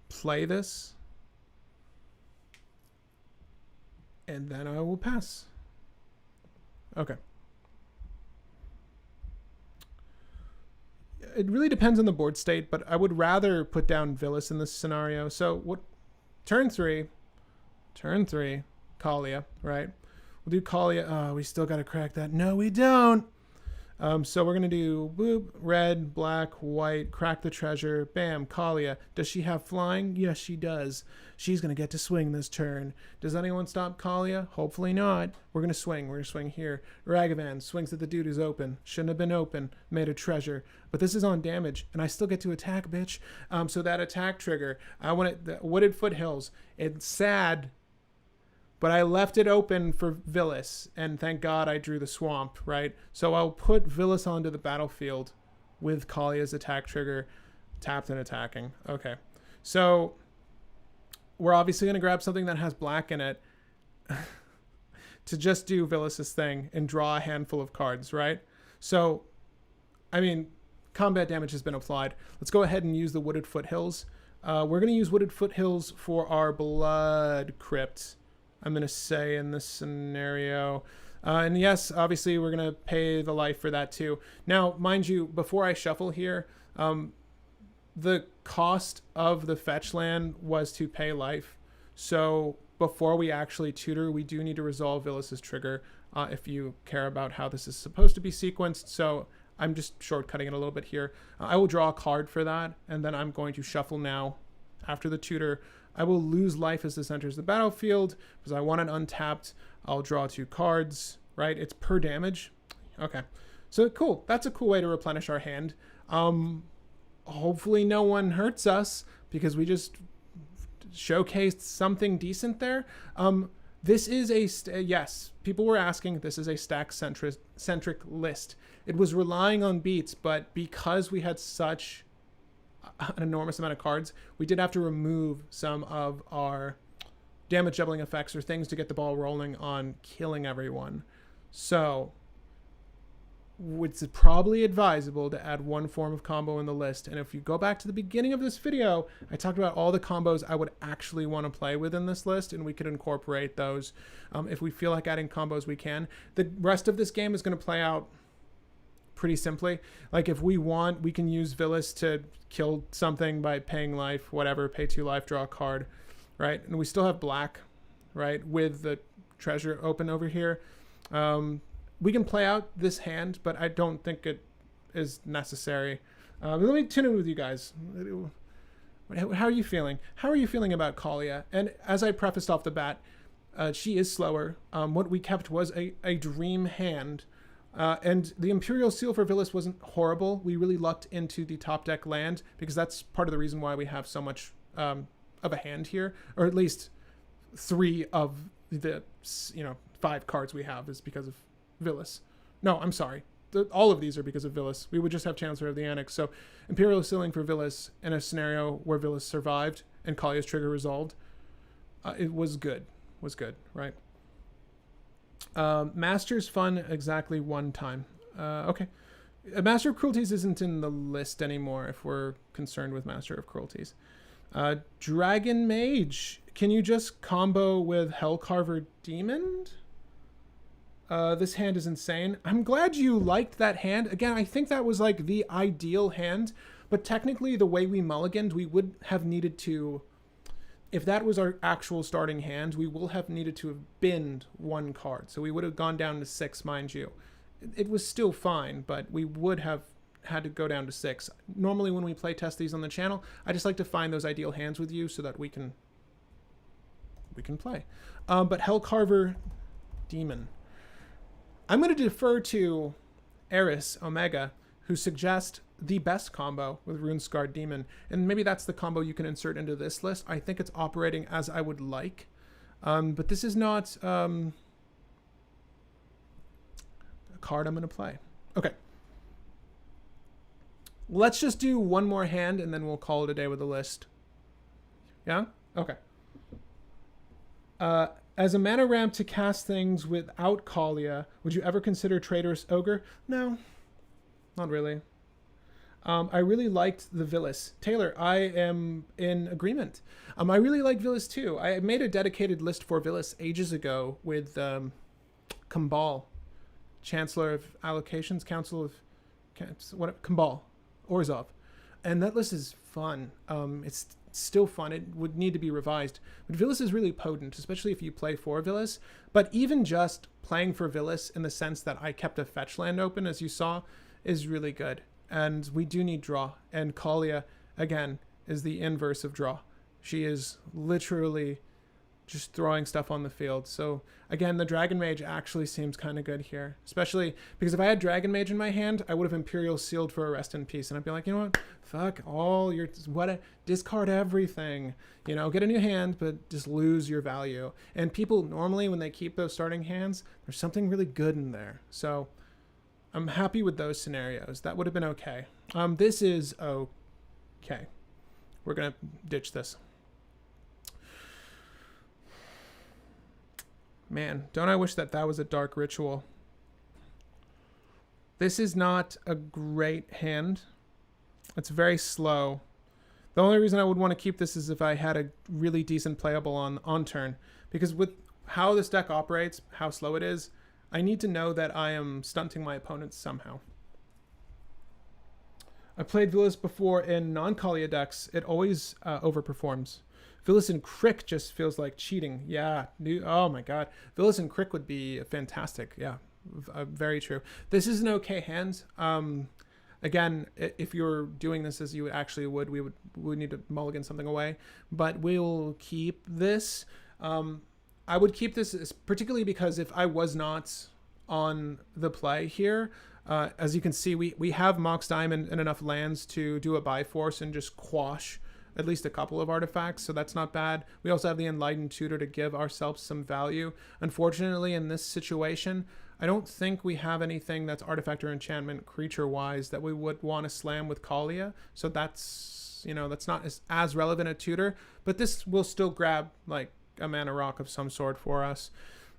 Play this. And then I will pass. Okay. It really depends on the board state, but I would rather put down Villas in this scenario. So what? Turn 3, Kaalia, right? We'll do Kaalia. Oh, we still got to crack that. No, we don't. So we're going to do boop, red, black, white, crack the treasure, bam, Kaalia. Does she have flying? Yes, she does. She's going to get to swing this turn. Does anyone stop Kaalia? Hopefully not. We're going to swing. We're going to swing here. Ragavan swings at the dude who's open. Shouldn't have been open. Made a treasure. But this is on damage, and I still get to attack, bitch. So that attack trigger, I want it, the Wooded Foothills. It's sad, but I left it open for Villas, and thank God I drew the swamp, right? So I'll put Villas onto the battlefield with Kaalia's attack trigger, tapped and attacking. Okay, so we're obviously going to grab something that has black in it to just do Villas's thing and draw a handful of cards, right? So, I mean, combat damage has been applied. Let's go ahead and use the Wooded Foothills. We're going to use Wooded Foothills for our Blood Crypt. I'm going to say in this scenario, And yes, obviously we're going to pay the life for that too. Now, mind you, before I shuffle here, the cost of the fetch land was to pay life. So before we actually tutor, we do need to resolve Villas's trigger if you care about how this is supposed to be sequenced. So I'm just shortcutting it a little bit here. I will draw a card for that, and then I'm going to shuffle now after the tutor. I will lose life as this enters the battlefield because I want it untapped. I'll draw 2 cards, right? It's per damage. Okay. So cool. That's a cool way to replenish our hand. Hopefully no one hurts us because we just showcased something decent there. This is yes, people were asking, this is a stack centric list. It was relying on beats, but because we had such an enormous amount of cards, we did have to remove some of our damage doubling effects or things to get the ball rolling on killing everyone. So it's probably advisable to add 1 form of combo in the list. And if you go back to the beginning of this video, I talked about all the combos I would actually want to play within this list, and we could incorporate those. If we feel like adding combos, we can. The rest of this game is going to play out pretty simply. Like if we want, we can use Villas to kill something by paying life, whatever, pay 2 life, draw a card, right? And we still have black, right, with the treasure open over here. We can play out this hand, but I don't think it is necessary. Let me tune in with you guys. How are you feeling? How are you feeling about Kaalia? And as I prefaced off the bat, she is slower. What we kept was a dream hand. And the Imperial Seal for Villas wasn't horrible. We really lucked into the top deck land because that's part of the reason why we have so much of a hand here, or at least 3 of the 5 cards we have is because of Villas. No, I'm sorry. All of these are because of Villas. We would just have Chancellor of the Annex. So Imperial Sealing for Villas in a scenario where Villas survived and Kaalia's trigger resolved, it was good. Was good, right? Master's fun exactly 1 time. Okay. Master of Cruelties isn't in the list anymore if we're concerned with Master of Cruelties. Dragon Mage. Can you just combo with Hellcarver Demon? This hand is insane. I'm glad you liked that hand. Again, I think that was like the ideal hand, but technically the way we mulliganed, we would have needed to, if that was our actual starting hand, we will have needed to have binned 1 card. So we would have gone down to 6, mind you. It was still fine, but we would have had to go down to 6. Normally when we play test these on the channel, I just like to find those ideal hands with you so that we can play. But Hellcarver Demon. I'm going to defer to Eris Omega, who suggests the best combo with Runescarred Demon. And maybe that's the combo you can insert into this list. I think it's operating as I would like. But this is not a card I'm going to play. Okay. Let's just do 1 more hand, and then we'll call it a day with the list. Yeah? Okay. As a mana ramp to cast things without Kaalia, would you ever consider Traitorous Ogre? No, not really. I really liked the Villas. Taylor, I am in agreement. I really like Villas too. I made a dedicated list for Villas ages ago with Kambal, Chancellor of Allocations, Council of Kambal, Orzhov. And that list is fun. It's still fun. It would need to be revised. But Villas is really potent, especially if you play for Villas. But even just playing for Villas in the sense that I kept a fetch land open, as you saw, is really good. And we do need draw. And Kaalia, again, is the inverse of draw. She is literally just throwing stuff on the field. So again, the Dragon Mage actually seems kind of good here, especially because if I had Dragon Mage in my hand, I would have Imperial Sealed for a Rest in Peace. And I'd be like, you know what? Fuck all your, discard everything, you know, get a new hand, but just lose your value. And people normally, when they keep those starting hands, there's something really good in there. So I'm happy with those scenarios. That would have been okay. This is okay. We're going to ditch this. Man, don't I wish that was a dark ritual. This is not a great hand. It's very slow. The only reason I would want to keep this is if I had a really decent playable on turn. Because with how this deck operates, how slow it is, I need to know that I am stunting my opponents somehow. I played Duelist before in non-Kaalia decks. It always overperforms. Duelist and Crick just feels like cheating. Yeah. Oh my god. Duelist and Crick would be fantastic. Yeah. Very true. This is an okay hand. Again, if you're doing this as you actually would, we would need to mulligan something away. But we'll keep this. I would keep this particularly because if I was not on the play here, as you can see, we have Mox Diamond and enough lands to do a Bifrost and just quash at least a couple of artifacts, so that's not bad. We also have the Enlightened Tutor to give ourselves some value. Unfortunately, in this situation, I don't think we have anything that's artifact or enchantment creature-wise that we would want to slam with Kaalia, so that's, you know, that's not as relevant a tutor, but this will still grab, like, a mana rock of some sort for us.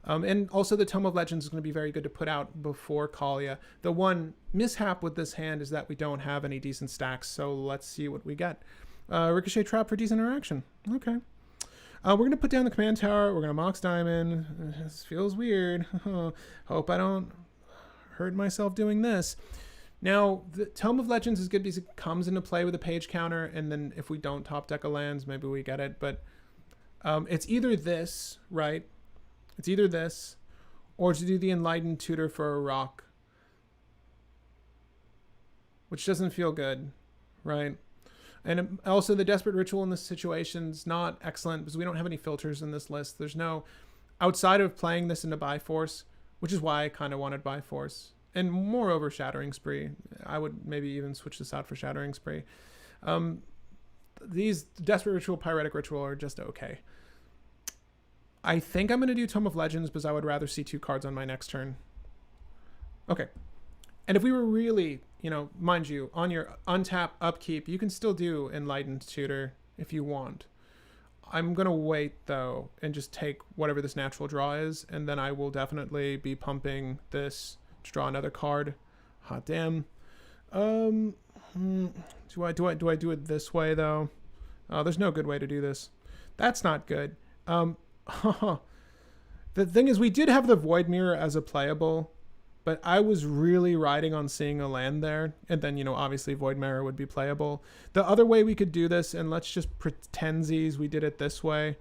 And also the Tome of Legends is going to be very good to put out before Kaalia. The one mishap with this hand is that we don't have any decent stacks, so let's see what we get. Ricochet Trap for decent interaction. Okay. We're going to put down the command tower. We're going to Mox Diamond. This feels weird. Hope I don't hurt myself doing this. Now, the Tome of Legends is good because it comes into play with a page counter, and then if we don't top deck a lands, maybe we get it. But it's either this, right? It's either this, or to do the Enlightened Tutor for a rock, which doesn't feel good, right? And also the Desperate Ritual in this situation is not excellent because we don't have any filters in this list. There's no, outside of playing this into Bifrost, which is why I kind of wanted Bifrost. And moreover, Shattering Spree. I would maybe even switch this out for Shattering Spree. These Desperate Ritual, Pyretic Ritual are just okay. I think I'm going to do Tome of Legends because I would rather see 2 cards on my next turn. Okay. And if we were really, you know, mind you, on your untap upkeep, you can still do Enlightened Tutor if you want. I'm going to wait, though, and just take whatever this natural draw is, and then I will definitely be pumping this to draw another card. Hot damn. Do I do it this way, though? Oh, there's no good way to do this. That's not good. The thing is, we did have the Void Mirror as a playable, but I was really riding on seeing a land there, and then, you know, obviously Void Mirror would be playable. The other way we could do this, and let's just pretendsies we did it this way,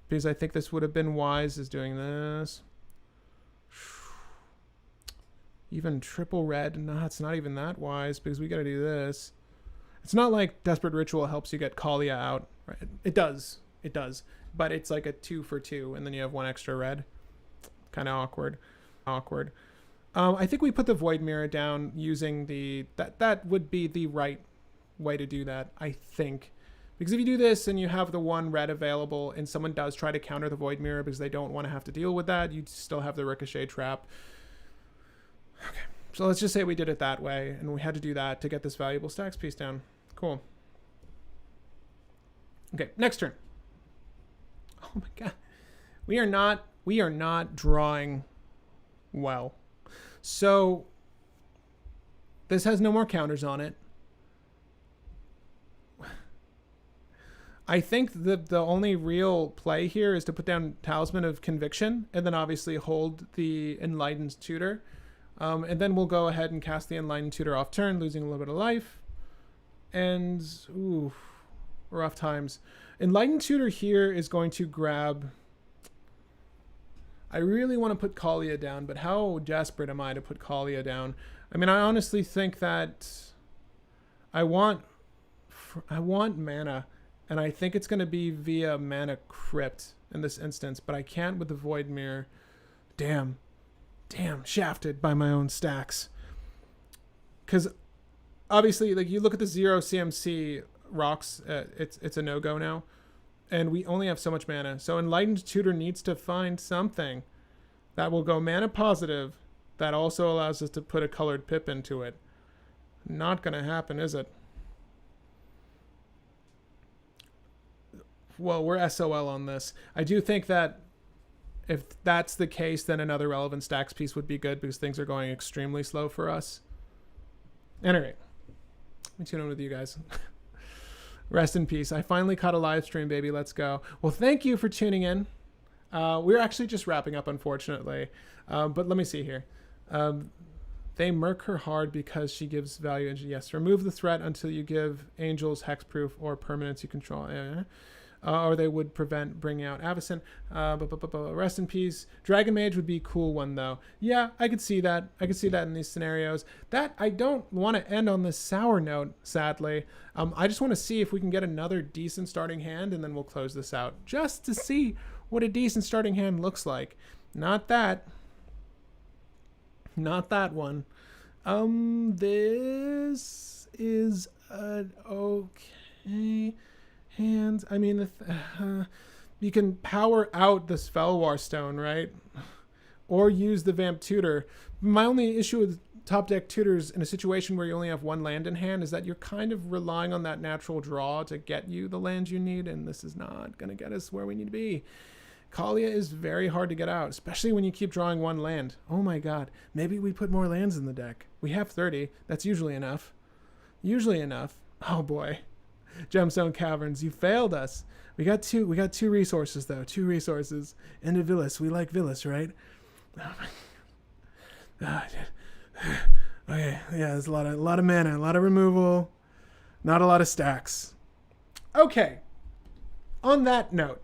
because I think this would have been wise, is doing this. Even triple red, no, it's not even that wise, because we got to do this. It's not like Desperate Ritual helps you get Kaalia out, right? It does, but it's like a 2 for 2, and then you have 1 extra red. Kind of awkward. I think we put the Void Mirror down using the... That would be the right way to do that, I think. Because if you do this and you have the 1 red available and someone does try to counter the Void Mirror because they don't want to have to deal with that, you still have the Ricochet Trap. Okay, so let's just say we did it that way, and we had to do that to get this valuable stacks piece down. Cool. Okay, next turn. Oh my god. We are not drawing well. So this has no more counters on it. I think the only real play here is to put down Talisman of Conviction and then obviously hold the Enlightened Tutor. And then we'll go ahead and cast the Enlightened Tutor off turn, losing a little bit of life. And, ooh, rough times. Enlightened Tutor here is going to grab... I really want to put Kaalia down, but how desperate am I to put Kaalia down? I mean, I honestly think that I want mana, and I think it's going to be via Mana Crypt in this instance, but I can't with the Void Mirror. Damn, shafted by my own stacks. Because obviously, like, you look at the 0 CMC rocks, it's a no-go now. And we only have so much mana. So Enlightened Tutor needs to find something that will go mana positive that also allows us to put a colored pip into it. Not going to happen, is it? Well, we're SOL on this. I do think that if that's the case, then another relevant stacks piece would be good because things are going extremely slow for us. Anyway, let me tune in with you guys. Rest in peace. I finally caught a live stream, baby. Let's go. Well, thank you for tuning in. We're actually just wrapping up, unfortunately. But let me see here. They murk her hard because she gives value. Yes, remove the threat until you give angels hexproof or permanents you control. Or they would prevent bringing out Avacyn. Rest in peace. Dragon Mage would be a cool one, though. Yeah, I could see that. I could see that in these scenarios. That I don't want to end on this sour note, sadly. I just want to see if we can get another decent starting hand, and then we'll close this out. Just to see what a decent starting hand looks like. Not that. Not that one. This is an okay hand. I mean, you can power out this Felwar Stone, right? Or use the Vamp Tutor. My only issue with top deck tutors in a situation where you only have one land in hand is that you're kind of relying on that natural draw to get you the land you need, and this is not going to get us where we need to be. Kaalia is very hard to get out, especially when you keep drawing one land. Oh my god, maybe we put more lands in the deck. We have 30. That's usually enough. Usually enough. Oh boy. Gemstone Caverns, you failed us. We got two resources though. 2 resources. And a Villas. We like Villas, right? Oh my god. Okay, yeah, there's a lot of mana, a lot of removal, not a lot of stacks. Okay. On that note,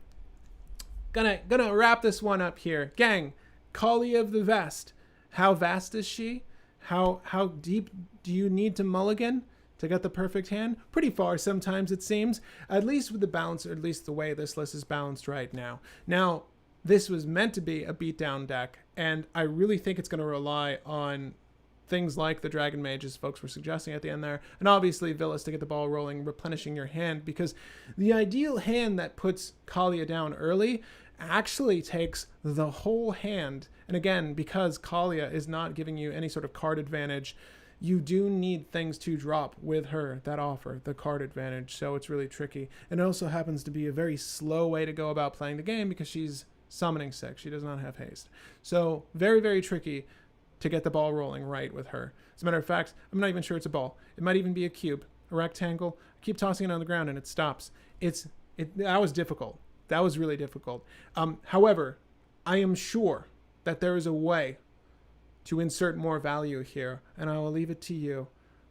Gonna wrap this one up here. Gang, Kaalia of the Vest. How vast is she? How deep do you need to mulligan to get the perfect hand? Pretty far sometimes, it seems. At least with the balance, or at least the way this list is balanced right now. Now, this was meant to be a beatdown deck, and I really think it's going to rely on things like the Dragon Mage, as folks were suggesting at the end there, and obviously Villas to get the ball rolling, replenishing your hand, because the ideal hand that puts Kaalia down early actually takes the whole hand. And again, because Kaalia is not giving you any sort of card advantage, you do need things to drop with her that offer the card advantage, so it's really tricky. And it also happens to be a very slow way to go about playing the game because she's summoning 6. She does not have haste. So very, very tricky to get the ball rolling right with her. As a matter of fact, I'm not even sure it's a ball. It might even be a cube, a rectangle. I keep tossing it on the ground and it stops. That was difficult. That was really difficult. However, I am sure that there is a way to insert more value here, and I will leave it to you.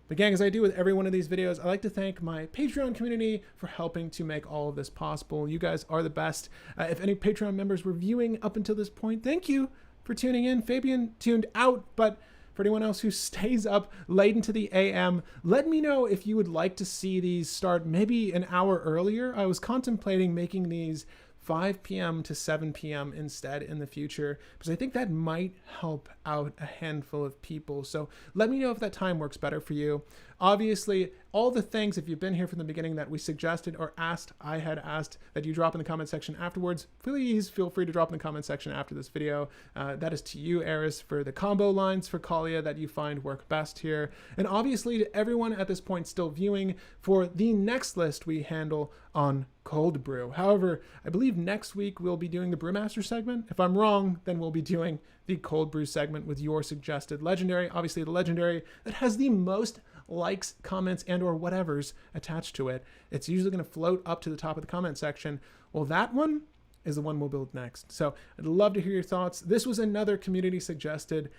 But gang, as I do with every one of these videos, I'd like to thank my Patreon community for helping to make all of this possible. You guys are the best. If any Patreon members were viewing up until this point, thank you for tuning in. Fabian tuned out, but for anyone else who stays up late into the AM, let me know if you would like to see these start maybe an hour earlier. I was contemplating making these 5 p.m. to 7 p.m. instead in the future, because I think that might help out a handful of people. So let me know if that time works better for you. Obviously, all the things, if you've been here from the beginning, that we suggested or I had asked that you drop in the comment section afterwards, please feel free to drop in the comment section after this video. That is to you, Eris, for the combo lines for Kaalia that you find work best here. And obviously to everyone at this point still viewing for the next list we handle on Cold Brew. However, I believe next week we'll be doing the Brewmaster segment. If I'm wrong, then we'll be doing the Cold Brew segment with your suggested legendary. Obviously the legendary that has the most likes, comments, and or whatevers attached to it. It's usually going to float up to the top of the comment section. Well, that one is the one we'll build next. So I'd love to hear your thoughts. This was another community suggested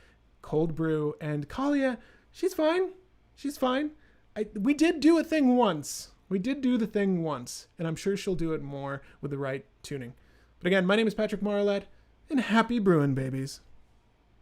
Cold Brew, and Kaalia, she's fine. She's fine. We did do a thing once. We did do the thing once, and I'm sure she'll do it more with the right tuning. But again, my name is Patrick Marlette, and happy brewing, babies.